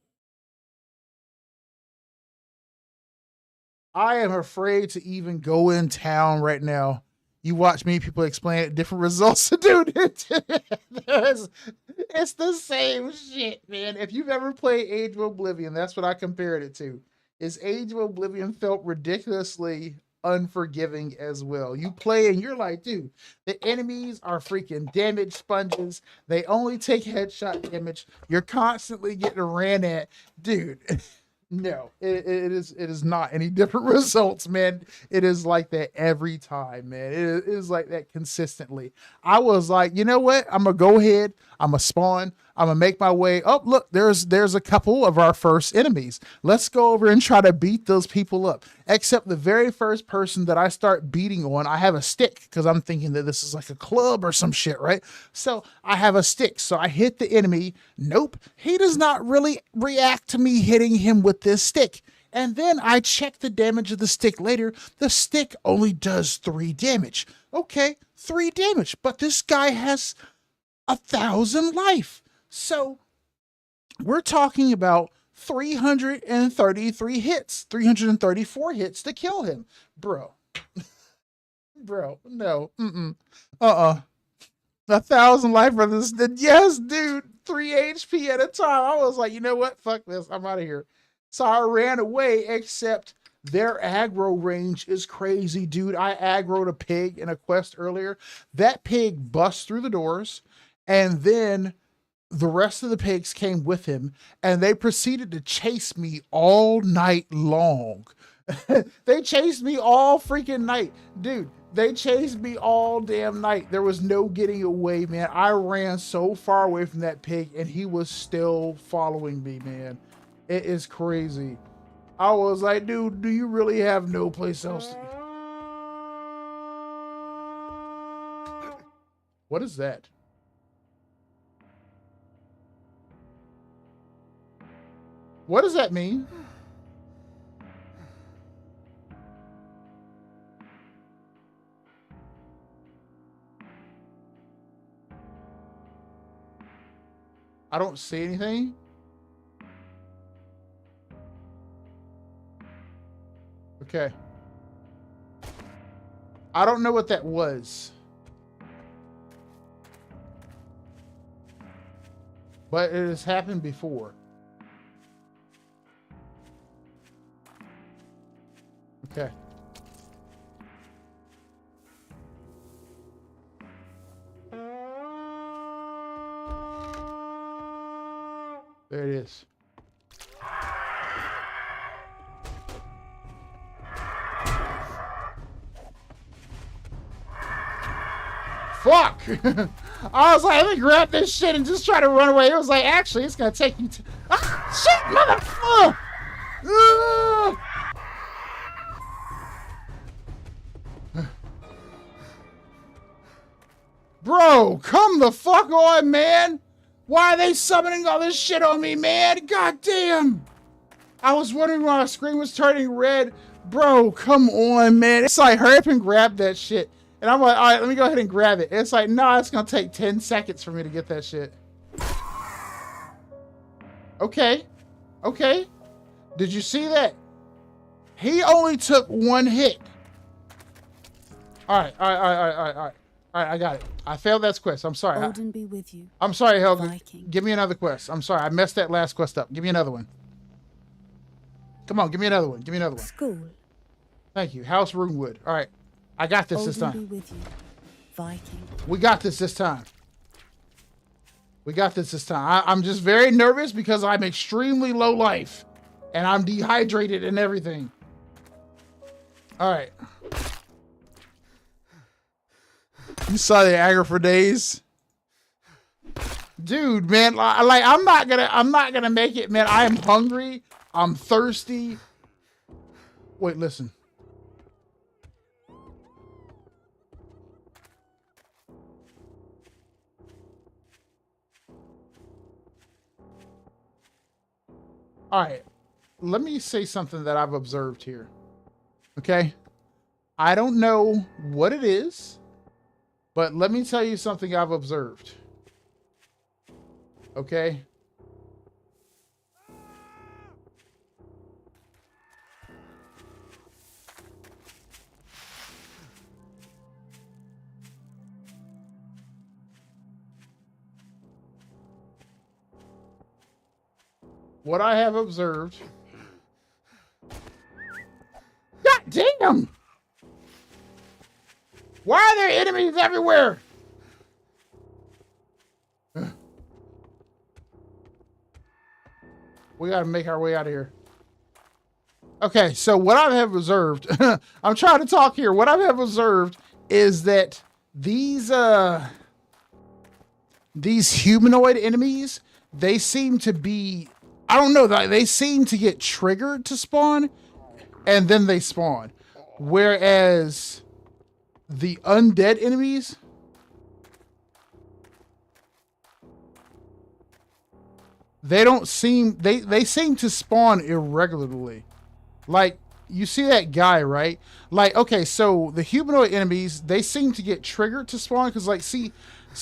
I am afraid to even go in town right now. You watch me, people explain it, different results. Dude, it's the same shit, man. If you've ever played Age of Oblivion, that's what I compared it to. Is Age of Oblivion felt ridiculously unforgiving as well. You play and you're like, dude, the enemies are freaking damage sponges. They only take headshot damage. You're constantly getting ran at. Dude, no, it is not any different results, man. It is like that every time, man. It is like that consistently. I was like, you know what? I'm gonna go ahead. I'm gonna spawn. I'm gonna make my way. Oh, look, there's a couple of our first enemies. Let's go over and try to beat those people up. Except the very first person that I start beating on, I have a stick because I'm thinking that this is like a club or some shit, right? So I have a stick. So I hit the enemy. Nope, he does not really react to me hitting him with this stick. And then I check the damage of the stick later. The stick only does 3 damage. Okay, 3 damage, but this guy has 1,000 life. So we're talking about 333 hits, 334 hits to kill him. Bro. Bro, no. 1,000 life for this. Yes, dude. 3 HP at a time. I was like, you know what? Fuck this. I'm out of here. So I ran away, except their aggro range is crazy, dude. I aggroed a pig in a quest earlier. That pig busts through the doors, and then the rest of the pigs came with him, and they proceeded to chase me all night long. They chased me all freaking night. Dude, they chased me all damn night. There was no getting away, man. I ran so far away from that pig, and he was still following me, man. It is crazy. I was like, dude, do you really have no place else to be? What is that? What does that mean? I don't see anything. Okay. I don't know what that was. But it has happened before. Okay. There it is. Fuck! I was like, let me grab this shit and just try to run away. It was like, actually, it's gonna take you to. Ah, shit, motherfucker! Bro, come the fuck on, man! Why are they summoning all this shit on me, man? God damn! I was wondering why my screen was turning red. Bro, come on, man. It's like, hurry up and grab that shit. And I'm like, all right, let me go ahead and grab it. It's like, nah, it's gonna take 10 seconds for me to get that shit. Okay. Okay. Did you see that? He only took one hit. All right, all right, all right, all right, all right, all right. All right, I got it. I failed that quest. I'm sorry. Odin be with you. I'm sorry, Helga. Viking. Give me another quest. I'm sorry. I messed that last quest up. Give me another one. Come on, give me another one. Give me another one. School. Thank you. House Runewood. All right. I got this Odin time. be with you. Viking. We got this time. We got this time. I'm just very nervous because I'm extremely low life. And I'm dehydrated and everything. All right. You saw the anger for days? Dude, man, like I'm not gonna make it, man. I am hungry. I'm thirsty. Wait, listen. All right, let me say something that I've observed here. Okay? I don't know what it is, but let me tell you something I've observed. Okay? What I have observed. God damn! Why are there enemies everywhere? We gotta make our way out of here. Okay, so what I have observed, I'm trying to talk here. What I have observed is that these humanoid enemies, they seem to be, I don't know, they seem to get triggered to spawn, and then they spawn. Whereas the undead enemies, they don't seem, they seem to spawn irregularly. Like, you see that guy, right? Like, okay, so the humanoid enemies, they seem to get triggered to spawn, because, like, see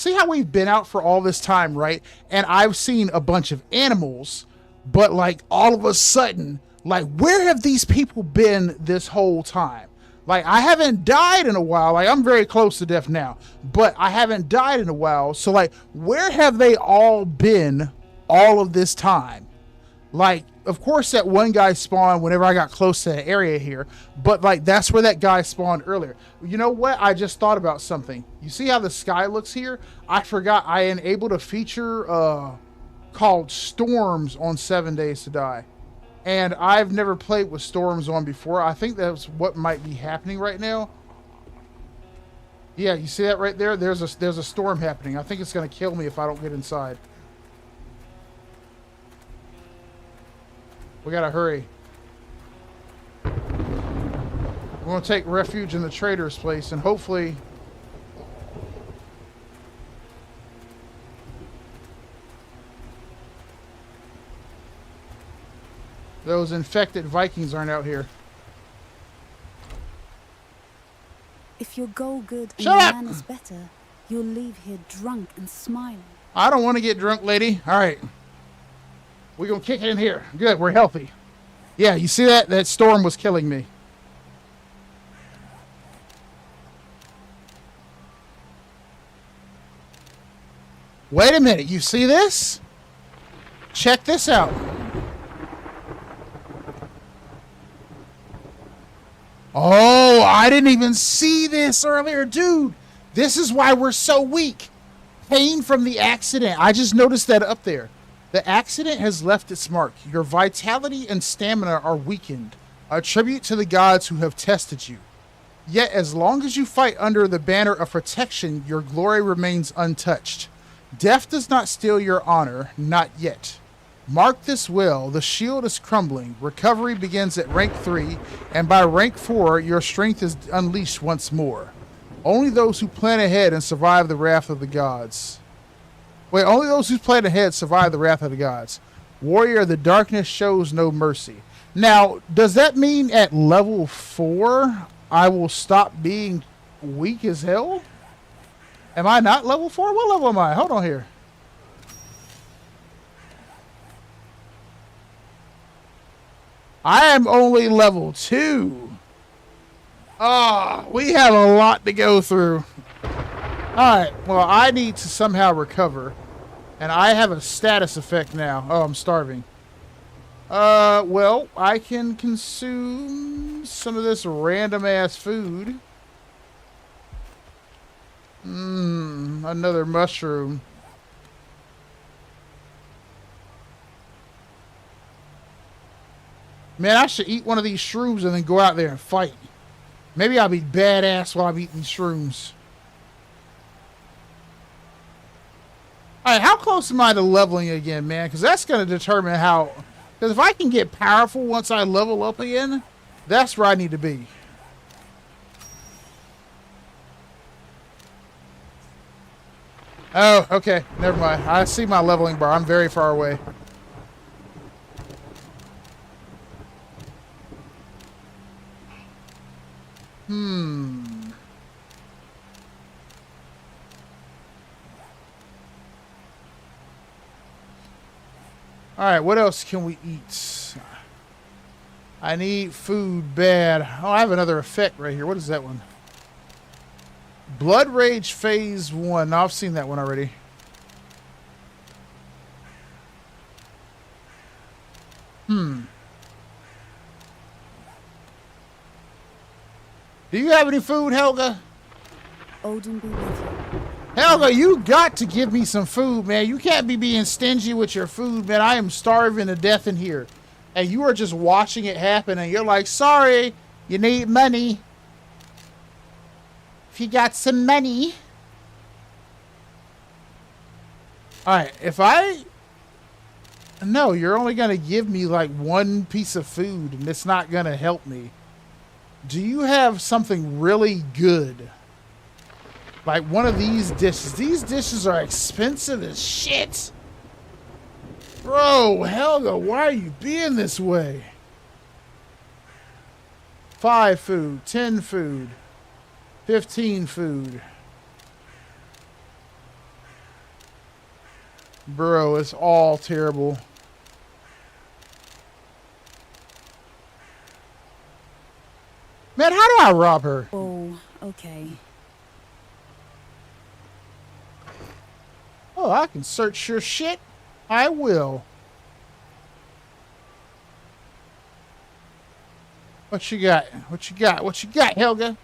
how we've been out for all this time, right? And I've seen a bunch of animals, but, like, all of a sudden, like, where have these people been this whole time? Like, I haven't died in a while. Like, I'm very close to death now, but I haven't died in a while. So, like, where have they all been all of this time? Like, of course, that one guy spawned whenever I got close to the area here, but, like, that's where that guy spawned earlier. You know what? I just thought about something. You see how the sky looks here? I forgot I enabled a feature called Storms on 7 Days to Die. And I've never played with storms on before. I think that's what might be happening right now. Yeah, you see that right there? There's a storm happening. I think it's going to kill me if I don't get inside. We got to hurry. We're going to take refuge in the trader's place, and hopefully... those infected Vikings aren't out here. If your goal good and Shut your up! manners better, you'll leave here drunk and smiling. I don't want to get drunk, lady. All right. We're going to kick it in here. Good, we're healthy. Yeah, you see that? That storm was killing me. Wait a minute. You see this? Check this out. Oh, I didn't even see this earlier, dude. This is why we're so weak. Pain from the accident. I just noticed that up there. The accident has left its mark. Your vitality and stamina are weakened, a tribute to the gods who have tested you. Yet, as long as you fight under the banner of protection, your glory remains untouched. Death does not steal your honor, not yet. Mark this well, the shield is crumbling. Recovery begins at rank 3, and by rank 4, your strength is unleashed once more. Only those who plan ahead and survive the wrath of the gods. Wait, only those who plan ahead survive the wrath of the gods. Warrior, the darkness shows no mercy. Now, does that mean at level 4, I will stop being weak as hell? Am I not level 4? What level am I? Hold on here. I am only level 2. We have a lot to go through. Alright, well, I need to somehow recover. And I have a status effect now. Oh, I'm starving. Well, I can consume some of this random-ass food. Another mushroom. Man, I should eat one of these shrooms and then go out there and fight. Maybe I'll be badass while I'm eating shrooms. Alright, how close am I to leveling again, man? Because that's going to determine how... Because if I can get powerful once I level up again, that's where I need to be. Oh, okay. Never mind. I see my leveling bar. I'm very far away. Alright, what else can we eat? I need food bad. Oh, I have another effect right here. What is that one? Blood Rage Phase 1. No, I've seen that one already. Do you have any food, Helga? Odin be with you. Helga, you got to give me some food, man. You can't be being stingy with your food, man. I am starving to death in here. And you are just watching it happen, and you're like, sorry, you need money. If you got some money. Alright, if I... No, you're only going to give me like one piece of food, and it's not going to help me. Do you have something really good? Like one of these dishes. These dishes are expensive as shit. Bro, Helga, why are you being this way? 5 food, 10 food, 15 food. Bro, it's all terrible. Man, how do I rob her? Oh, okay. Oh, I can search your shit. I will. What you got? What you got? What you got, Helga?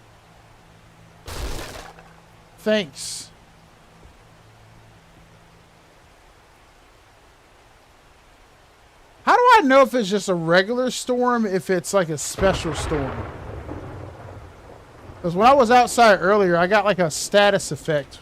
Thanks. How do I know if it's just a regular storm, if it's like a special storm? Because when I was outside earlier, I got like a status effect.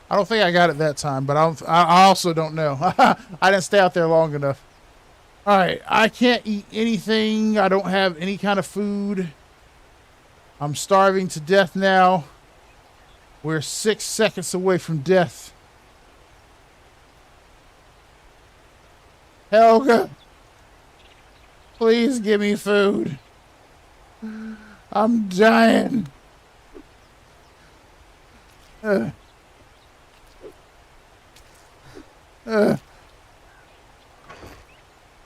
I don't think I got it that time, but I also don't know. I didn't stay out there long enough. All right, I can't eat anything. I don't have any kind of food. I'm starving to death now. We're 6 seconds away from death. Helga, please give me food. I'm dying.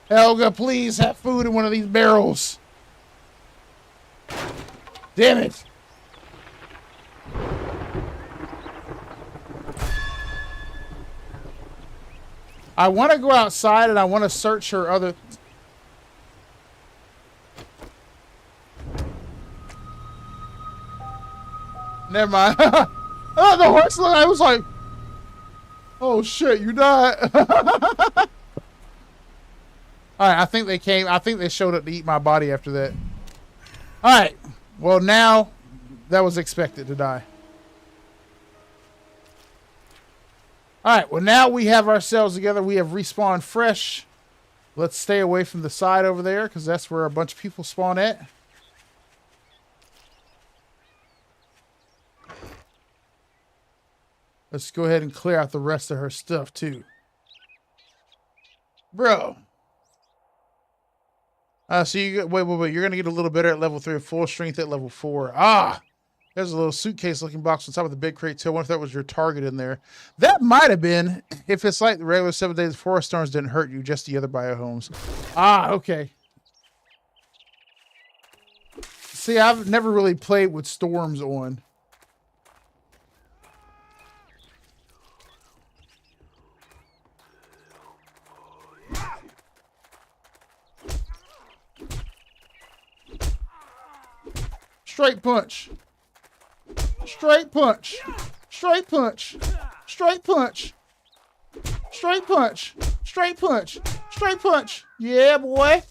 Helga, please have food in one of these barrels. Damn it! I want to go outside and I want to search her other... Never mind. Oh, the horse look, I was like... Oh shit, you died. Alright, I think they came... I think they showed up to eat my body after that. Alright. Well, now... That was expected to die. Alright, well now we have ourselves together. We have respawned fresh. Let's stay away from the side over there, because that's where a bunch of people spawn at. Let's go ahead and clear out the rest of her stuff, too. Bro. So you wait. You're going to get a little better at level 3 and full strength at level 4. Ah! There's a little suitcase-looking box on top of the big crate, too. I wonder if that was your target in there. That might have been, if it's like the regular 7 days, forest storms didn't hurt you, just the other biohomes. Ah, okay. See, I've never really played with storms on. Straight punch. Straight punch. Straight punch. Straight punch. Straight punch. Straight punch. Straight punch. Yeah, boy.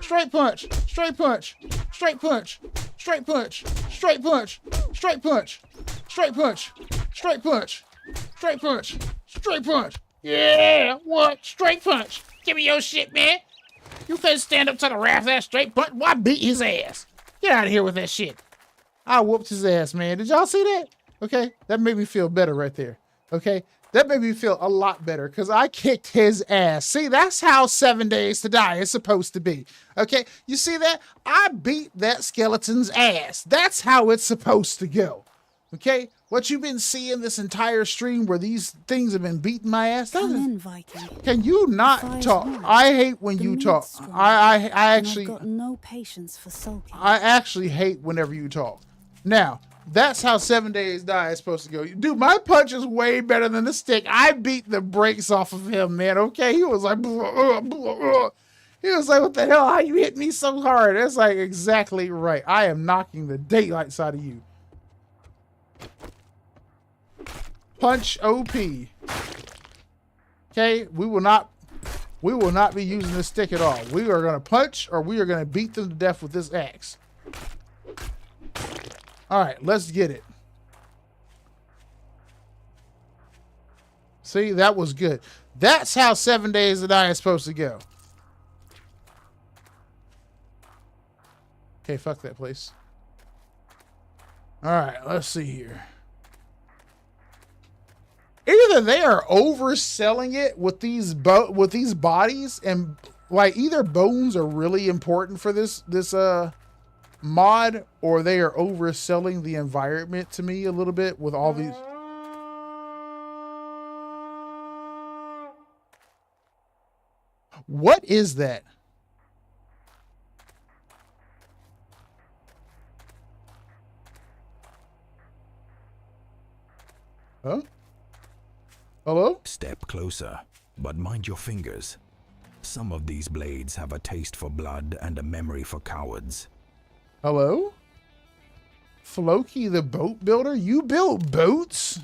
Straight punch. Straight punch. Straight punch. Straight punch. Straight punch. Straight punch. Straight punch. Straight punch. Straight punch. Straight punch. Yeah, what? Straight punch. Give me your shit, man. You couldn't stand up to the wrath of that straight punch. Why beat his ass? Get out of here with that shit. I whooped his ass, man. Did y'all see that? Okay, that made me feel better right there. Okay, that made me feel a lot better because I kicked his ass. See, that's how 7 Days to Die is supposed to be. Okay, you see that? I beat that skeleton's ass. That's how it's supposed to go. Okay, what you've been seeing this entire stream where these things have been beating my ass. Come in, Viking. Can you not talk? I hate when you talk. I actually... I've got no patience for sulking. I actually hate whenever you talk. Now, that's how 7 Days Die is supposed to go. Dude, my punch is way better than the stick. I beat the brakes off of him, man. Okay, he was like... He was like, what the hell? How you hit me so hard? That's like exactly right. I am knocking the daylights out of you. Punch OP. Okay, we will not be using this stick at all. We are gonna punch or we are gonna beat them to death with this axe. Alright, let's get it. See, that was good. That's how 7 Days to Die is supposed to go. Okay, fuck that place. Alright, let's see here. Either they are overselling it with these bodies, and like either bones are really important for this mod, or they are overselling the environment to me a little bit with all these. What is that? Huh? Hello? Step closer, but mind your fingers. Some of these blades have a taste for blood and a memory for cowards. Hello? Floki the boat builder? You build boats?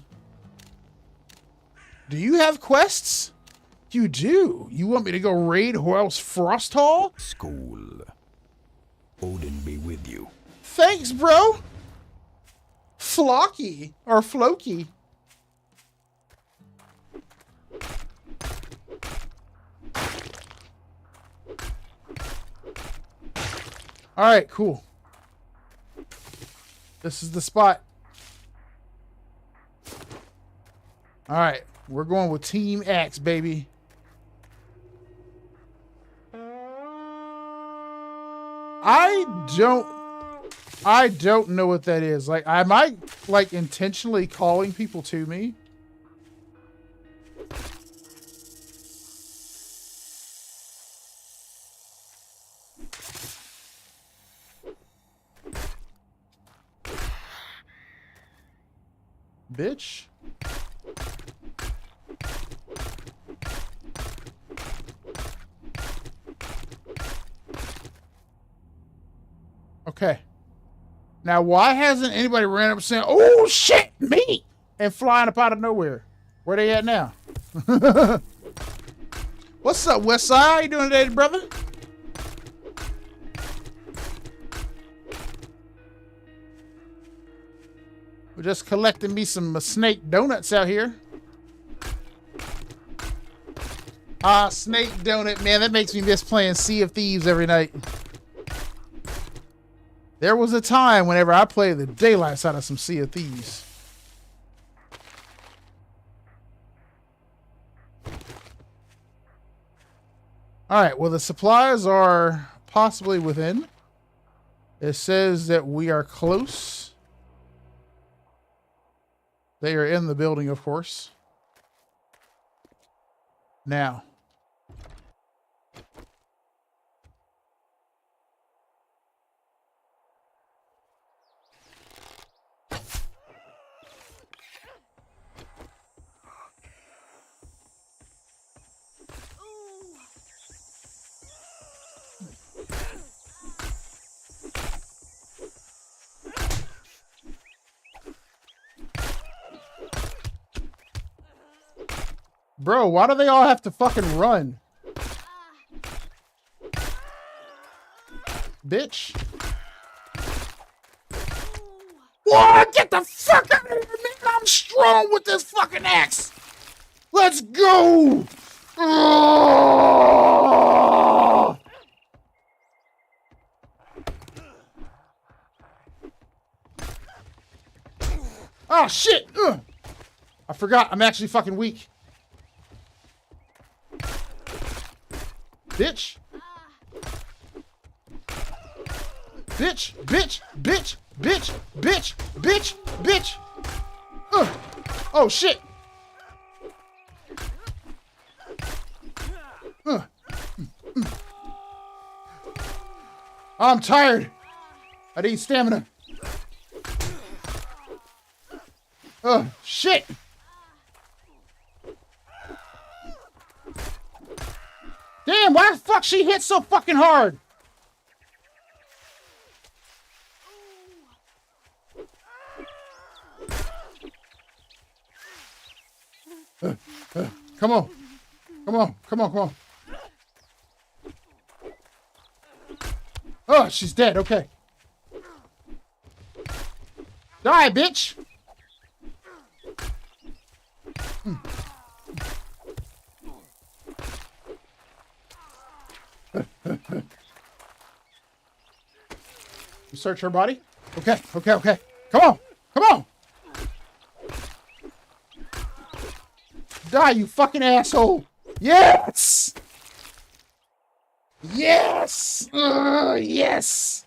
Do you have quests? You do. You want me to go raid Horus Frosthall? School. Odin be with you. Thanks, bro. Floki or Floki. All right, cool. This is the spot. All right, we're going with Team Axe, baby. I don't know what that is. Like, am I like intentionally calling people to me? bitch. Okay. Now, why hasn't anybody ran up saying, "Oh shit, me," and flying up out of nowhere? Where they at now? What's up, West Side? How you doing today, brother? We're just collecting me some snake donuts out here. Ah, snake donut, man. That makes me miss playing Sea of Thieves every night. There was a time whenever I played the daylights out of some Sea of Thieves. All right, well, the supplies are possibly within. It says that we are close. They are in the building, of course. Now. Bro, why do they all have to fucking run? Bitch. Whoa, get the fuck out of here, man. I'm strong with this fucking axe. Let's go. Oh, oh shit. Ugh. I forgot. I'm actually fucking weak. Bitch. Bitch, bitch, bitch, bitch, bitch, bitch, bitch. Oh, shit. I'm tired. I need stamina. Oh, shit. Damn, why the fuck she hit so fucking hard? Come on. Come on, come on, come on. Oh, she's dead, okay. Die, bitch! You search her body? Okay, okay, okay. Come on! Come on! Die, you fucking asshole! Yes! Yes! Yes!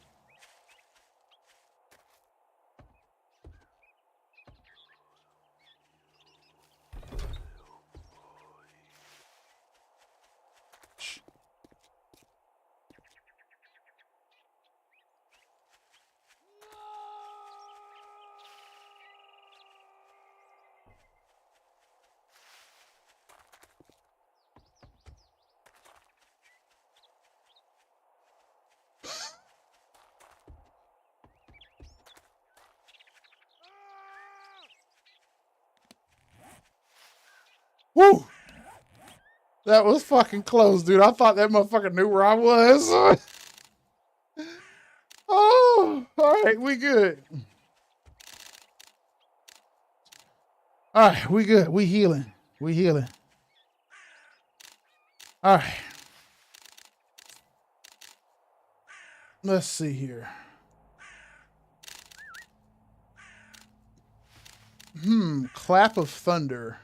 Woo! That was fucking close, dude. I thought that motherfucker knew where I was. Oh, all right, we good. All right, we good. We healing. We healing. All right. Let's see here. Clap of Thunder.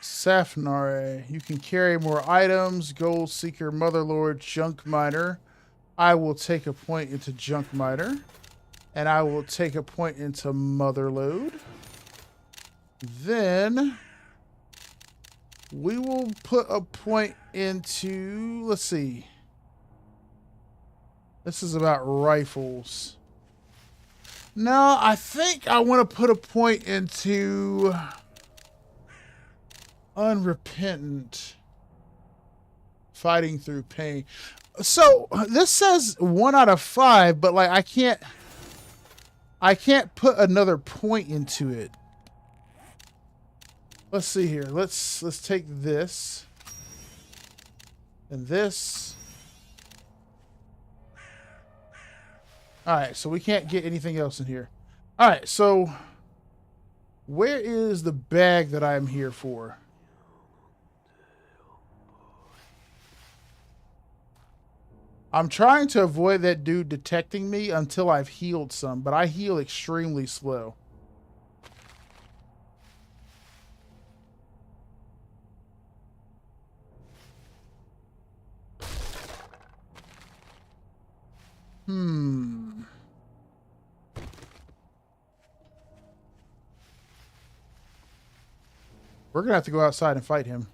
Safnare. You can carry more items. Gold Seeker, Motherlord, Junk Miner. I will take a point into Junk Miner. And I will take a point into Motherlode. Then we will put a point into, let's see. This is about rifles. No, I think I want to put a point into unrepentant. Fighting through pain. So this says 1 out of 5, but like I can't put another point into it. Let's see here. Let's take this and this. All right, so we can't get anything else in here. All right, so where is the bag that I'm here for? I'm trying to avoid that dude detecting me until I've healed some, but I heal extremely slow. We're gonna have to go outside and fight him.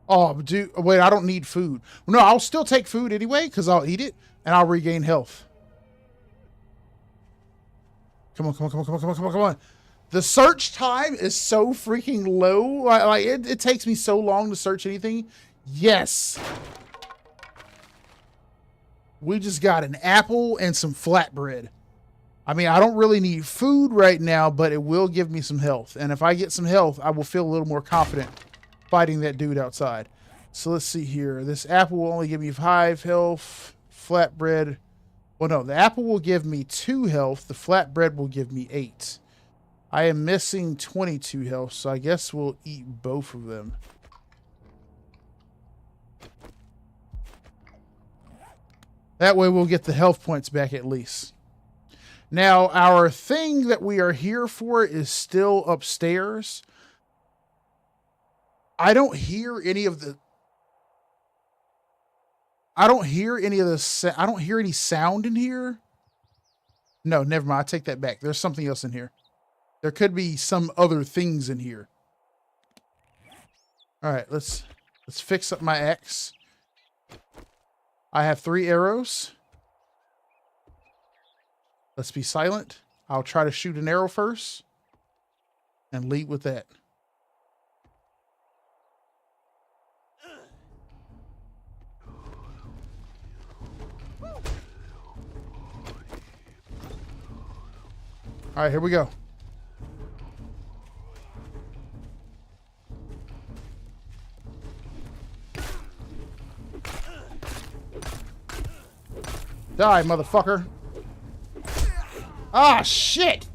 Oh, dude, wait, I don't need food. No, I'll still take food anyway, because I'll eat it, and I'll regain health. Come on, come on, come on, come on, come on, come on, come on. The search time is so freaking low. Like it takes me so long to search anything. Yes. We just got an apple and some flatbread. I mean, I don't really need food right now, but it will give me some health. And if I get some health, I will feel a little more confident fighting that dude outside. So let's see here. This apple will only give me 5 health. Flatbread. Well, no, the apple will give me 2 health. The flatbread will give me 8. I am missing 22 health, so I guess we'll eat both of them. That way we'll get the health points back at least. Now, our thing that we are here for is still upstairs. I don't hear any of the... I don't hear any sound in here. No, never mind. I take that back. There's something else in here. There could be some other things in here. All right, let's fix up my axe. I have 3 arrows. Let's be silent. I'll try to shoot an arrow first and lead with that. All right, here we go. Die, motherfucker. Ah, shit.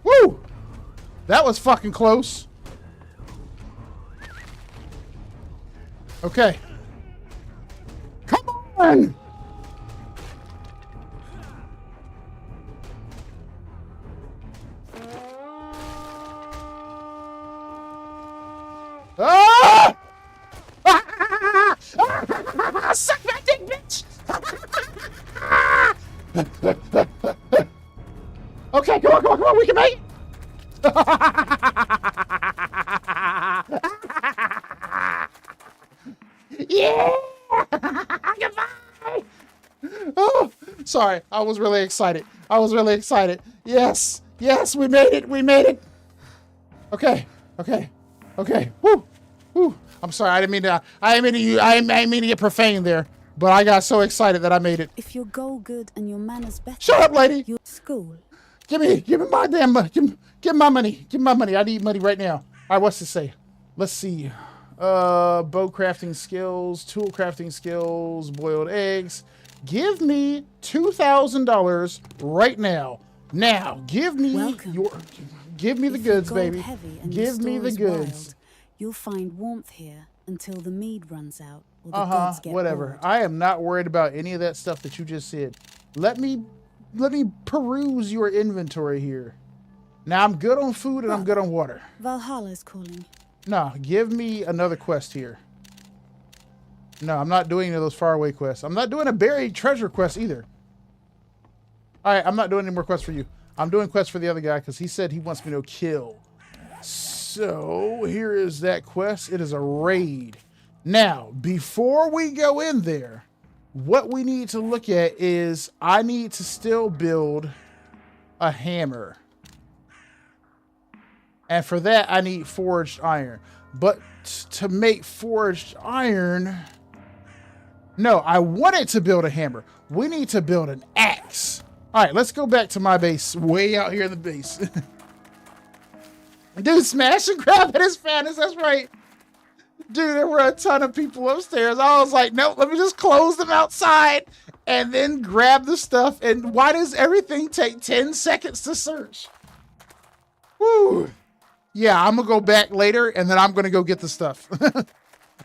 Woo! That was fucking close. Okay. Come on! Ah! Suck that dick, bitch! Okay, come on, come on, come on, we can make it! Yeah! Goodbye! Oh, sorry, I was really excited. I was really excited. Yes, yes, we made it, we made it! Okay, okay, okay, woo! Whew. I'm sorry. I didn't mean to get profane there, but I got so excited that I made it. If your goal good and your manners better, Shut up, lady. your school. Give me my damn money. Give me my money. Give me my money. I need money right now. All right, what's this say? Let's see. Bow crafting skills, tool crafting skills, boiled eggs. Give me $2,000 right now. Now, give me Welcome. give me the If your goods, gold baby. heavy and Give your me the store is goods. wild, you'll find warmth here until the mead runs out or the gods get Whatever. bored. I am not worried about any of that stuff that you just said. Let me peruse your inventory here. Now I'm good on food and I'm good on water. Valhalla's calling. No, give me another quest here. No, I'm not doing any of those faraway quests. I'm not doing a buried treasure quest either. All right, I'm not doing any more quests for you. I'm doing quests for the other guy because he said he wants me to kill So here is that quest. It is a raid. Now, before we go in there, what we need to look at is I need to still build a hammer. And for that, I need forged iron. But to make forged iron... No, I wanted to build a hammer. We need to build an axe. All right, let's go back to my base. Way out here in the base. Dude, smash and grab at his fanus. That's right. Dude, there were a ton of people upstairs. I was like, nope, let me just close them outside and then grab the stuff. And why does everything take 10 seconds to search? Woo. Yeah, I'm going to go back later and then I'm going to go get the stuff.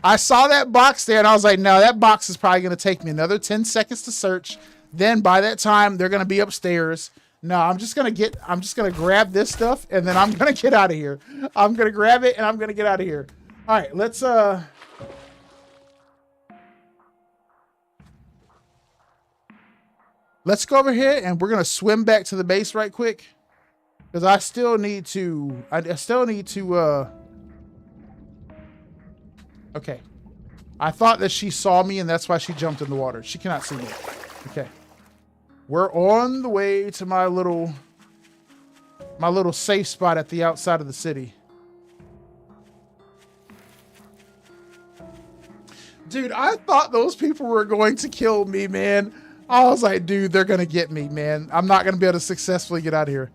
I saw that box there and I was like, no, that box is probably going to take me another 10 seconds to search. Then by that time, they're going to be upstairs. No, I'm just going to grab this stuff and then I'm going to get out of here. I'm going to grab it and I'm going to get out of here. All right, let's go over here and we're going to swim back to the base right quick. Because I still need to, okay. I thought that she saw me and that's why she jumped in the water. She cannot see me. Okay. We're on the way to my little safe spot at the outside of the city. Dude, I thought those people were going to kill me, man. I was like, dude, they're going to get me, man. I'm not going to be able to successfully get out of here.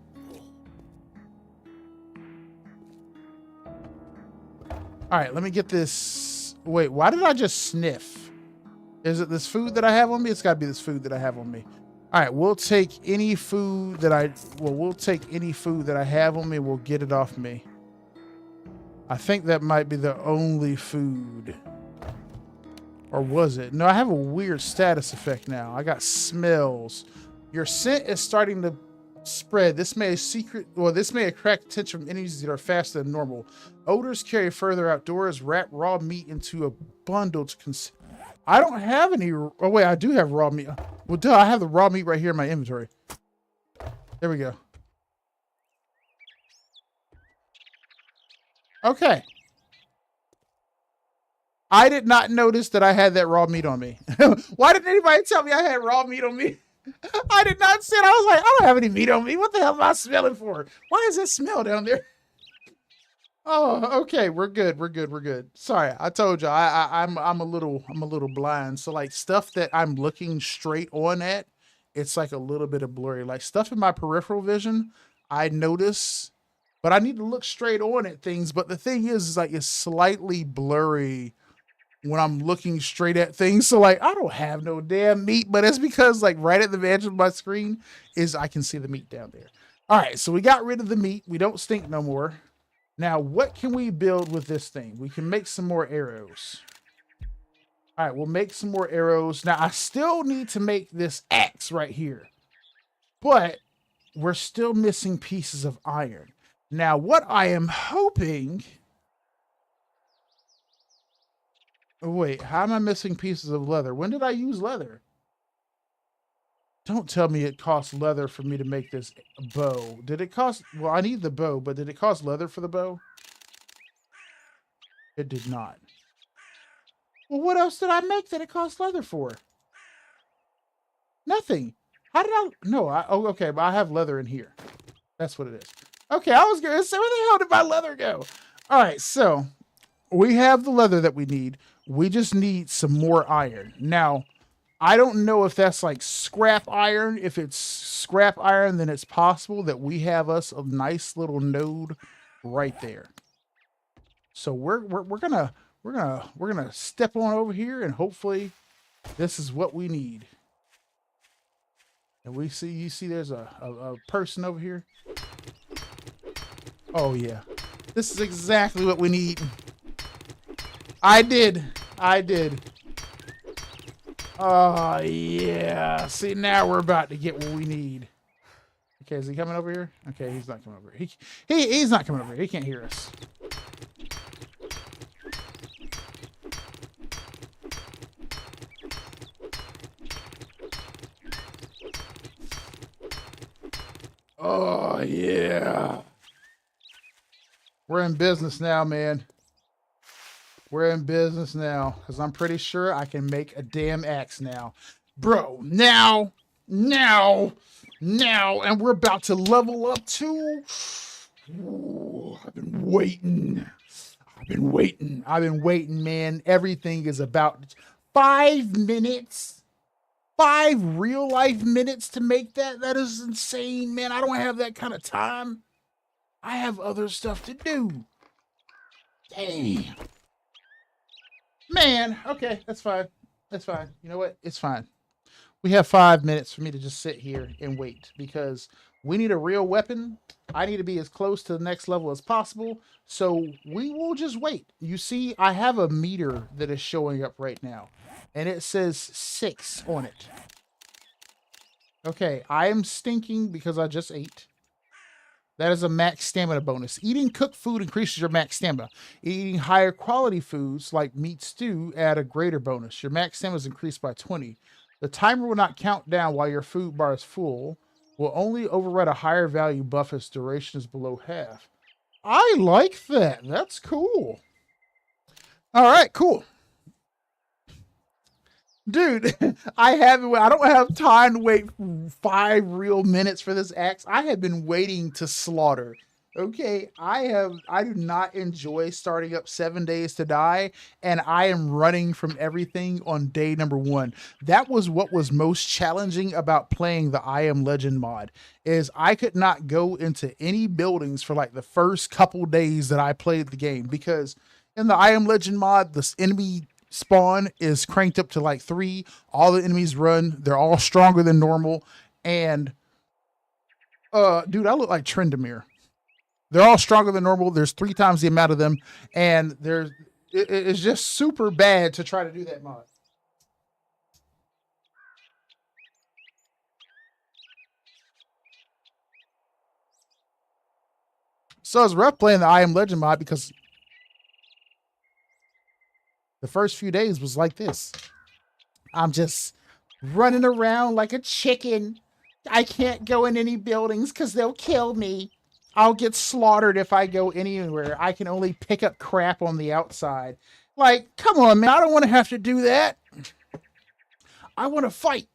All right, let me get this. Wait, why did I just sniff? Is it this food that I have on me? It's got to be this food that I have on me. All right, we'll take any food that I have on me. We'll get it off me. I think that might be the only food. Or was it? No, I have a weird status effect now. I got smells. Your scent is starting to spread. This may attract attention from enemies that are faster than normal. Odors carry further outdoors. Wrap raw meat into a bundle to consume. I don't have any. Oh wait, I do have raw meat. Well, duh, I have the raw meat right here in my inventory. There we go. Okay. I did not notice that I had that raw meat on me. Why didn't anybody tell me I had raw meat on me? I did not see it. I was like, I don't have any meat on me. What the hell am I smelling for? Why is that smell down there? Oh, okay. We're good. We're good. We're good. Sorry. I told you I'm a little blind. So like stuff that I'm looking straight on at, it's like a little bit of blurry. Like stuff in my peripheral vision, I notice, but I need to look straight on at things. But the thing is like it's slightly blurry when I'm looking straight at things. So like, I don't have no damn meat, but it's because like right at the edge of my screen is I can see the meat down there. All right. So we got rid of the meat. We don't stink no more. Now, what can we build with this thing? We can make some more arrows. All right. We'll make some more arrows. Now I still need to make this axe right here, but we're still missing pieces of iron. Now, what I am hoping... Wait, how am I missing pieces of leather? When did I use leather? Don't tell me it costs leather for me to make this bow. Did it cost... Well, I need the bow, but did it cost leather for the bow? It did not. Well, what else did I make that it cost leather for? Nothing. How did I... No, oh, okay, but I have leather in here. That's what it is. Okay, I was going to say, where the hell did my leather go? All right, so we have the leather that we need. We just need some more iron. Now, I don't know if that's like scrap iron. If it's scrap iron, then it's possible that we have us a nice little node right there. So we're gonna step on over here and hopefully this is what we need. And you see there's a person over here. Oh yeah. This is exactly what we need. I did. Oh, yeah. See, now we're about to get what we need. Okay, is he coming over here? Okay, he's not coming over here. He's not coming over here. He can't hear us. Oh, yeah. We're in business now, man. We're in business now, because I'm pretty sure I can make a damn axe now. Bro, now, and we're about to level up too. Ooh, I've been waiting, man. Everything is about 5 minutes. 5 real life minutes to make that. That is insane, man. I don't have that kind of time. I have other stuff to do. Damn. Man, okay, that's fine. That's fine. You know what? It's fine. We have 5 minutes for me to just sit here and wait because we need a real weapon. I need to be as close to the next level as possible. So we will just wait. You see, I have a meter that is showing up right now, and it says 6 on it. Okay, I am stinking because I just ate. That is a max stamina bonus. Eating cooked food increases your max stamina. Eating higher quality foods like meat stew add a greater bonus. Your max stamina is increased by 20. The timer will not count down while your food bar is full. Will only override a higher value buff as duration is below half. I like that. That's cool. All right, cool. Dude, I don't have time to wait 5 real minutes for this axe. I have been waiting to slaughter. Okay, I do not enjoy starting up 7 days to die, and I am running from everything on day number 1. That was what was most challenging about playing the I Am Legend mod, is I could not go into any buildings for like the first couple days that I played the game, because in the I Am Legend mod, this enemy spawn is cranked up to like 3. All the enemies run. They're all stronger than normal. And dude, I look like Trendamere. They're all stronger than normal. There's 3 times the amount of them, and it's just super bad to try to do that mod. So it's rough playing the I Am Legend mod because the first few days was like this. I'm just running around like a chicken. I can't go in any buildings because they'll kill me. I'll get slaughtered if I go anywhere. I can only pick up crap on the outside. Like, come on, man. I don't want to have to do that. I want to fight.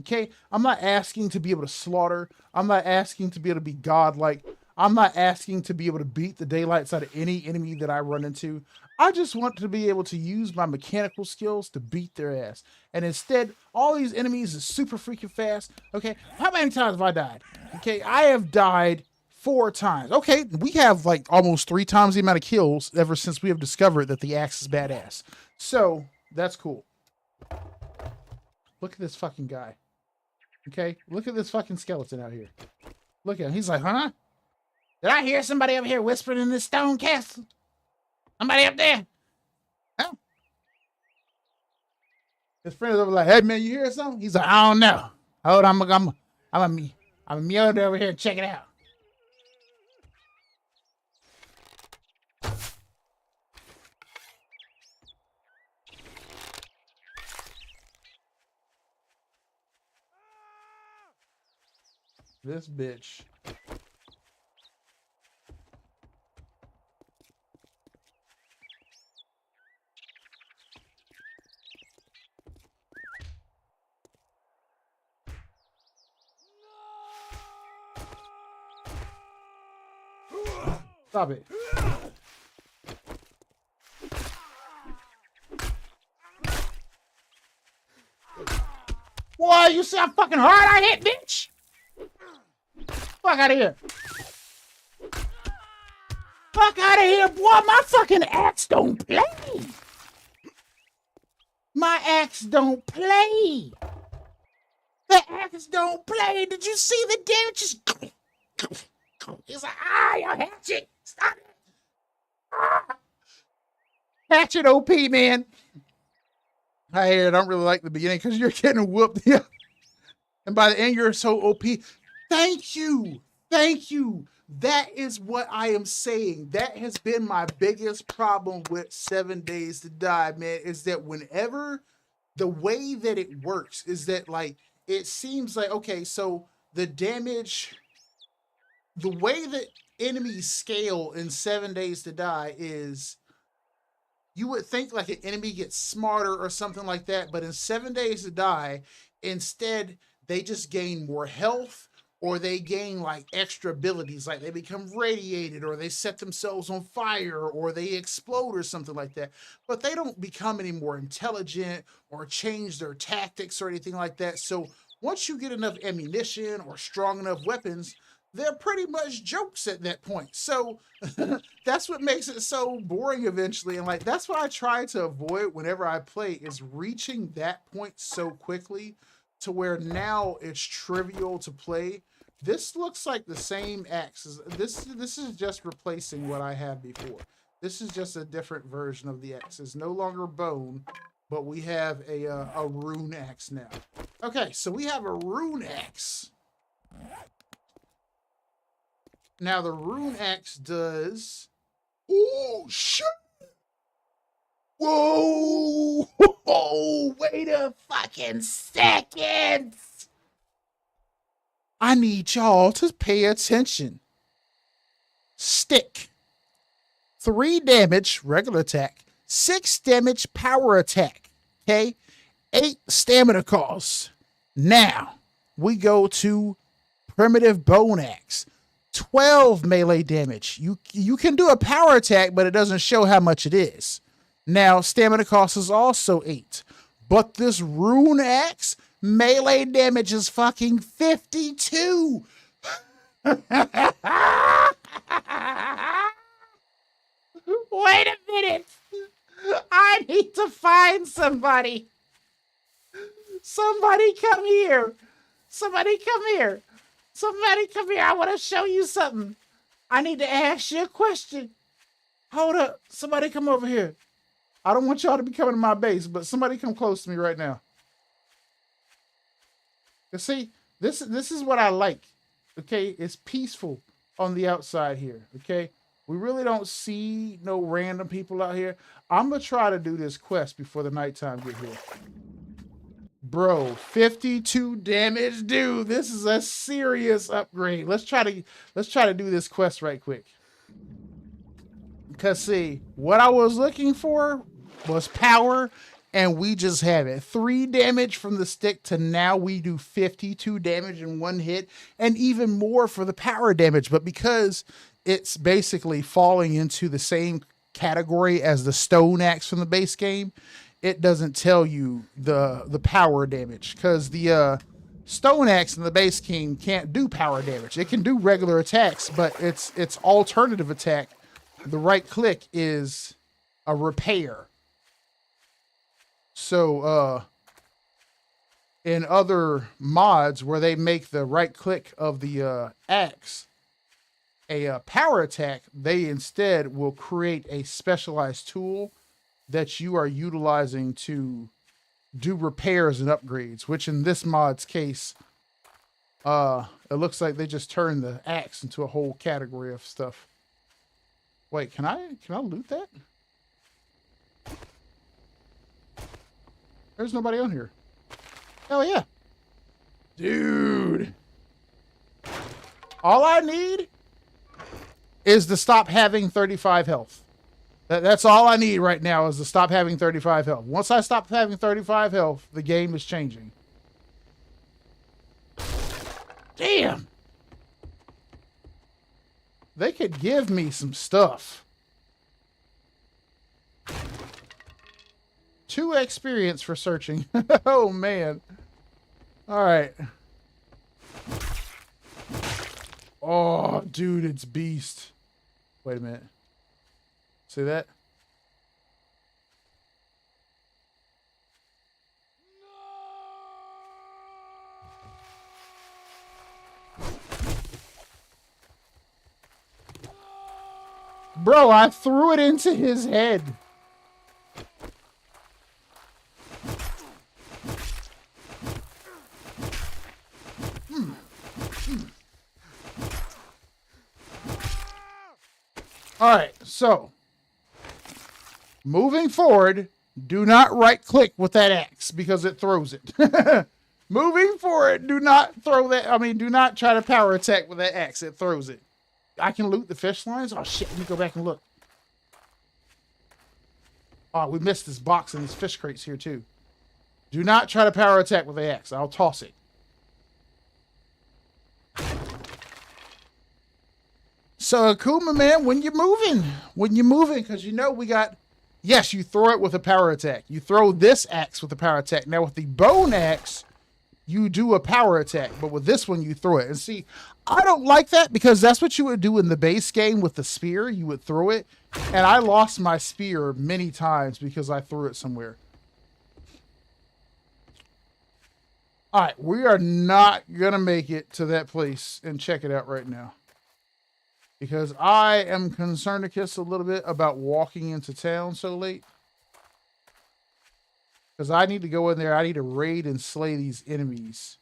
Okay? I'm not asking to be able to slaughter. I'm not asking to be able to be godlike. I'm not asking to be able to beat the daylights out of any enemy that I run into. I just want to be able to use my mechanical skills to beat their ass. And instead, all these enemies are super freaking fast. Okay? How many times have I died? Okay? I have died 4 times. Okay, we have like almost 3 times the amount of kills ever since we have discovered that the axe is badass. So, that's cool. Look at this fucking guy. Okay? Look at this fucking skeleton out here. Look at him. He's like, huh? Did I hear somebody up here whispering in this stone castle? Somebody up there? Huh? His friend is over like, hey man, you hear something? He's like, I don't know. Hold on, I'm a mule over here and check it out. This bitch. Stop it. Boy, you see how fucking hard I hit, bitch? Fuck out of here. Fuck out of here, boy. My fucking axe don't play. My axe don't play. The axe don't play. Did you see the damage? He's like, your hatchet. Stop it. Ah. Hatchet OP, man. I don't really like the beginning because you're getting whooped. Yeah. And by the end, you're so OP. Thank you. Thank you. That is what I am saying. That has been my biggest problem with 7 Days to Die, man, is that whenever the way that it works is that, like, it seems like, okay, so the damage, the way that enemy scale in 7 Days to Die is, you would think like an enemy gets smarter or something like that, but in 7 Days to Die, instead they just gain more health, or they gain like extra abilities, like they become radiated, or they set themselves on fire, or they explode or something like that. But they don't become any more intelligent or change their tactics or anything like that. So once you get enough ammunition or strong enough weapons, they're pretty much jokes at that point. So that's what makes it so boring eventually. And like, that's what I try to avoid whenever I play, is reaching that point so quickly to where now it's trivial to play. This looks like the same axe. This is just replacing what I had before. This is just a different version of the axe. It's no longer bone, but we have a rune axe now. Okay, so we have a rune axe. Now the rune axe does... Oh, shit! Whoa! Oh, wait a fucking second! I need y'all to pay attention. Stick. 3 damage, regular attack. 6 damage, power attack. Okay? 8 stamina cost. Now, we go to primitive bone axe. 12 melee damage. You can do a power attack, but it doesn't show how much it is. Now, stamina cost is also 8. But this rune axe, melee damage is fucking 52. Wait a minute. I need to find somebody. Somebody come here. Somebody come here. Somebody come here. I want to show you something. I need to ask you a question. Hold up. Somebody come over here. I don't want y'all to be coming to my base, but somebody come close to me right now. You see, this is what I like. Okay, it's peaceful on the outside here. Okay, we really don't see no random people out here. I'm gonna try to do this quest before the nighttime get here. Bro, 52 damage, dude. This is a serious upgrade. Let's try to do this quest right quick. Because see, what I was looking for was power, and we just have it. 3 damage from the stick to now we do 52 damage in one hit, and even more for the power damage. But because it's basically falling into the same category as the stone axe from the base game, it doesn't tell you the power damage, because the stone axe in the base game can't do power damage. It can do regular attacks, but its alternative attack, the right click, is a repair. So in other mods where they make the right click of the axe a power attack, they instead will create a specialized tool that you are utilizing to do repairs and upgrades, which in this mod's case, it looks like they just turned the axe into a whole category of stuff. Wait, can I loot that? There's nobody on here. Hell yeah. Dude. All I need is to stop having 35 health. That's all I need right now, is to stop having 35 health. Once I stop having 35 health, the game is changing. Damn. They could give me some stuff. 2 experience for searching. Oh, man. All right. Oh, dude, it's beast. Wait a minute. See that? Bro, I threw it into his head. All right, so moving forward, do not right click with that axe because it throws it. Moving forward, do not throw that. I mean, do not try to power attack with that axe. It throws it. I can loot the fish lines? Oh shit, let me go back and look. Oh, we missed this box and these fish crates here too. Do not try to power attack with the axe. I'll toss it. So Akuma, man, when you're moving, because you know we got, yes, you throw it with a power attack. You throw this axe with a power attack. Now with the bone axe, you do a power attack, but with this one, you throw it. And see, I don't like that because that's what you would do in the base game with the spear. You would throw it, and I lost my spear many times because I threw it somewhere. All right, we are not going to make it to that place and check it out right now. Because I am concerned to kiss a little bit about walking into town so late. Because I need to go in there. I need to raid and slay these enemies.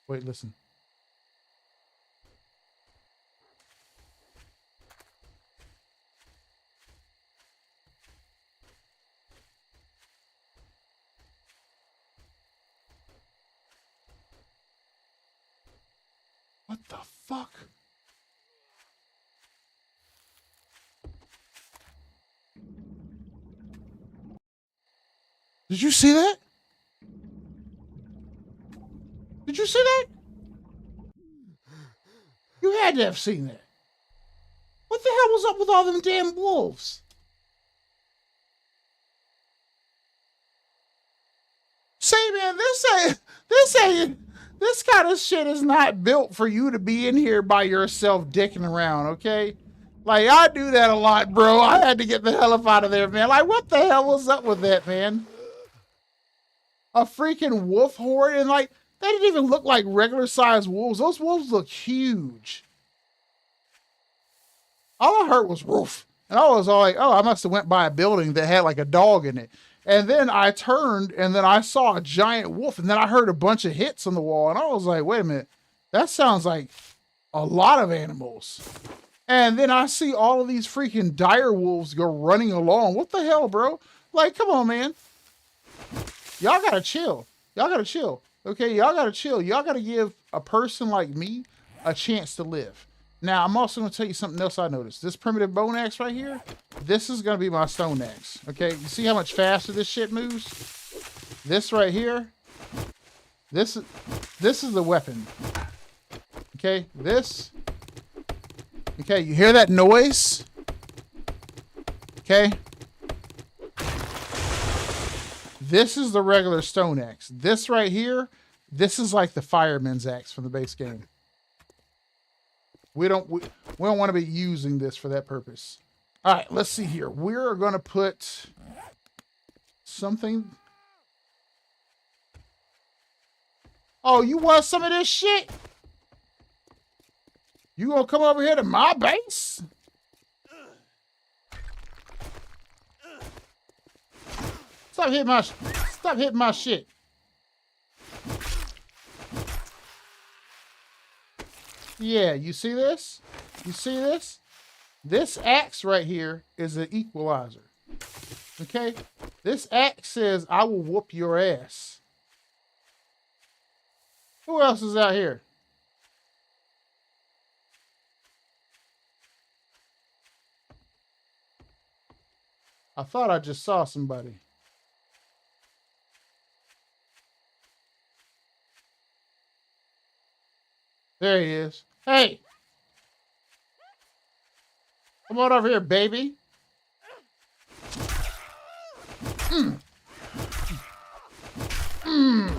Wait, listen. What the fuck? Did you see that? Did you see that? You had to have seen that. What the hell was up with all them damn wolves? Say, man, this kind of shit is not built for you to be in here by yourself dicking around, okay? Like, I do that a lot, bro. I had to get the hell up out of there, man. Like, what the hell was up with that, man? A freaking wolf horde, and like, they didn't even look like regular sized wolves. Those wolves look huge. All I heard was woof. And I was all like, oh, I must have went by a building that had like a dog in it. And then I turned and then I saw a giant wolf, and then I heard a bunch of hits on the wall, and I was like, wait a minute, that sounds like a lot of animals. And then I see all of these freaking dire wolves go running along. What the hell, bro? Like, come on, man. Y'all gotta chill. Y'all gotta chill. Okay, y'all gotta chill. Y'all gotta give a person like me a chance to live. Now, I'm also gonna tell you something else I noticed. This primitive bone axe right here, this is gonna be my stone axe. Okay, you see how much faster this shit moves? This right here, this is the weapon. Okay, this. Okay, you hear that noise? Okay. This is the regular stone axe. This right here, this is like the fireman's axe from the base game. We don't want to be using this for that purpose. All right, let's see here. We're going to put something. Oh, you want some of this shit? You gonna come over here to my base? Stop hitting my shit. Yeah, you see this? You see this? This axe right here is an equalizer. Okay? This axe says, I will whoop your ass. Who else is out here? I thought I just saw somebody. There he is. Hey! Come on over here, baby. Mm. Mm.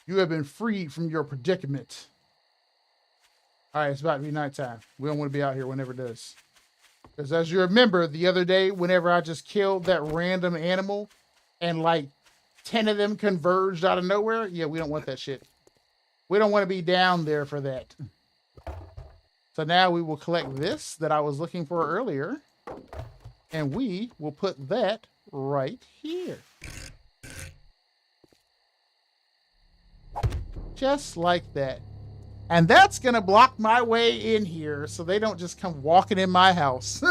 You have been freed from your predicament. All right, it's about to be nighttime. We don't want to be out here whenever it does. Because as you remember, the other day, whenever I just killed that random animal and like 10 of them converged out of nowhere, yeah, we don't want that shit. We don't want to be down there for that. So now we will collect this that I was looking for earlier, and we will put that right here. Just like that. And that's going to block my way in here so they don't just come walking in my house.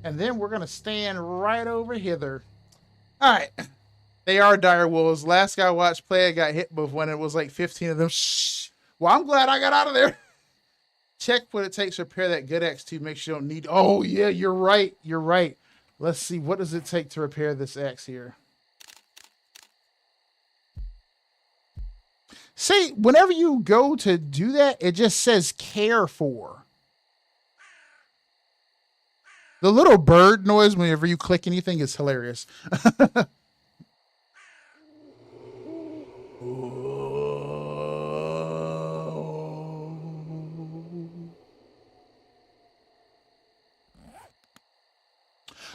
And then we're going to stand right over hither. All right. They are dire wolves. Last guy I watched play, I got hit with when it was like 15 of them. Shh. Well, I'm glad I got out of there. Check what it takes to repair that good X2. Make sure you don't need. Oh, yeah, you're right. You're right. Let's see. What does it take to repair this X here? See, whenever you go to do that, it just says care for. The little bird noise whenever you click anything is hilarious.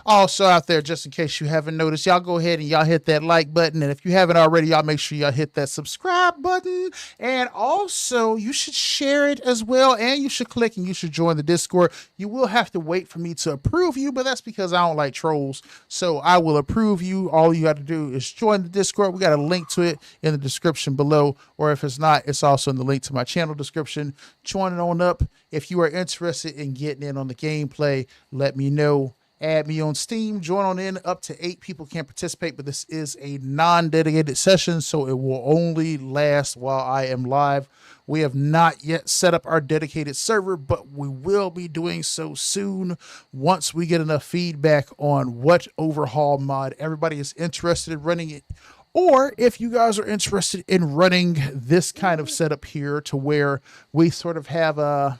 Also out there, just in case you haven't noticed, y'all go ahead and y'all hit that like button. And if you haven't already, y'all make sure y'all hit that subscribe button. And also, you should share it as well. And you should click and you should join the Discord. You will have to wait for me to approve you, but that's because I don't like trolls. So I will approve you. All you got to do is join the Discord. We got a link to it in the description below. Or if it's not, it's also in the link to my channel description. Join it on up. If you are interested in getting in on the gameplay, let me know. Add me on Steam, join on in. Up to 8 people can participate, but this is a non-dedicated session, so it will only last while I am live. We have not yet set up our dedicated server, but we will be doing so soon once we get enough feedback on what overhaul mod everybody is interested in running it. Or if you guys are interested in running this kind of setup here to where we sort of have a...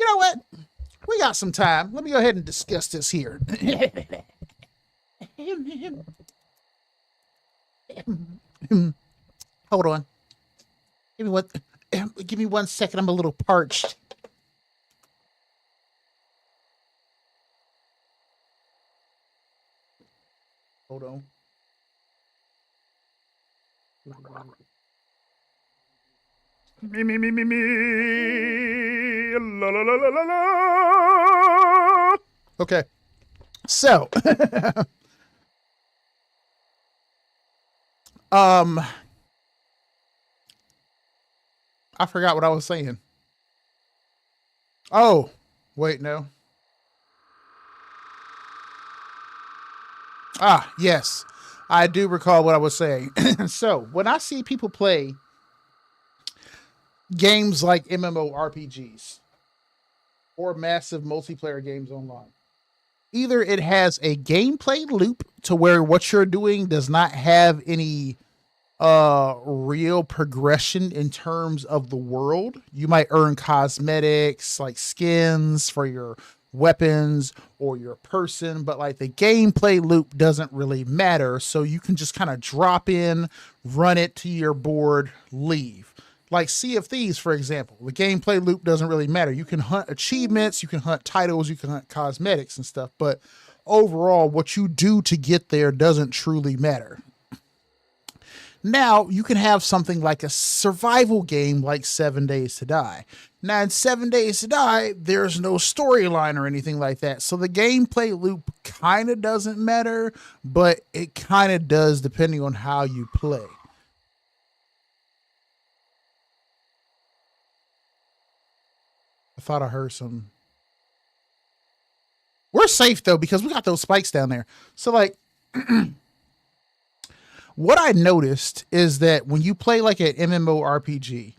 You know what? We got some time. Let me go ahead and discuss this here. Hold on. Give me 1 second. I'm a little parched. Hold on. Me. La, la, la, la, la, la. Okay. So, I forgot what I was saying. Oh, wait, no. Ah, yes. I do recall what I was saying. So, when I see people play games like MMORPGs or massive multiplayer games online, either it has a gameplay loop to where what you're doing does not have any real progression in terms of the world. You might earn cosmetics like skins for your weapons or your person, but like the gameplay loop doesn't really matter, so you can just kind of drop in, run it to your board, leave. Like Sea of Thieves, for example, the gameplay loop doesn't really matter. You can hunt achievements, you can hunt titles, you can hunt cosmetics and stuff, but overall, what you do to get there doesn't truly matter. Now, you can have something like a survival game like 7 Days to Die. Now, in 7 Days to Die, there's no storyline or anything like that, so the gameplay loop kind of doesn't matter, but it kind of does depending on how you play. I thought I heard some. We're safe though, because we got those spikes down there. So like, what I noticed is that when you play like an MMORPG,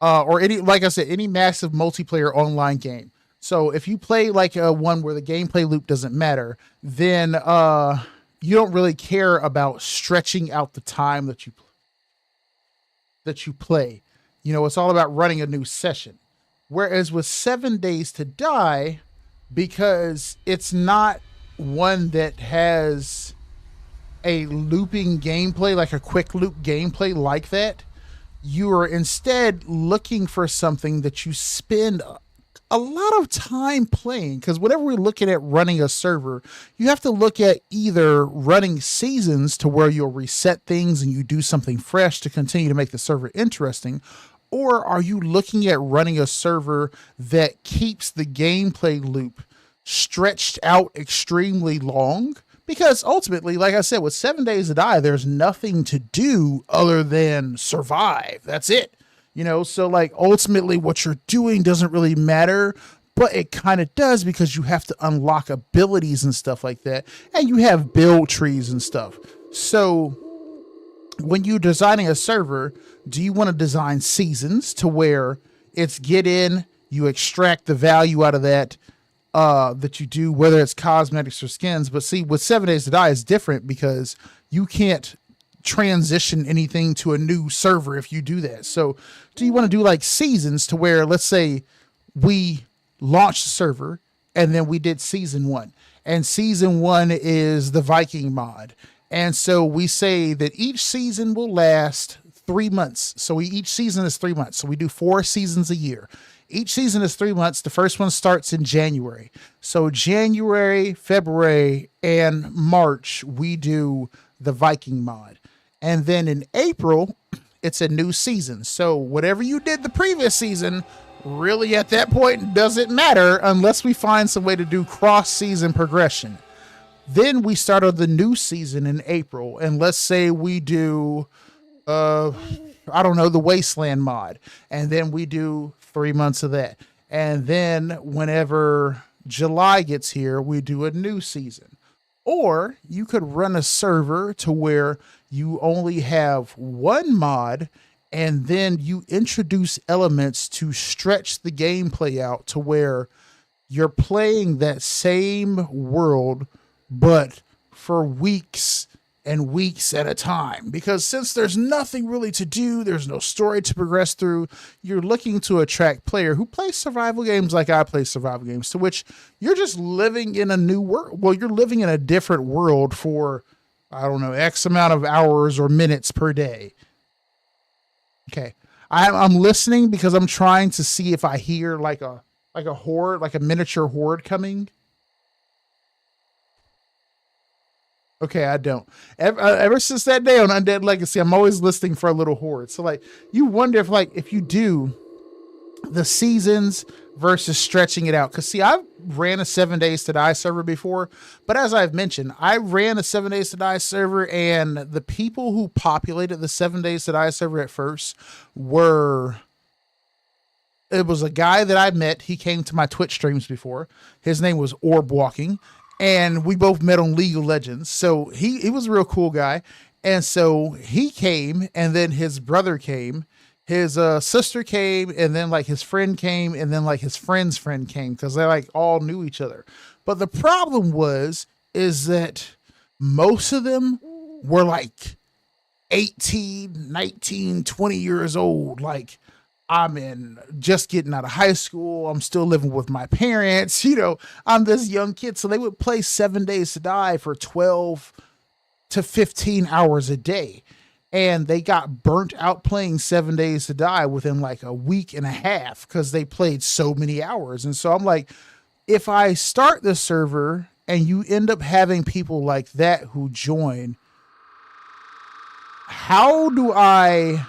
or any, like I said, any massive multiplayer online game. So if you play like one where the gameplay loop doesn't matter, then you don't really care about stretching out the time that you play. You know, it's all about running a new session. Whereas with 7 Days to Die, because it's not one that has a looping gameplay, like a quick loop gameplay like that, you are instead looking for something that you spend a lot of time playing. Because whenever we're looking at running a server, you have to look at either running seasons to where you'll reset things and you do something fresh to continue to make the server interesting, or are you looking at running a server that keeps the gameplay loop stretched out extremely long? Because ultimately, like I said, with 7 Days to Die, there's nothing to do other than survive. That's it. You know, so like ultimately what you're doing doesn't really matter, but it kind of does because you have to unlock abilities and stuff like that. And you have build trees and stuff. So when you're designing a server, do you want to design seasons to where it's get in, you extract the value out of that, that you do, whether it's cosmetics or skins. But see, with 7 Days to Die is different because you can't transition anything to a new server if you do that. So do you want to do like seasons to where, let's say we launched the server and then we did season 1, and season 1 is the Viking mod. And so we say that each season will last 3 months. So each season is 3 months. So we do 4 seasons a year. Each season is 3 months. The first one starts in January. So January, February, and March, we do the Viking mod. And then in April, it's a new season. So whatever you did the previous season, really at that point doesn't matter unless we find some way to do cross-season progression. Then we start on the new season in April. And let's say we do, I don't know, the Wasteland mod. And then we do 3 months of that. And then whenever July gets here, we do a new season. Or you could run a server to where you only have one mod and then you introduce elements to stretch the gameplay out to where you're playing that same world, but for weeks and weeks at a time. Because since there's nothing really to do, there's no story to progress through, you're looking to attract player who plays survival games like I play survival games, to which you're just living in a new world. Well, you're living in a different world for, I don't know, X amount of hours or minutes per day. Okay. I'm listening because I'm trying to see if I hear like a horde, like a miniature horde coming. Okay, I don't. Ever since that day on Undead Legacy, I'm always listening for a little horde. So like, you wonder if you do the seasons versus stretching it out. Because see, I've ran a 7 Days to Die server before, but as I've mentioned, I ran a 7 Days to Die server, and the people who populated the 7 Days to Die server at first it was a guy that I met. He came to my Twitch streams before. His name was Orb Walking. And we both met on League of Legends. So he was a real cool guy. And so he came, and then his brother came, his sister came, and then like his friend came, and then like his friend's friend came, because they like all knew each other. But the problem is that most of them were like 18, 19, 20 years old. Like, I'm just getting out of high school. I'm still living with my parents. I'm this young kid. So they would play 7 Days to Die for 12 to 15 hours a day. And they got burnt out playing 7 Days to Die within like a week and a half because they played so many hours. And so I'm like, if I start the server and you end up having people like that who join, how do I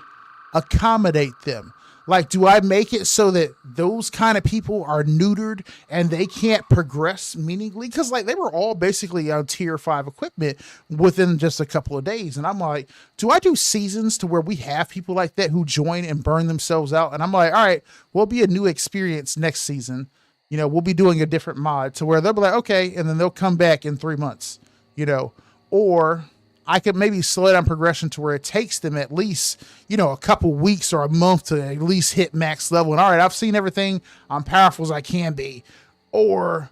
accommodate them? Like, do I make it so that those kind of people are neutered and they can't progress meaningfully? Because, like, they were all basically on tier 5 equipment within just a couple of days. And I'm like, do I do seasons to where we have people like that who join and burn themselves out? And I'm like, all right, we'll be a new experience next season. We'll be doing a different mod to where they'll be like, okay, and then they'll come back in 3 months, or I could maybe slow down progression to where it takes them at least, a couple weeks or a month to at least hit max level. And all right, I've seen everything. I'm powerful as I can be. Or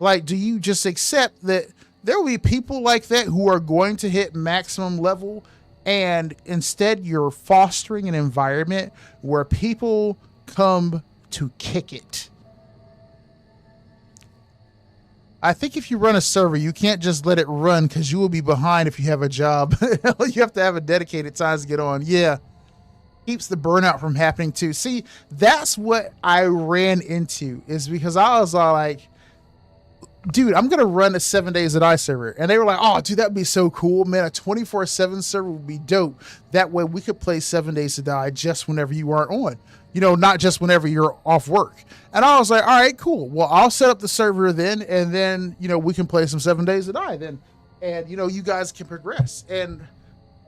like, do you just accept that there will be people like that who are going to hit maximum level, and instead you're fostering an environment where people come to kick it? I think if you run a server, you can't just let it run because you will be behind if you have a job. You have to have a dedicated time to get on. Yeah. Keeps the burnout from happening too. See, that's what I ran into, is because I was all like, dude, I'm going to run a 7 Days to Die server. And they were like, oh, dude, that'd be so cool, man. A 24/7 server would be dope. That way we could play 7 Days to Die just whenever you aren't on. Not just whenever you're off work. And I was like, all right, cool. Well, I'll set up the server then, and then, we can play some 7 Days to Die then. And, you guys can progress. And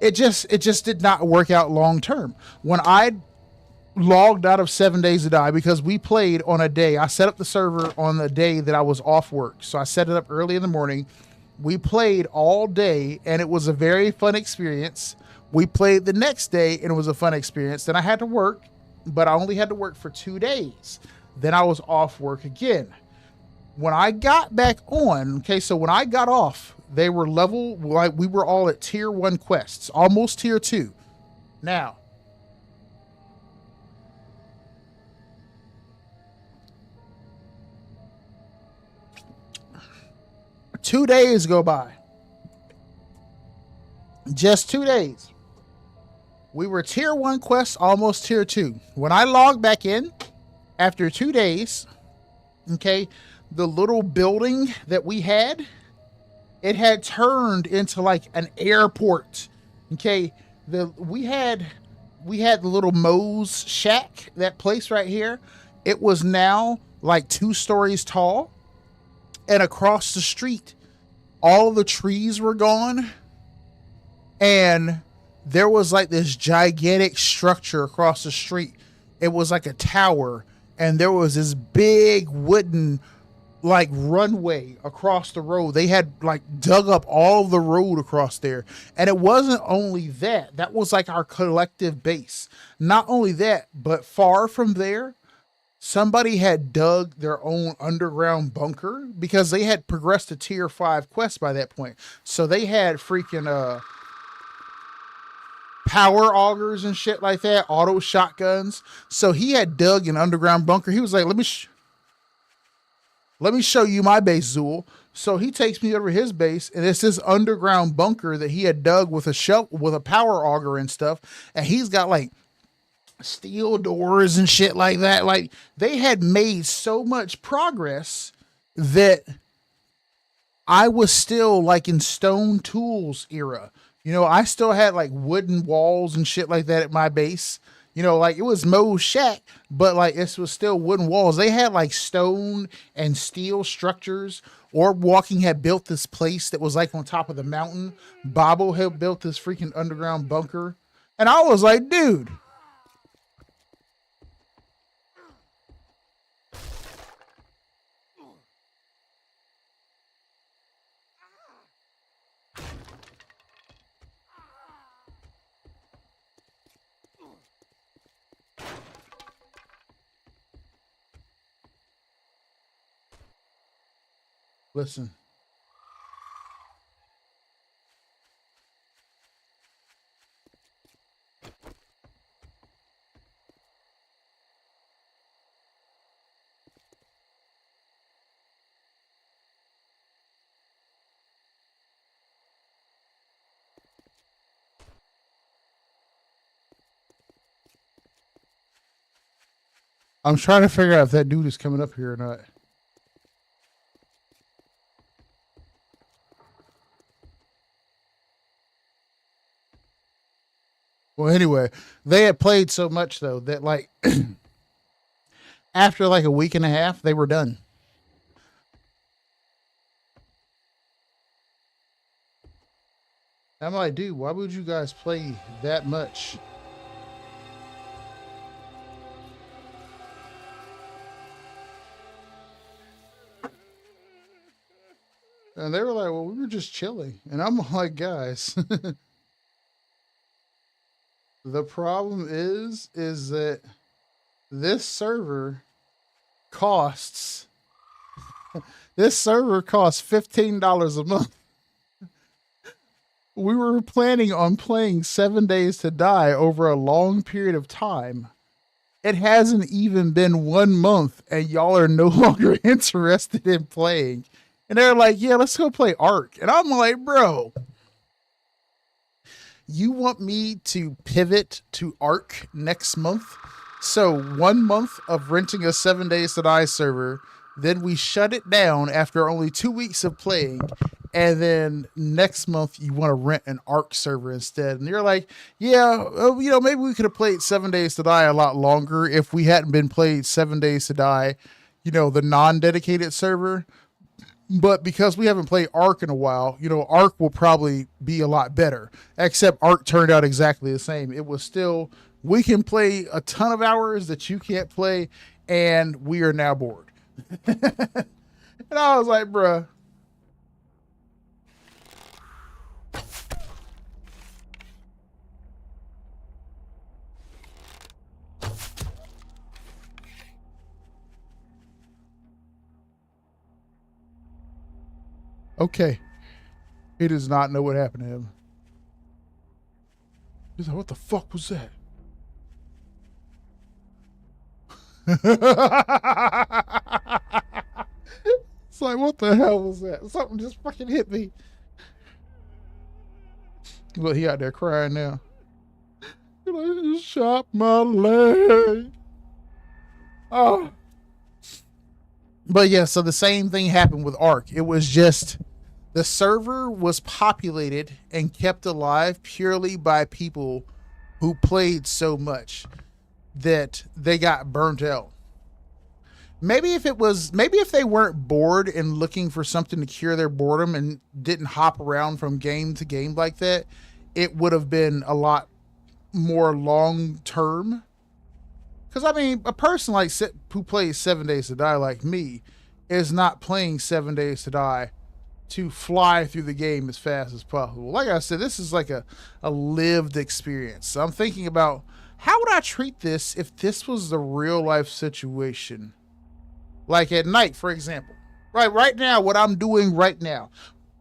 it just did not work out long term. When I logged out of 7 Days to Die because we played on a day. I set up the server on the day that I was off work. So I set it up early in the morning. We played all day, and it was a very fun experience. We played the next day, and it was a fun experience. Then I had to work, but I only had to work for 2 days. Then I was off work again. When I got back on, okay, so when I got off, they were level, like we were all at tier 1 quests, almost tier 2. Now, two days go by. Just 2 days. We were tier 1 quests, almost tier 2. When I logged back in after 2 days, okay, the little building that we had, it had turned into like an airport. Okay, we had the little Moe's shack, that place right here. It was now like 2 stories tall, and across the street, all the trees were gone, and there was like this gigantic structure across the street. It was like a tower, and there was this big wooden like runway across the road. They had like dug up all the road across there. And it wasn't only that, that was like our collective base. Not only that, but far from there, somebody had dug their own underground bunker because they had progressed to tier 5 quests by that point. So they had freaking power augers and shit like that, auto shotguns. So he had dug an underground bunker. He was like, let me show you my base, Zool. So he takes me over his base, and it's this underground bunker that he had dug with a power auger and stuff. And he's got like steel doors and shit like that. Like, they had made so much progress that I was still like in stone tools era. You know, I still had like wooden walls and shit like that at my base. You know, like it was Moe's shack, but like it was still wooden walls. They had like stone and steel structures. Orb Walking had built this place that was like on top of the mountain. Bobo had built this freaking underground bunker. And I was like, dude. Listen. I'm trying to figure out if that dude is coming up here or not. Well, anyway, they had played so much though that like after like a week and a half, they were done. I'm like, dude, why would you guys play that much? And they were like, well, we were just chilling. And I'm like, guys, the problem is that this server costs $15 a month. We were planning on playing 7 Days to Die over a long period of time. It hasn't even been 1 month, and y'all are no longer interested in playing. And they're like, yeah, let's go play Ark. And I'm like, bro, you want me to pivot to Ark next month? So 1 month of renting a 7 Days to Die server, then we shut it down after only 2 weeks of playing, and then next month you want to rent an Ark server instead. And you're like, yeah, you know, maybe we could have played 7 Days to Die a lot longer if we hadn't been played 7 Days to Die, you know, the non-dedicated server. But because we haven't played Ark in a while, you know, Ark will probably be a lot better. Except Ark turned out exactly the same. It was still We can play a ton of hours that you can't play, and we are now bored. And I was like, bruh. Okay. He does not know what happened to him. He's like, what the fuck was that? It's like, what the hell was that? Something just fucking hit me. Look, he out there crying now. He's like, you just shot my leg. Oh. But yeah, so the same thing happened with Ark. It was just the server was populated and kept alive purely by people who played so much that they got burnt out. Maybe if they weren't bored and looking for something to cure their boredom and didn't hop around from game to game like that, it would have been a lot more long term. Because I mean, a person like who plays 7 Days to Die like me is not playing 7 Days to Die to fly through the game as fast as possible. Like I said, this is like a lived experience. So I'm thinking about how would I treat this if this was the real life situation? Like at night, for example. Right now, what I'm doing right now.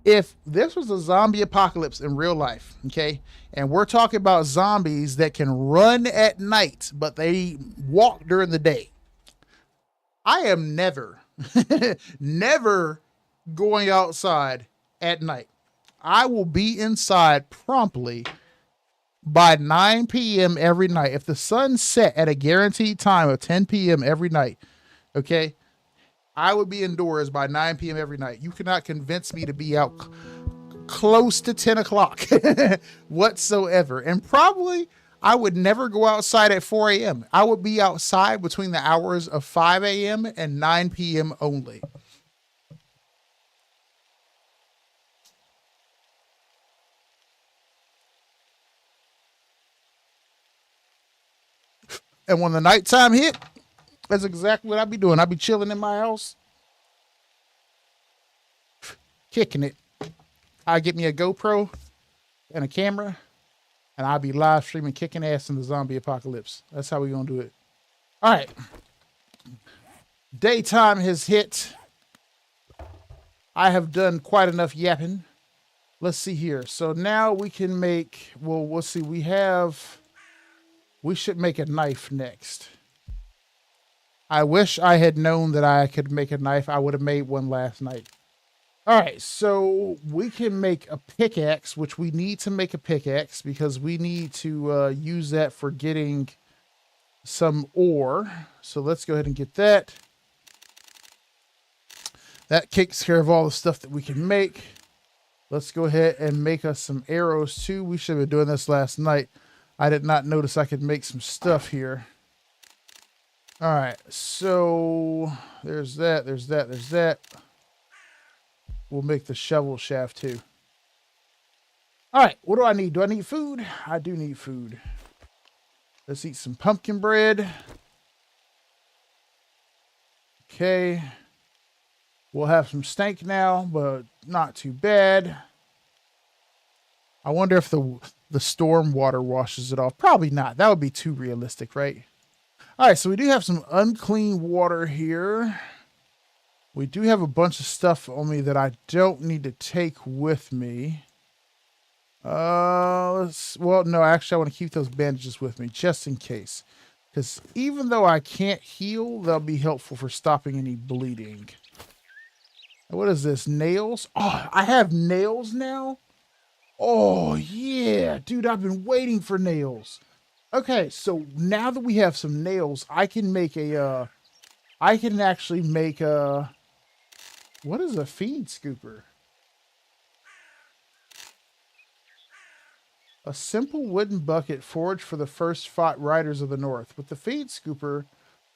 If this was a zombie apocalypse in real life, okay, and we're talking about zombies that can run at night, but they walk during the day, I am never, never going outside at night. I will be inside promptly by 9 p.m. every night. If the sun set at a guaranteed time of 10 p.m. every night, okay, I would be indoors by 9 p.m. every night. You cannot convince me to be out close to 10 o'clock whatsoever. And probably I would never go outside at 4 a.m. I would be outside between the hours of 5 a.m. and 9 p.m. only. And when the nighttime hit, that's exactly what I'd be doing. I'd be chilling in my house, kicking it. I'd get me a GoPro and a camera, and I'd be live streaming kicking ass in the zombie apocalypse. That's how we're going to do it. All right. Daytime has hit. I have done quite enough yapping. Let's see here. So now we can make, well, we'll see. We should make a knife next. I wish I had known that I could make a knife. I would have made one last night. All right, so we can make a pickaxe, which we need to make a pickaxe because we need to use that for getting some ore. So let's go ahead and get that. That takes care of all the stuff that we can make. Let's go ahead and make us some arrows too. We should have been doing this last night. I did not notice I could make some stuff here. All right, so there's that, there's that, there's that. We'll make the shovel shaft too. All right, what do I need? Do I need food? I do need food. Let's eat some pumpkin bread. Okay. We'll have some steak now, but not too bad. I wonder if the storm water washes it off. Probably not. That would be too realistic, right? All right, so we do have some unclean water here. We do have a bunch of stuff on me that I don't need to take with me. Well, no, actually, I want to keep those bandages with me just in case. Because even though I can't heal, they'll be helpful for stopping any bleeding. What is this? Nails? Oh, I have nails now? Oh, yeah. Dude, I've been waiting for nails. Okay, so now that we have some nails, I can make I can actually make a, what is a feed scooper? A simple wooden bucket forged for the first fought riders of the north. With the feed scooper,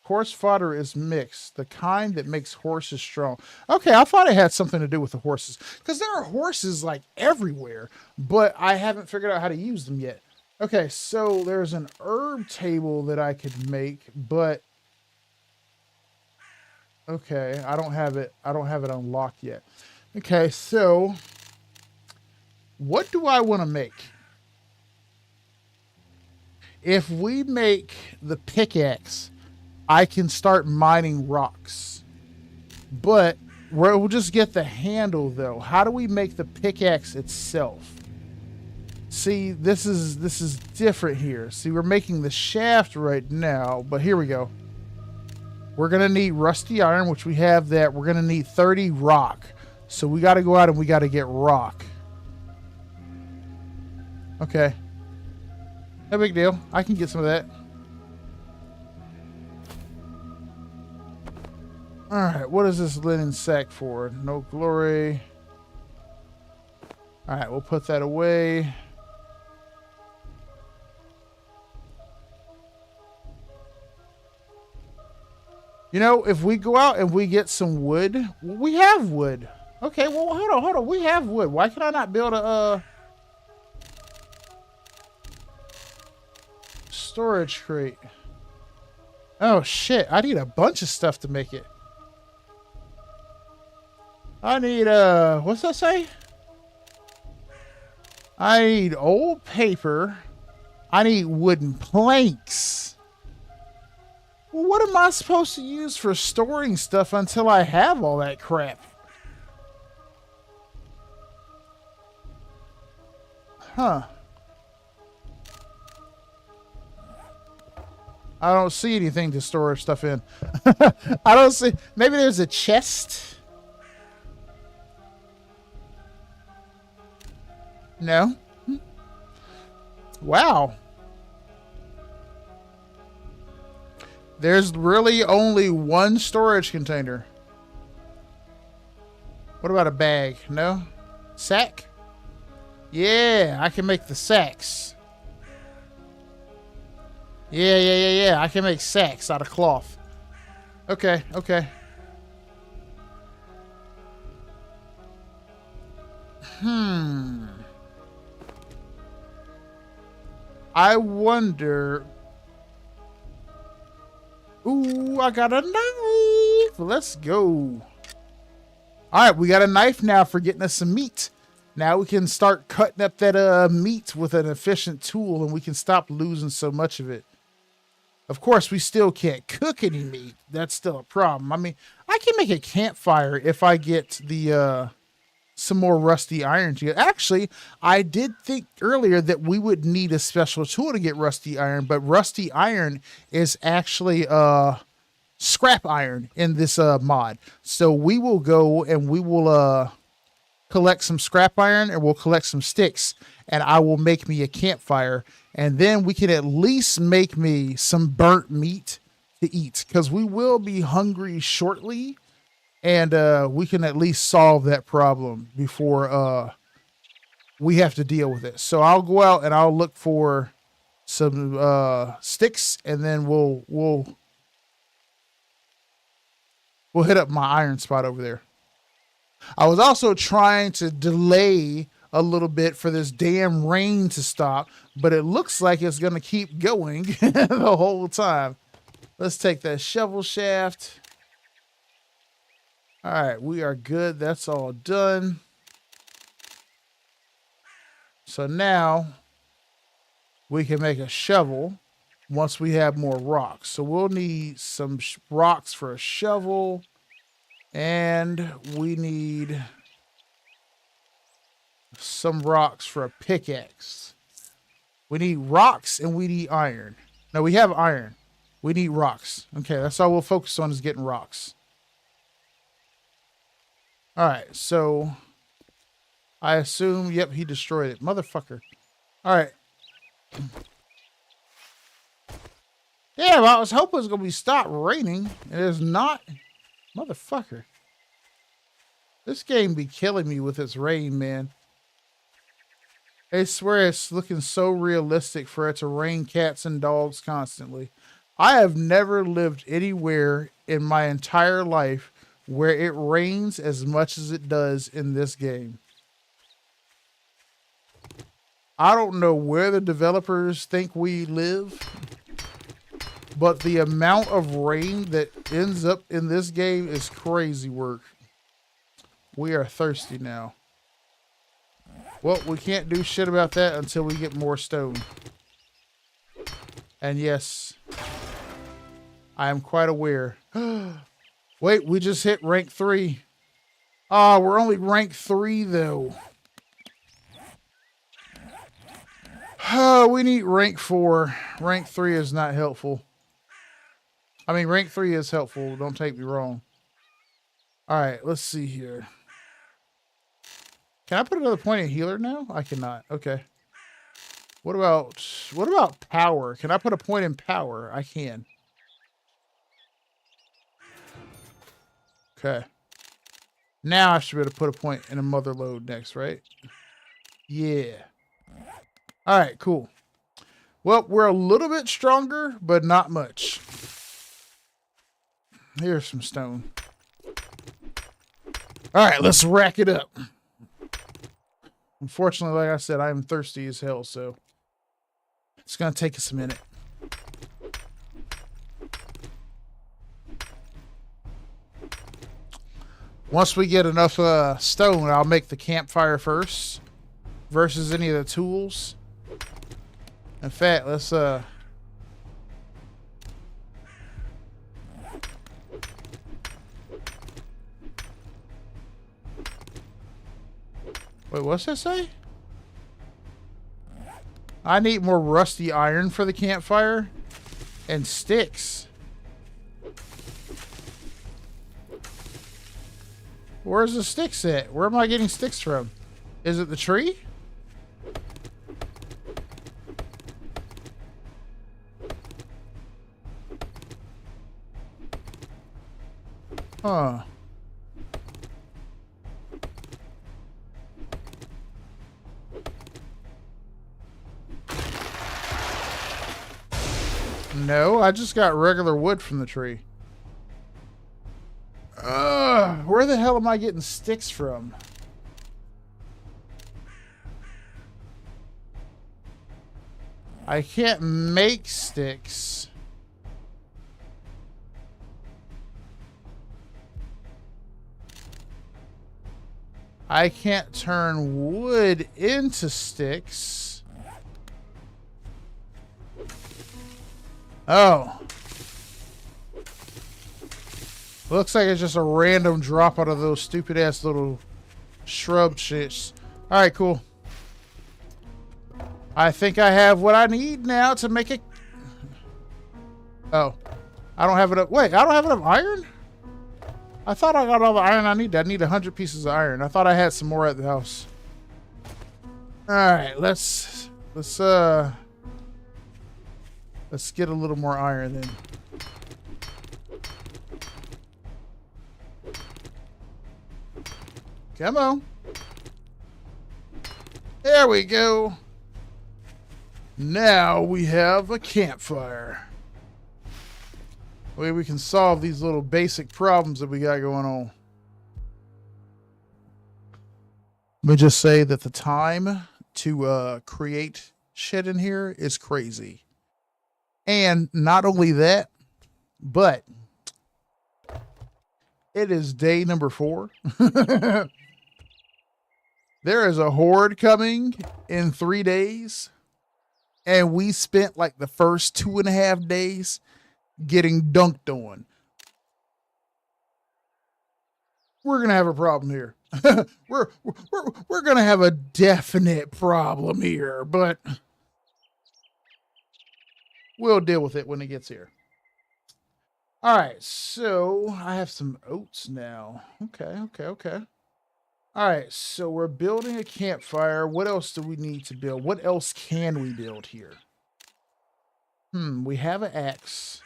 horse fodder is mixed, the kind that makes horses strong. Okay, I thought it had something to do with the horses, because there are horses like everywhere, but I haven't figured out how to use them yet. Okay, so there's an herb table that I could make, but okay, I don't have it. I don't have it unlocked yet. Okay, so what do I want to make? If we make the pickaxe, I can start mining rocks. But we'll just get the handle though. How do we make the pickaxe itself? See, this is different here. See, we're making the shaft right now, but here we go. We're gonna need rusty iron, which we have that. We're gonna need 30 rock. So we gotta go out and we gotta get rock. Okay. No big deal. I can get some of that. Alright, what is this linen sack for? No glory. Alright, we'll put that away. You know, if we go out and we get some wood, we have wood. Okay, well, hold on. We have wood. Why can I not build a storage crate? Oh, shit. I need a bunch of stuff to make it. I need, what's that say? I need old paper. I need wooden planks. Well, what am I supposed to use for storing stuff until I have all that crap? Huh. I don't see anything to store stuff in. I don't see. Maybe there's a chest. No. Wow. There's really only one storage container. What about a bag? No? Sack? Yeah, I can make the sacks. Yeah. I can make sacks out of cloth. Okay. I wonder... Ooh, I got a knife. Let's go. All right, we got a knife now for getting us some meat. Now we can start cutting up that meat with an efficient tool, and we can stop losing so much of it. Of course, we still can't cook any meat. That's still a problem. I mean, I can make a campfire if I get the some more rusty iron to get. Actually, I did think earlier that we would need a special tool to get rusty iron, but rusty iron is actually scrap iron in this mod. So we will go and we will collect some scrap iron, and we'll collect some sticks, and I will make me a campfire, and then we can at least make me some burnt meat to eat, because we will be hungry shortly. And we can at least solve that problem before we have to deal with it. So I'll go out and I'll look for some sticks, and then we'll hit up my iron spot over there. I was also trying to delay a little bit for this damn rain to stop, but it looks like it's going to keep going the whole time. Let's take that shovel shaft. All right, we are good. That's all done. So now we can make a shovel once we have more rocks. So we'll need some rocks for a shovel, and we need some rocks for a pickaxe. We need rocks and we need iron. No, we have iron. We need rocks. Okay, that's all we'll focus on, is getting rocks. All right, so I assume, yep, he destroyed it. Motherfucker. All right. Yeah, well, I was hoping it was going to be stopped raining. It is not. Motherfucker. This game be killing me with its rain, man. I swear it's looking so realistic for it to rain cats and dogs constantly. I have never lived anywhere in my entire life where it rains as much as it does in this game. I don't know where the developers think we live, but the amount of rain that ends up in this game is crazy work. We are thirsty now. Well, we can't do shit about that until we get more stone. And yes, I am quite aware. Wait, we just hit rank 3. Ah, we're only rank 3 though. We need rank 4. Rank 3 is not helpful. I mean, rank 3 is helpful. Don't take me wrong. All right, let's see here. Can I put another point in healer now? I cannot. Okay. What about power? Can I put a point in power? I can. Okay. Now I should be able to put a point in a mother load next, right? Yeah. All right, cool. Well, we're a little bit stronger, but not much. Here's some stone. All right, let's rack it up. Unfortunately, like I said, I'm thirsty as hell, so it's going to take us a minute. Once we get enough stone, I'll make the campfire first versus any of the tools. In fact, let's wait, what's that say? I need more rusty iron for the campfire and sticks. Where's the sticks at? Where am I getting sticks from? Is it the tree? Huh. No, I just got regular wood from the tree. Where the hell am I getting sticks from? I can't make sticks. I can't turn wood into sticks. Oh. Looks like it's just a random drop out of those stupid ass little shrub shits. Alright, cool. I think I have what I need now to make it. Oh. I don't have enough. Wait, I don't have enough iron? I thought I got all the iron I need. I need 100 pieces of iron. I thought I had some more at the house. Alright, let's get a little more iron then. Come on. There we go. Now we have a campfire. We can solve these little basic problems that we got going on. Let me just say that the time to create shit in here is crazy. And not only that, but it is day number 4. There is a horde coming in 3 days. And we spent like the first 2.5 days getting dunked on. We're going to have a problem here. we're going to have a definite problem here, but we'll deal with it when it gets here. All right, so I have some oats now. Okay. All right, so we're building a campfire. What else do we need to build? What else can we build here? We have an axe.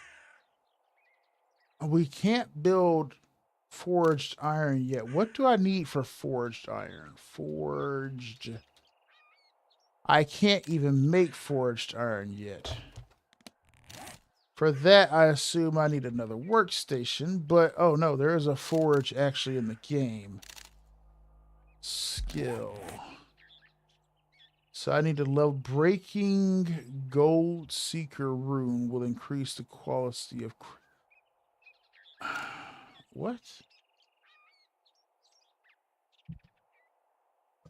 We can't build forged iron yet. What do I need for forged iron? Forged. I can't even make forged iron yet. For that, I assume I need another workstation, but oh no, there is a forge actually in the game. Skill. So I need to level breaking gold seeker rune will increase the quality of what?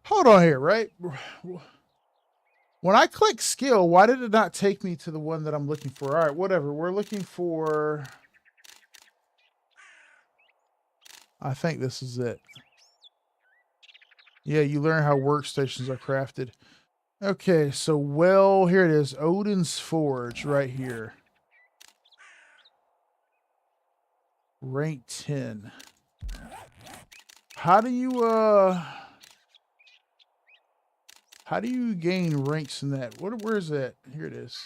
Hold on here, right? When I click skill, why did it not take me to the one that I'm looking for? All right, whatever. We're looking for, I think this is it. Yeah, you learn how workstations are crafted. Okay, so well, here it is. Odin's Forge right here. Rank 10. How do you gain ranks in that? Where is that? Here it is.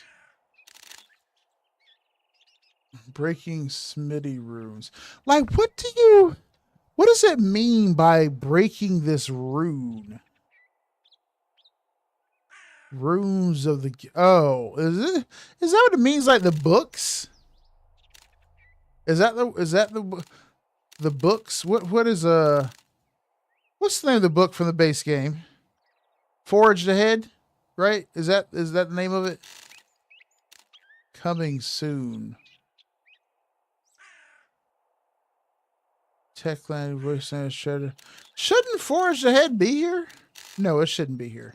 Breaking smithy runes. Like, what does it mean by breaking this rune? Runes of the, oh, is that what it means? Like the books? Is that the books? What is what's the name of the book from the base game? Forged Ahead, right? Is that the name of it? Coming soon. Techland voice and shouldn't Forged Ahead be here? No, it shouldn't be here.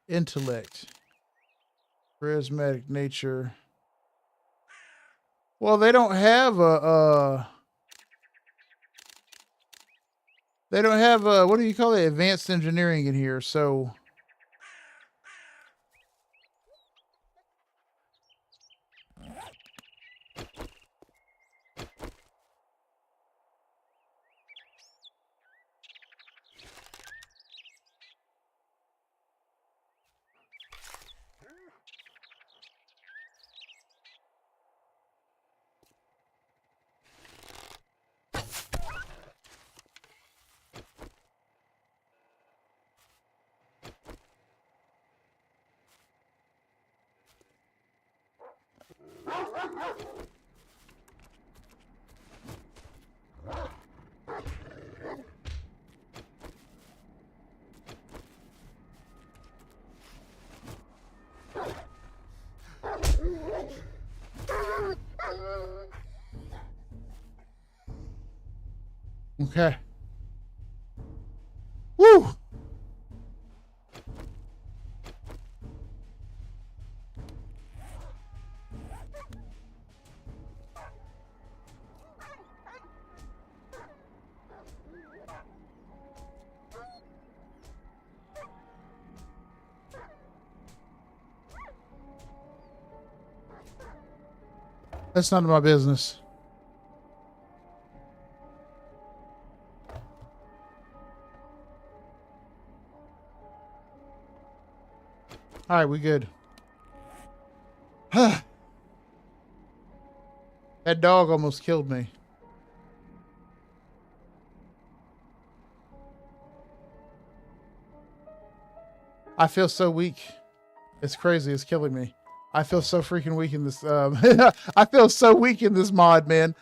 Intellect. Charismatic nature. Well, they don't have they don't have what do you call it? Advanced engineering in here, so okay. Woo! That's none of my business. All right, we good. That dog almost killed me. I feel so weak. It's crazy. It's killing me. I feel so freaking weak in this. I feel so weak in this mod, man.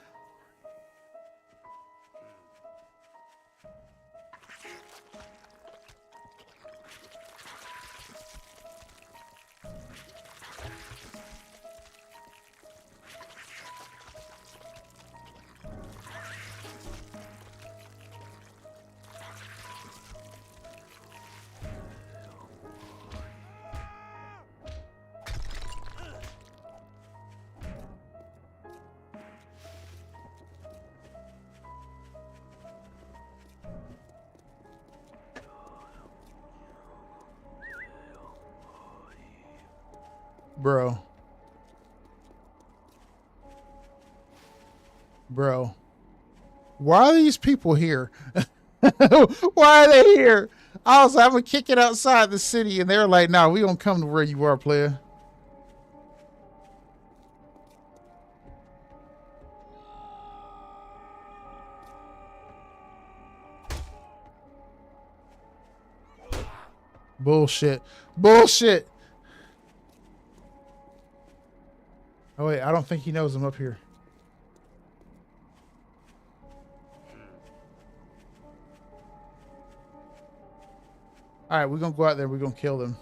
Bro. Bro. Why are these people here? Why are they here? I was like, I'm gonna kick it outside the city, and they're like, nah, we gonna come to where you are, player. Bullshit. Bullshit. Oh wait, I don't think he knows I'm up here. All right, we're gonna go out there. We're gonna kill them.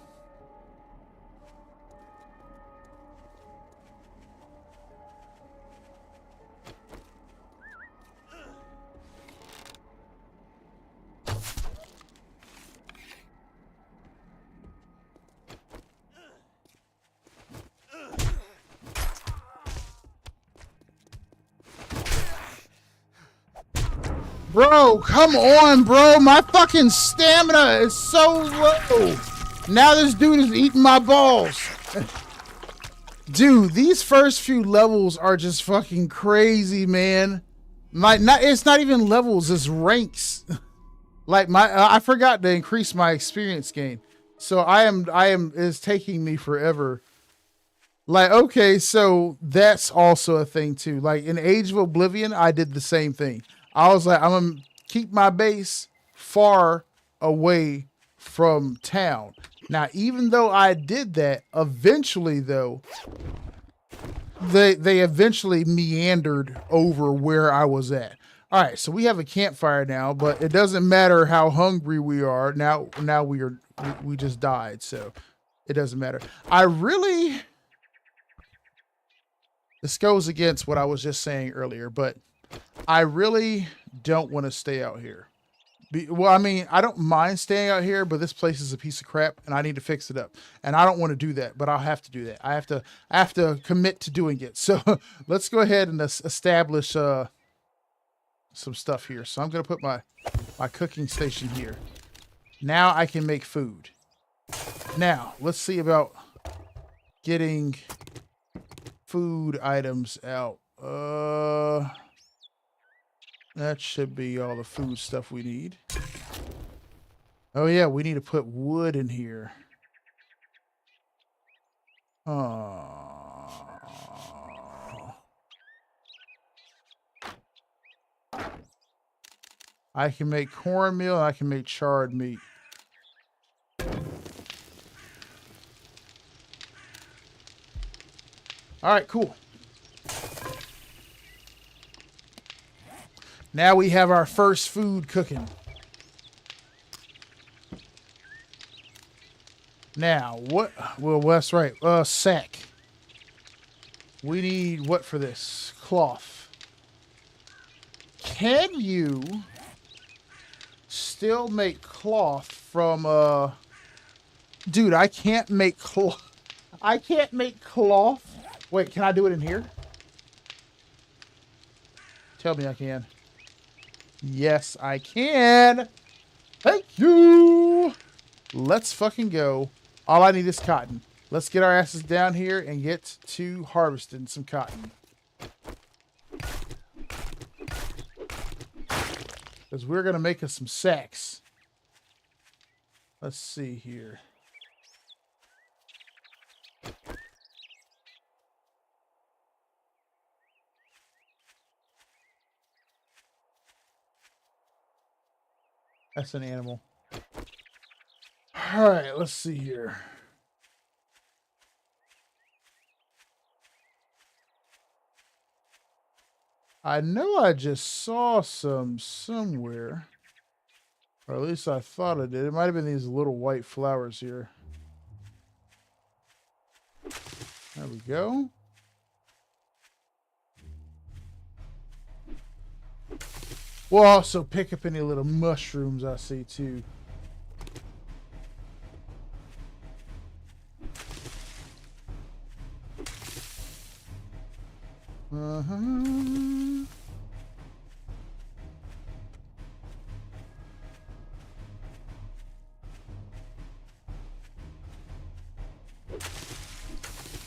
Bro, come on, bro. My fucking stamina is so low. Now this dude is eating my balls. Dude, these first few levels are just fucking crazy, man. It's not even levels, it's ranks. Like I forgot to increase my experience gain. So it's taking me forever. Like, okay, so that's also a thing too. Like in Age of Oblivion, I did the same thing. I was like, I'm gonna keep my base far away from town. Now, even though I did that, eventually though, they eventually meandered over where I was at. All right, so we have a campfire now, but it doesn't matter how hungry we are. Now we just died, so it doesn't matter. This goes against what I was just saying earlier, but I really don't want to stay out here. Well, I mean, I don't mind staying out here, but this place is a piece of crap, and I need to fix it up. And I don't want to do that, but I'll have to do that. I have to commit to doing it. So let's go ahead and establish some stuff here. So I'm going to put my cooking station here. Now I can make food. Now let's see about getting food items out. That should be all the food stuff we need. Oh yeah, we need to put wood in here. Oh. I can make cornmeal and I can make charred meat. All right, cool. Now we have our first food cooking. Now, what? Well, that's right. Sack. We need what for this? Cloth. Can you still make cloth from, Dude, I can't make cloth. I can't make cloth. Wait, can I do it in here? Tell me I can. Yes, I can. Thank you. Let's fucking go. All I need is cotton. Let's get our asses down here and get to harvesting some cotton. Because we're going to make us some sacks. Let's see here. That's an animal. All right, let's see here. I know I just saw some somewhere. Or at least I thought I did. It might have been these little white flowers here. There we go. We'll also pick up any little mushrooms I see too.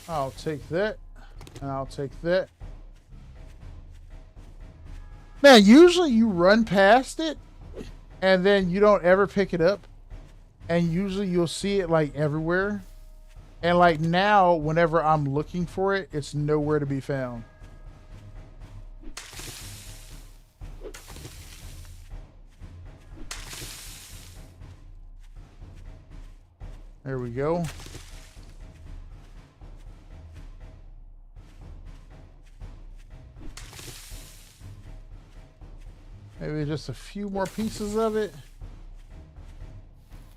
I'll take that, and I'll take that. Man, usually you run past it, and then you don't ever pick it up, and usually you'll see it like everywhere. And like now, whenever I'm looking for it, it's nowhere to be found. There we go. Maybe just a few more pieces of it.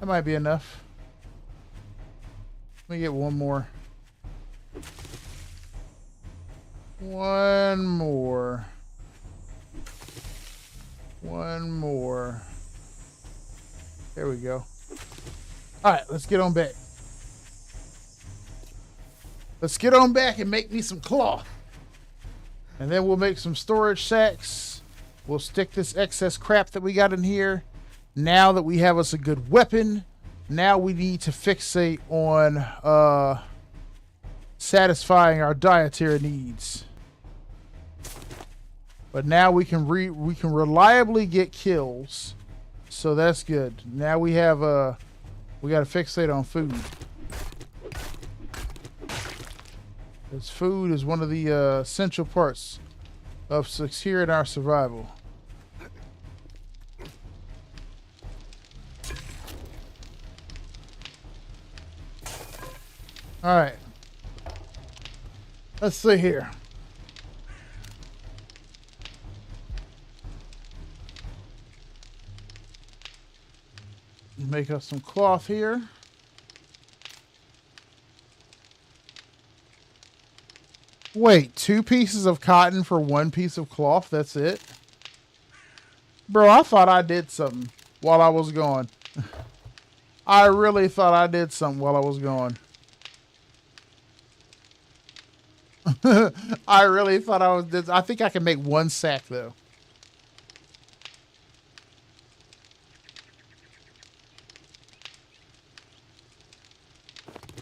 That might be enough. Let me get one more. One more. One more. There we go. All right, let's get on back. Let's get on back and make me some cloth. And then we'll make some storage sacks. We'll stick this excess crap that we got in here. Now that we have us a good weapon, now we need to fixate on satisfying our dietary needs. But now we can reliably get kills, so that's good. Now we have we got to fixate on food. Because food is one of the essential parts of securing our survival. All right. Let's see here. Make us some cloth here. Wait, 2 pieces of cotton for 1 piece of cloth? That's it? Bro, I thought I did something while I was gone. I really thought I did something while I was gone. I really thought I was... I think I can make 1 sack, though.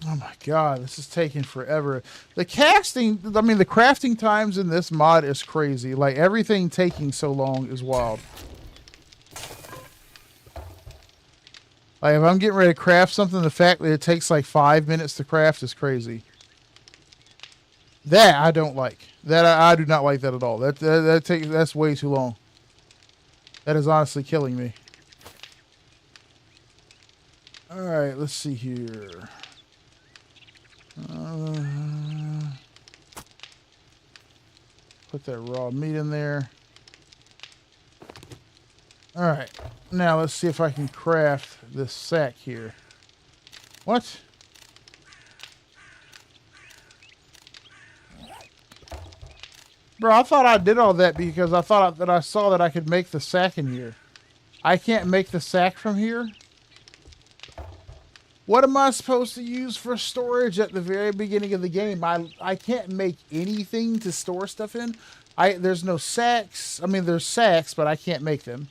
Oh my god, this is taking forever. The crafting times in this mod is crazy. Like, everything taking so long is wild. Like, if I'm getting ready to craft something, the fact that it takes like 5 minutes to craft is crazy. That I don't like. That I do not like that at all. That's way too long. That is honestly killing me. All right, let's see here. Put that raw meat in there. All right, now let's see if I can craft this sack here. What? Bro, I thought I did all that because I thought that I saw that I could make the sack in here. I can't make the sack from here? What am I supposed to use for storage at the very beginning of the game? I can't make anything to store stuff in. There's no sacks. I mean, there's sacks, but I can't make them.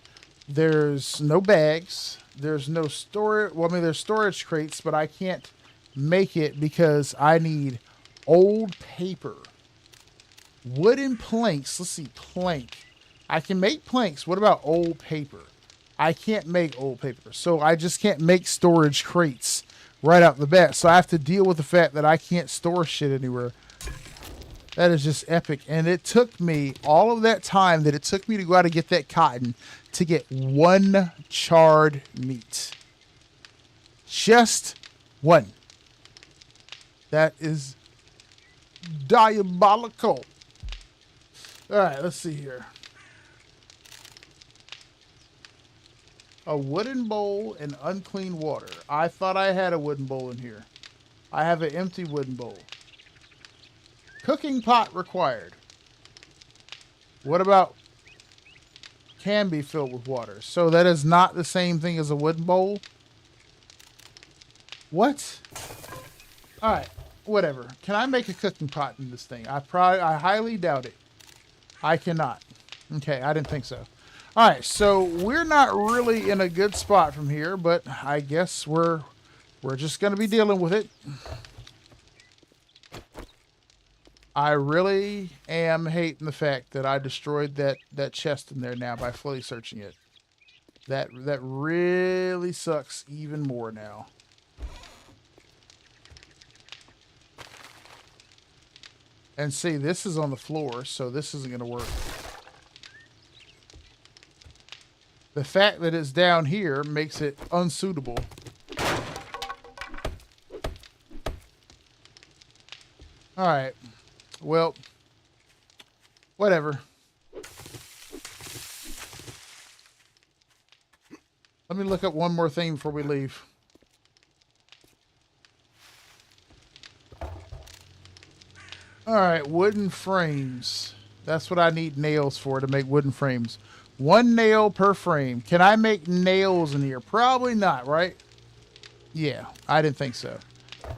There's no bags. There's no storage. Well, I mean, there's storage crates, but I can't make it because I need old paper. Wooden planks. Let's see, plank. I can make planks. What about old paper? I can't make old paper. So I just can't make storage crates right out the bat. So I have to deal with the fact that I can't store shit anywhere. That is just epic. And it took me all of that time that it took me to go out and get that cotton to get 1 charred meat. Just 1. That is diabolical. All right, let's see here. A wooden bowl and unclean water. I thought I had a wooden bowl in here. I have an empty wooden bowl. Cooking pot required. What about can be filled with water? So that is not the same thing as a wooden bowl? What? All right, whatever. Can I make a cooking pot in this thing? I highly doubt it. I cannot. Okay, I didn't think so. All right, so we're not really in a good spot from here, but I guess we're just going to be dealing with it. I really am hating the fact that I destroyed that chest in there now by fully searching it. That really sucks even more now. And see, this is on the floor, so this isn't going to work. The fact that it's down here makes it unsuitable. All right. Well, whatever. Let me look up one more thing before we leave. All right, wooden frames. That's what I need nails for, to make wooden frames. 1 nail per frame. Can I make nails in here? Probably not, right? Yeah, I didn't think so.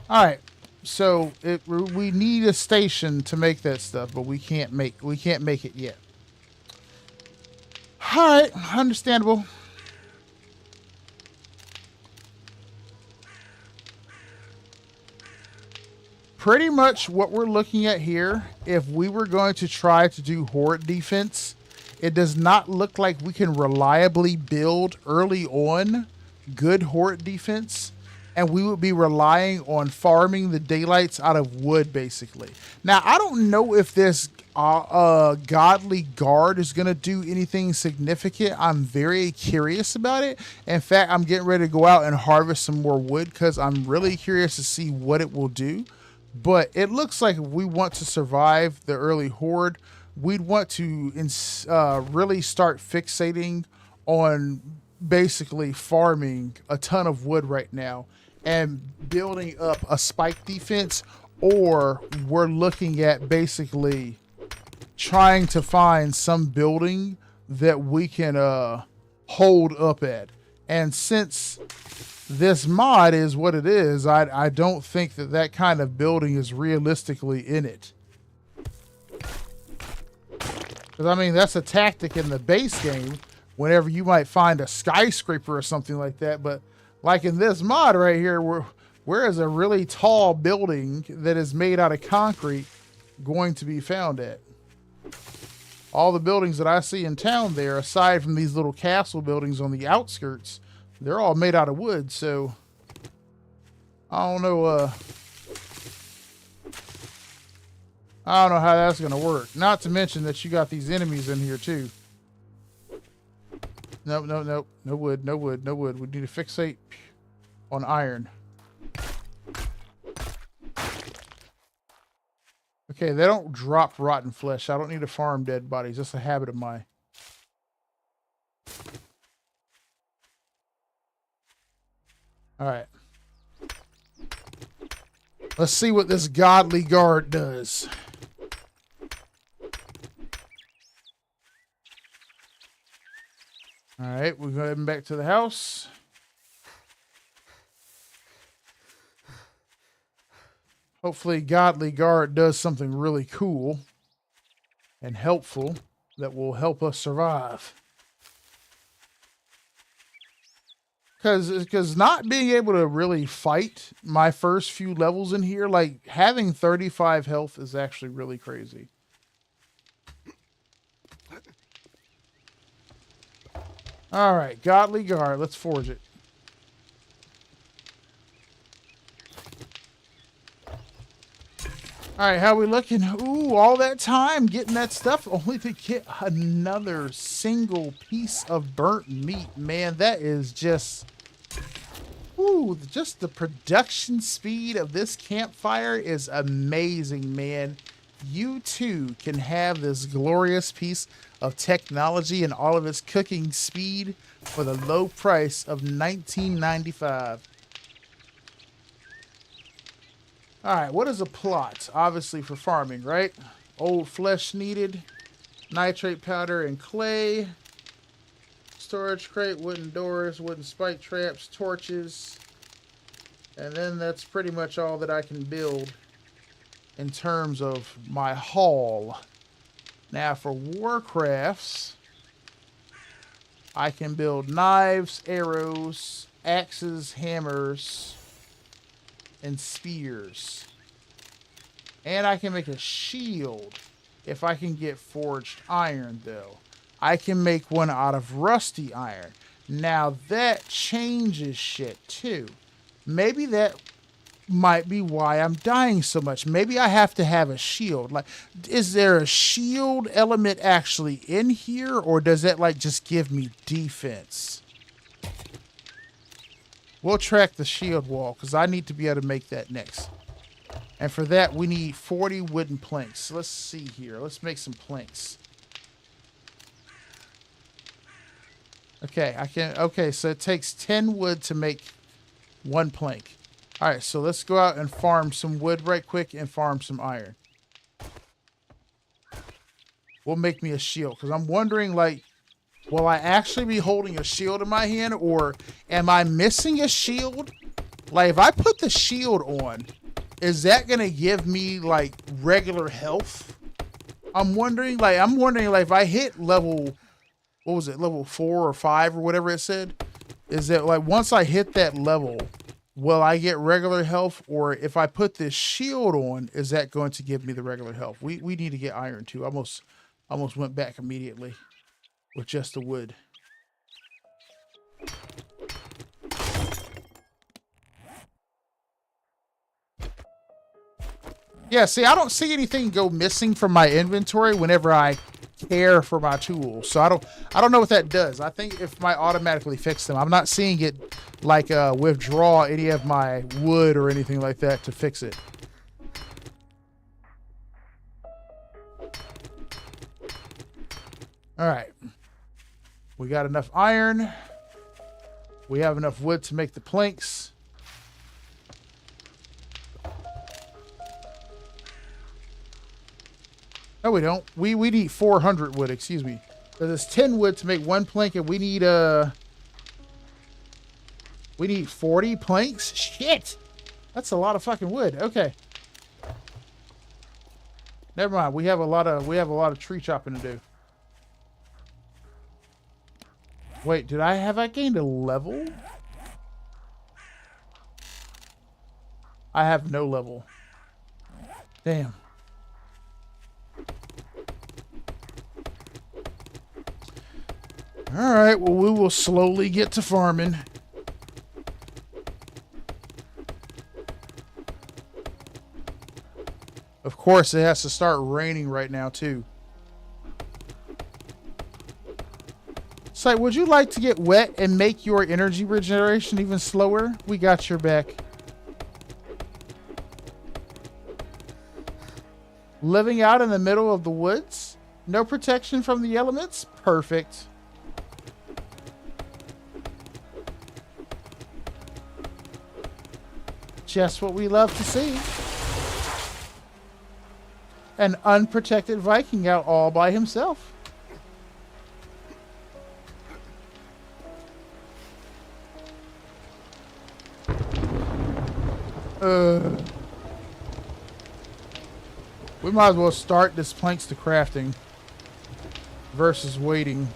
All right, so we need a station to make that stuff, but we can't make it yet. All right, understandable. Pretty much what we're looking at here, if we were going to try to do horde defense, it does not look like we can reliably build early on good horde defense, and we would be relying on farming the daylights out of wood, basically. Now, I don't know if this godly guard is going to do anything significant. I'm very curious about it. In fact, I'm getting ready to go out and harvest some more wood because I'm really curious to see what it will do. But it looks like if we want to survive the early horde, we'd want to really start fixating on basically farming a ton of wood right now and building up a spike defense, or we're looking at basically trying to find some building that we can hold up at. And since this mod is what it is, I don't think that kind of building is realistically in it. Because, I mean, that's a tactic in the base game whenever you might find a skyscraper or something like that. But like in this mod right here, where is a really tall building that is made out of concrete going to be found at? All the buildings that I see in town there, aside from these little castle buildings on the outskirts, they're all made out of wood, so I don't know how that's going to work. Not to mention that you got these enemies in here, too. Nope, nope, nope. No wood, no wood, no wood. We need to fixate on iron. Okay, they don't drop rotten flesh. I don't need to farm dead bodies. That's a habit of mine. All right. Let's see what this godly guard does. All right, we're going back to the house. Hopefully godly guard does something really cool and helpful that will help us survive. Because not being able to really fight my first few levels in here, like having 35 health is actually really crazy. All right, godly guard. Let's forge it. All right, how we looking? Ooh, all that time getting that stuff only to get another single piece of burnt meat. Man, that is just... Ooh, just the production speed of this campfire is amazing, man. You too can have this glorious piece of technology and all of its cooking speed for the low price of $19.95. All right, what is a plot? Obviously for farming, right? Old flesh needed, nitrate powder and clay, storage crate, wooden doors, wooden spike traps, torches, and then that's pretty much all that I can build in terms of my haul. Now for warcrafts, I can build knives, arrows, axes, hammers, and spears. And I can make a shield if I can get forged iron, though. I can make one out of rusty iron. Now that changes shit too. Maybe that might be why I'm dying so much. Maybe I have to have a shield. Like, is there a shield element actually in here, or does that like just give me defense? We'll track the shield wall because I need to be able to make that next. And for that, we need 40 wooden planks. Let's see here. Let's make some planks. Okay, okay, so it takes 10 wood to make one plank. All right, so let's go out and farm some wood right quick and farm some iron. will make me a shield. Because I'm wondering, like, will I actually be holding a shield in my hand, or am I missing a shield? Like, if I put the shield on, is that going to give me, like, regular health? I'm wondering, like, if I hit level, what was it, level 4 or 5 or whatever it said, is that, like, once I hit that level, will I get regular health? Or if I put this shield on, is that going to give me the regular health? We need to get iron, too. I almost went back immediately with just the wood. Yeah, see, I don't see anything go missing from my inventory whenever I care for my tools. So I don't know what that does. I think if I automatically fix them. I'm not seeing it like withdraw any of my wood or anything like that to fix it. All right. We got enough iron. We have enough wood to make the planks. No, we don't. We need 400 wood, excuse me. So there's 10 wood to make one plank, and we need 40 planks? Shit! That's a lot of fucking wood. Okay. Never mind. We have a lot of tree chopping to do. Wait, have I gained a level? I have no level. Damn. All right, well, we will slowly get to farming. Of course, it has to start raining right now, too. So, would you like to get wet and make your energy regeneration even slower? We got your back. Living out in the middle of the woods? No protection from the elements? Perfect. Just what we love to see. An unprotected Viking out all by himself. We might as well start this planks to crafting versus waiting.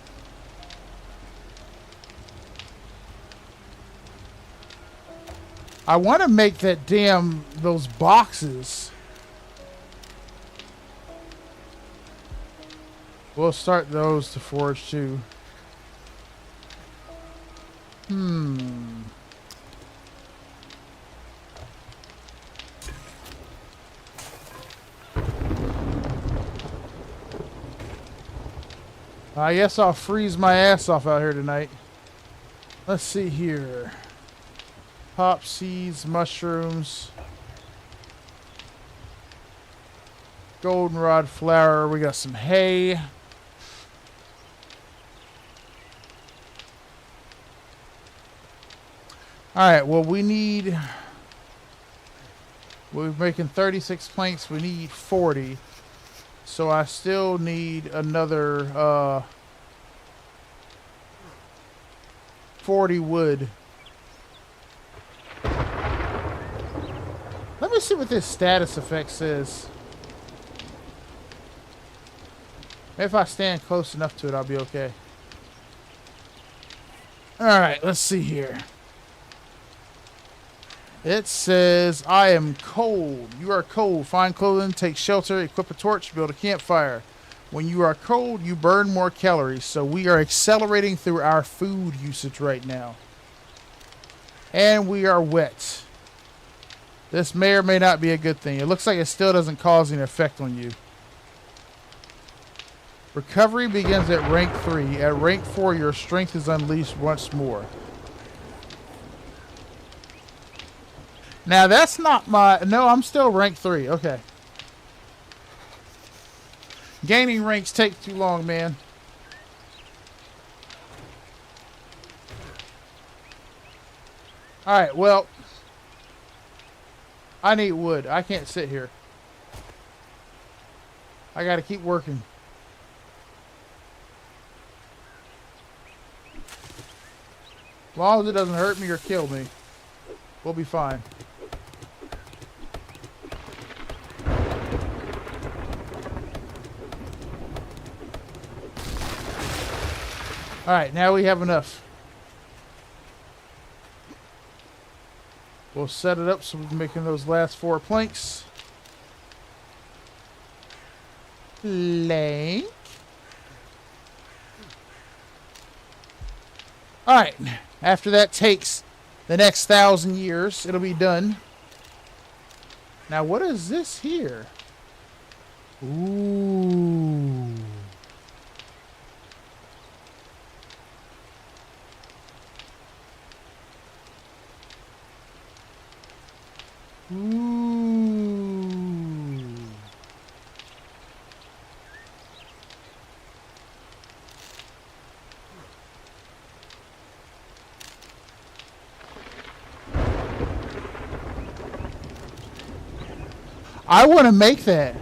I want to make those boxes. We'll start those to forge too. I guess I'll freeze my ass off out here tonight. Let's see here. Pop seeds, mushrooms, goldenrod flower. We got some hay. All right, well, we're making 36 planks. We need 40. So I still need another 40 wood. Let me see what this status effect says. Maybe if I stand close enough to it, I'll be okay. Alright, let's see here. It says, I am cold. You are cold. Find clothing, take shelter, equip a torch, build a campfire. When you are cold, you burn more calories. So we are accelerating through our food usage right now. And we are wet. This may or may not be a good thing. It looks like it still doesn't cause any effect on you. Recovery begins at rank 3. At rank 4, your strength is unleashed once more. Now, that's not my... No, I'm still rank 3. Okay. Gaining ranks take too long, man. Alright, well... I need wood. I can't sit here. I gotta keep working. As long as it doesn't hurt me or kill me, we'll be fine. Alright, now we have enough. We'll set it up so we're making those last 4 planks. Plank. Alright, after that takes the next 1,000 years, it'll be done. Now, what is this here? Ooh. Ooh. I want to make that.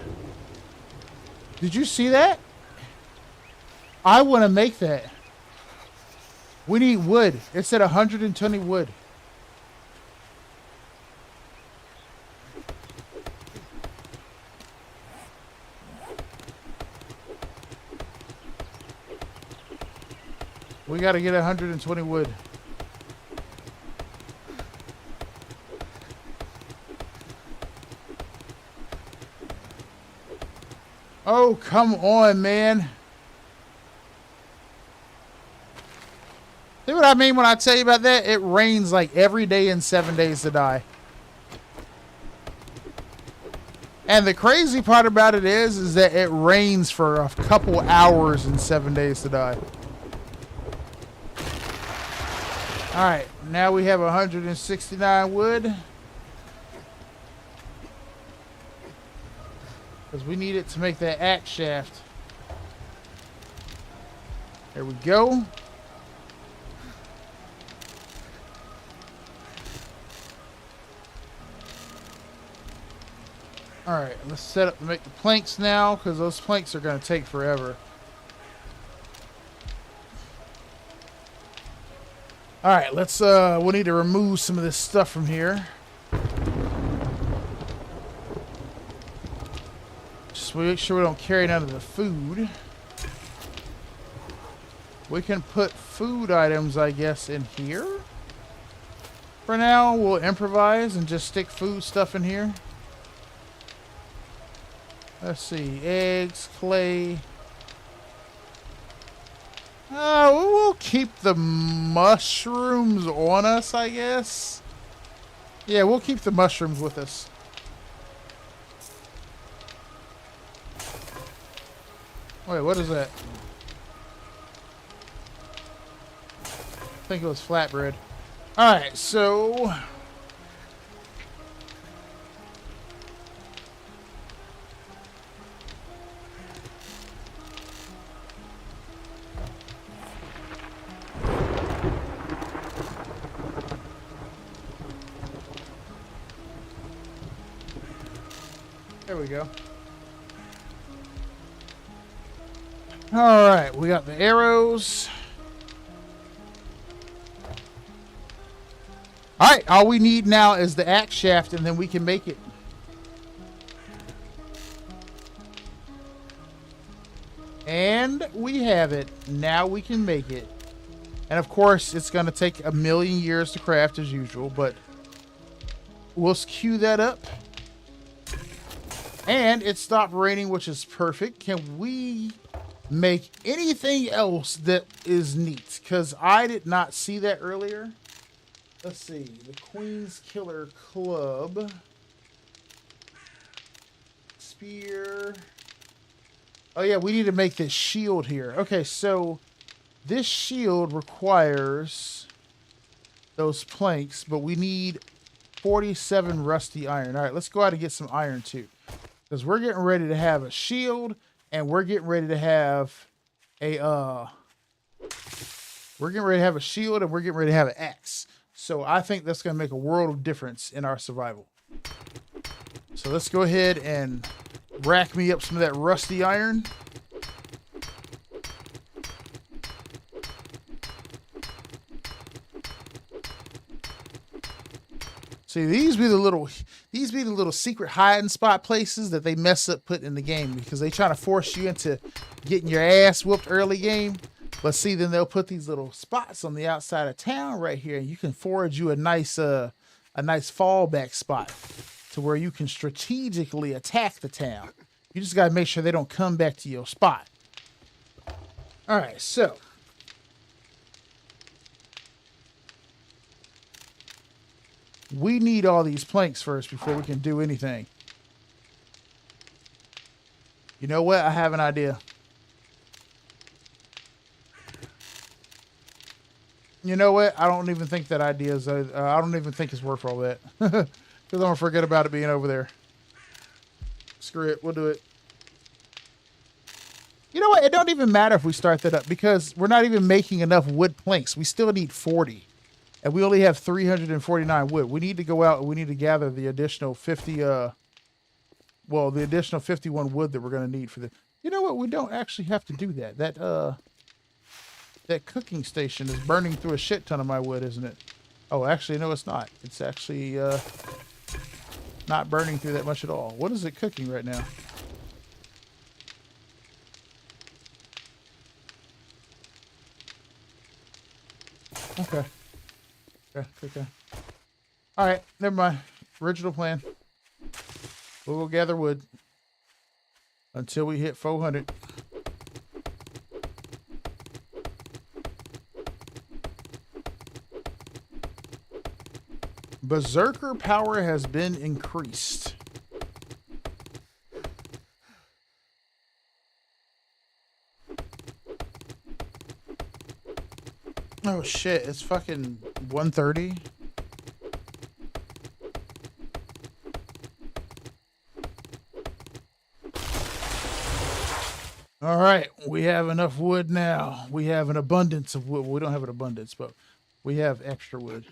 Did you see that? I want to make that. We need wood. It said 120 wood. We got to get 120 wood. Oh, come on, man. See what I mean when I tell you about that? It rains like every day in 7 days to die. And the crazy part about it is that it rains for a couple hours in 7 days to die. Alright, now we have 169 wood. Because we need it to make that axe shaft. There we go. Alright, let's set up to make the planks now, because those planks are going to take forever. Alright, let's, we'll need to remove some of this stuff from here. Just make sure we don't carry none of the food. We can put food items, I guess, in here. For now, we'll improvise and just stick food stuff in here. Let's see, eggs, clay. We'll keep the mushrooms on us, I guess. Yeah, we'll keep the mushrooms with us. Wait, what is that? I think it was flatbread. Alright, so... there we go. Alright, we got the arrows. Alright, all we need now is the axe shaft, and then we can make it. And we have it. Now we can make it. And of course, it's going to take 1,000,000 years to craft as usual, but we'll queue that up. And it stopped raining, which is perfect. Can we make anything else that is neat? Because I did not see that earlier. Let's see. The Queen's Killer Club. Spear. Oh, yeah. We need to make this shield here. Okay, so this shield requires those planks, but we need 47 rusty iron. All right, let's go out and get some iron, too. Because we're getting ready to have a shield, and we're getting ready to have a, we're getting ready to have a shield, and we're getting ready to have an axe. So I think that's going to make a world of difference in our survival. So let's go ahead and rack me up some of that rusty iron. See, these be the little secret hiding spot places that they mess up putting in the game because they trying to force you into getting your ass whooped early game. But see, then they'll put these little spots on the outside of town right here, and you can forge you a nice fallback spot to where you can strategically attack the town. You just gotta make sure they don't come back to your spot. All right, so. We need all these planks first before we can do anything. You know what? I have an idea. You know what? I don't even think that idea is. I don't even think it's worth all that. Because I'm gonna forget about it being over there. Screw it. We'll do it. You know what? It don't even matter if we start that up because we're not even making enough wood planks. We still need 40. And we only have 349 wood. We need to go out and we need to gather the additional 50, the additional 51 wood that we're going to need for the... You know what? We don't actually have to do that. That cooking station is burning through a shit ton of my wood, isn't it? Oh, actually, no, it's not. It's actually not burning through that much at all. What is it cooking right now? Okay. Okay. All right, never mind. Original plan. We'll go gather wood until we hit 400. Berserker power has been increased. Oh shit, it's fucking 1:30. All right, we have enough wood now. We have an abundance of wood. We don't have an abundance, but we have extra wood.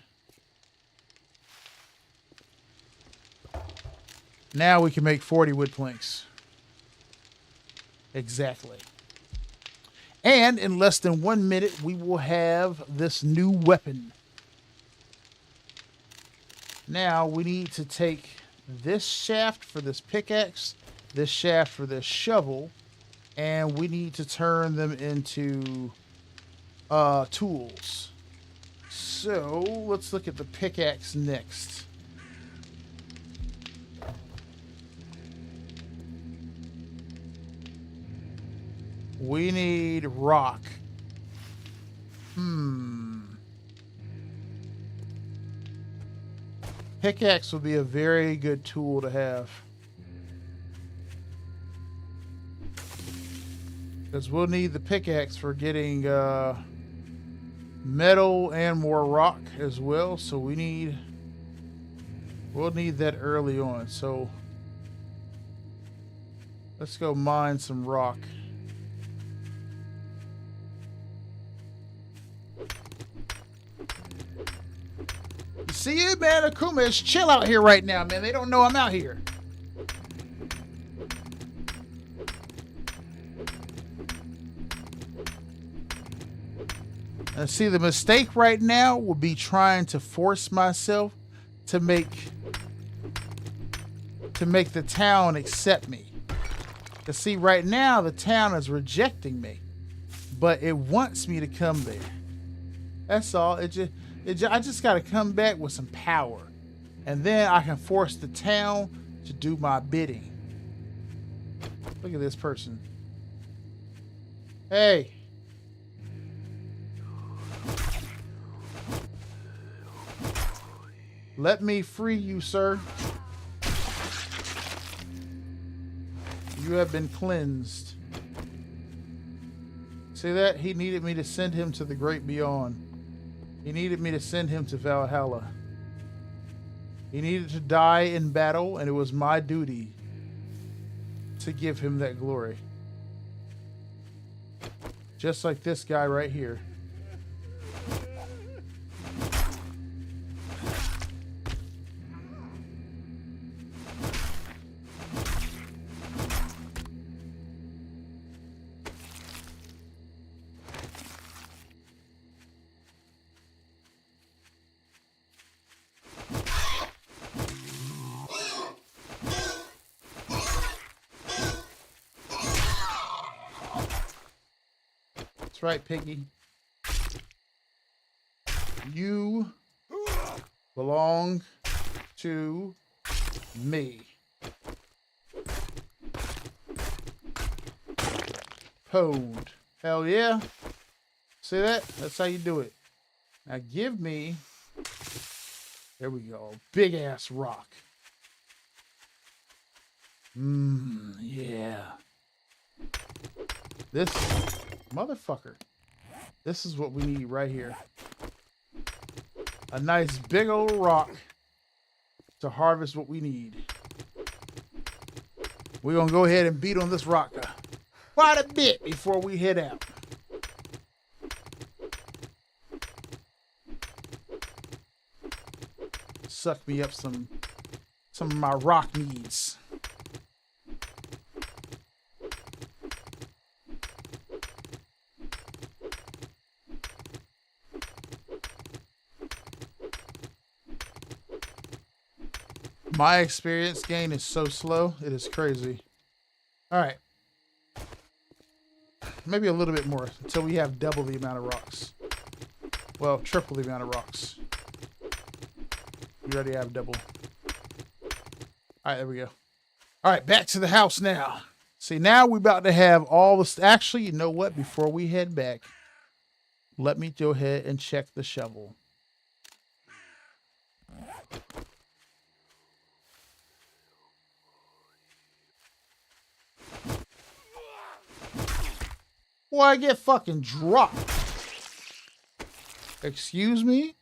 Now we can make 40 wood planks. Exactly. And in less than 1 minute, we will have this new weapon. Now we need to take this shaft for this pickaxe, this shaft for this shovel, and we need to turn them into tools. So let's look at the pickaxe next. We need rock. Pickaxe would be a very good tool to have. Because we'll need the pickaxe for getting metal and more rock as well. So we'll need that early on. So let's go mine some rock. See it, man? Akuma is chill out here right now, man. They don't know I'm out here. And see, the mistake right now will be trying to force myself to make the town accept me. Because see, right now the town is rejecting me, but it wants me to come there. That's all. I just got to come back with some power, and then I can force the town to do my bidding. Look at this person. Hey. Let me free you, sir. You have been cleansed. See that? He needed me to send him to the great beyond. He needed me to send him to Valhalla. He needed to die in battle, and it was my duty to give him that glory. Just like this guy right here. That's right, Piggy. You belong to me. Pwned. Hell yeah. See that? That's how you do it. Now give me... There we go. Big ass rock. Yeah. This motherfucker. This is what we need right here. A nice big old rock to harvest what we need. We're going to go ahead and beat on this rock quite a bit before we head out. Suck me up some of my rock needs. My experience gain is so slow, it is crazy. All right. Maybe a little bit more until we have double the amount of rocks. Well, triple the amount of rocks. We already have double. All right, there we go. All right, back to the house now. See, now we're about to have all this. Actually, you know what? Before we head back, let me go ahead and check the shovel. Boy, I get fucking dropped. Excuse me?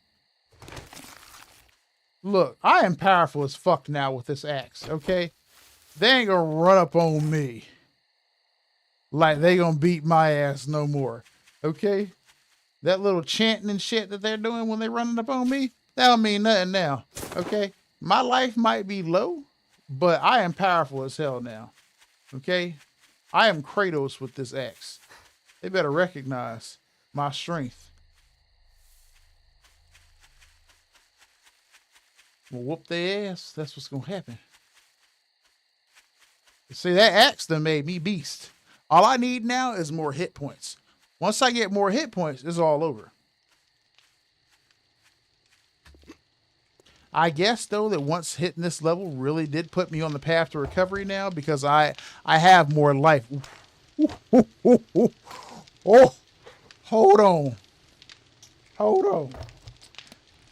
Look, I am powerful as fuck now with this axe, okay? They ain't gonna run up on me like they gonna beat my ass no more, okay? That little chanting and shit that they're doing when they running up on me, that don't mean nothing now, okay? My life might be low, but I am powerful as hell now, okay? I am Kratos with this axe. They better recognize my strength. We'll whoop their ass. That's what's going to happen. See, that axe done made me beast. All I need now is more hit points. Once I get more hit points, it's all over. I guess, though, that once hitting this level really did put me on the path to recovery now because I have more life. Oh, hold on. Hold on.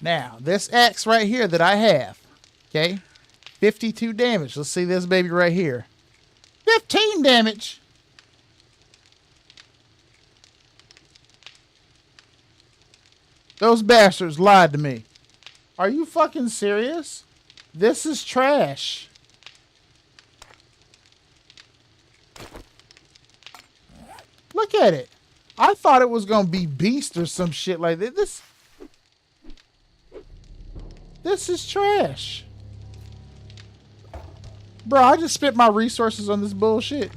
Now, this axe right here that I have, okay, 52 damage. Let's see this baby right here. 15 damage. Those bastards lied to me. Are you fucking serious? This is trash. Look at it. I thought it was going to be beast or some shit like that. This is trash. Bro, I just spent my resources on this bullshit.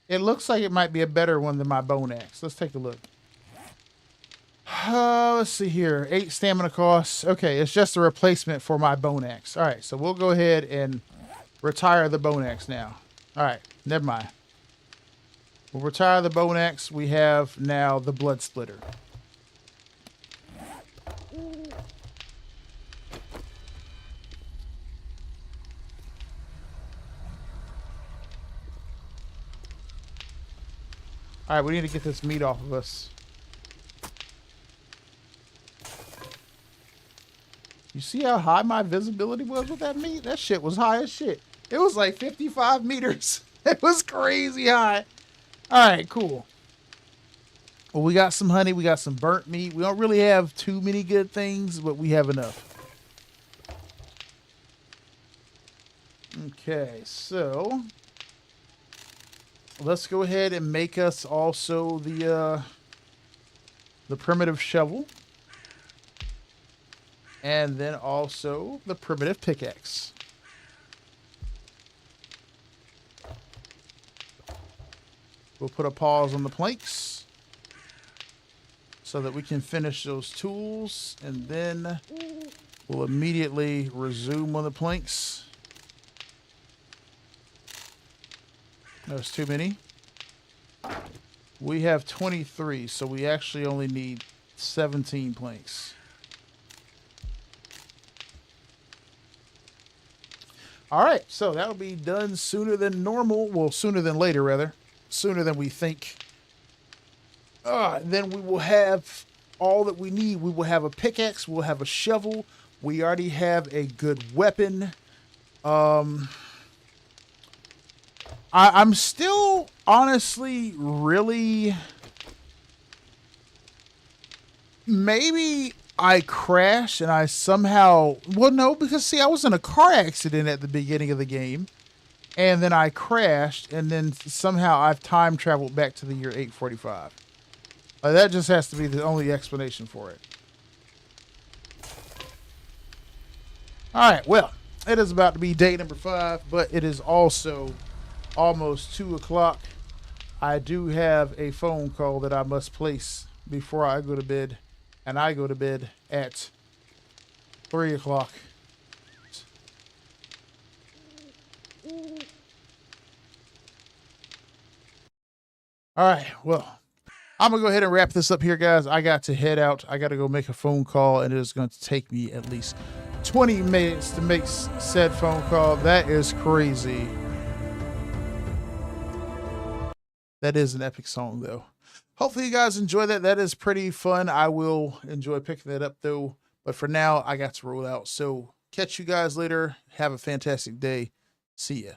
It looks like it might be a better one than my bone axe. Let's take a look. Let's see here. 8 stamina costs. Okay, it's just a replacement for my bone axe. All right, so we'll go ahead and retire the bone axe now. All right, never mind. We'll retire the bone axe. We have now the blood splitter. All right, we need to get this meat off of us. You see how high my visibility was with that meat? That shit was high as shit. It was like 55 meters. It was crazy high. All right, cool. Well, we got some honey. We got some burnt meat. We don't really have too many good things, but we have enough. Okay, so let's go ahead and make us also the primitive shovel. And then also the primitive pickaxe. We'll put a pause on the planks. so that we can finish those tools, and then we'll immediately resume on the planks. There's too many. We have 23, so we actually only need 17 planks. All right, so that'll be done sooner than normal. Well, sooner than later, rather. Sooner than we think. Then we will have all that we need. We will have a pickaxe. We'll have a shovel. We already have a good weapon. I'm still honestly really... Maybe I crashed and I somehow... Well, no, because see, I was in a car accident at the beginning of the game. And then I crashed, and then somehow I've time traveled back to the year 845. That just has to be the only explanation for it. All right, well, it is about to be day number 5, but it is also almost 2 o'clock. I do have a phone call that I must place before I go to bed, and I go to bed at 3 o'clock. All right, well, I'm going to go ahead and wrap this up here, guys. I got to head out. I got to go make a phone call, and it is going to take me at least 20 minutes to make said phone call. That is crazy. That is an epic song, though. Hopefully you guys enjoy that. That is pretty fun. I will enjoy picking that up, though. But for now, I got to roll out. So catch you guys later. Have a fantastic day. See ya.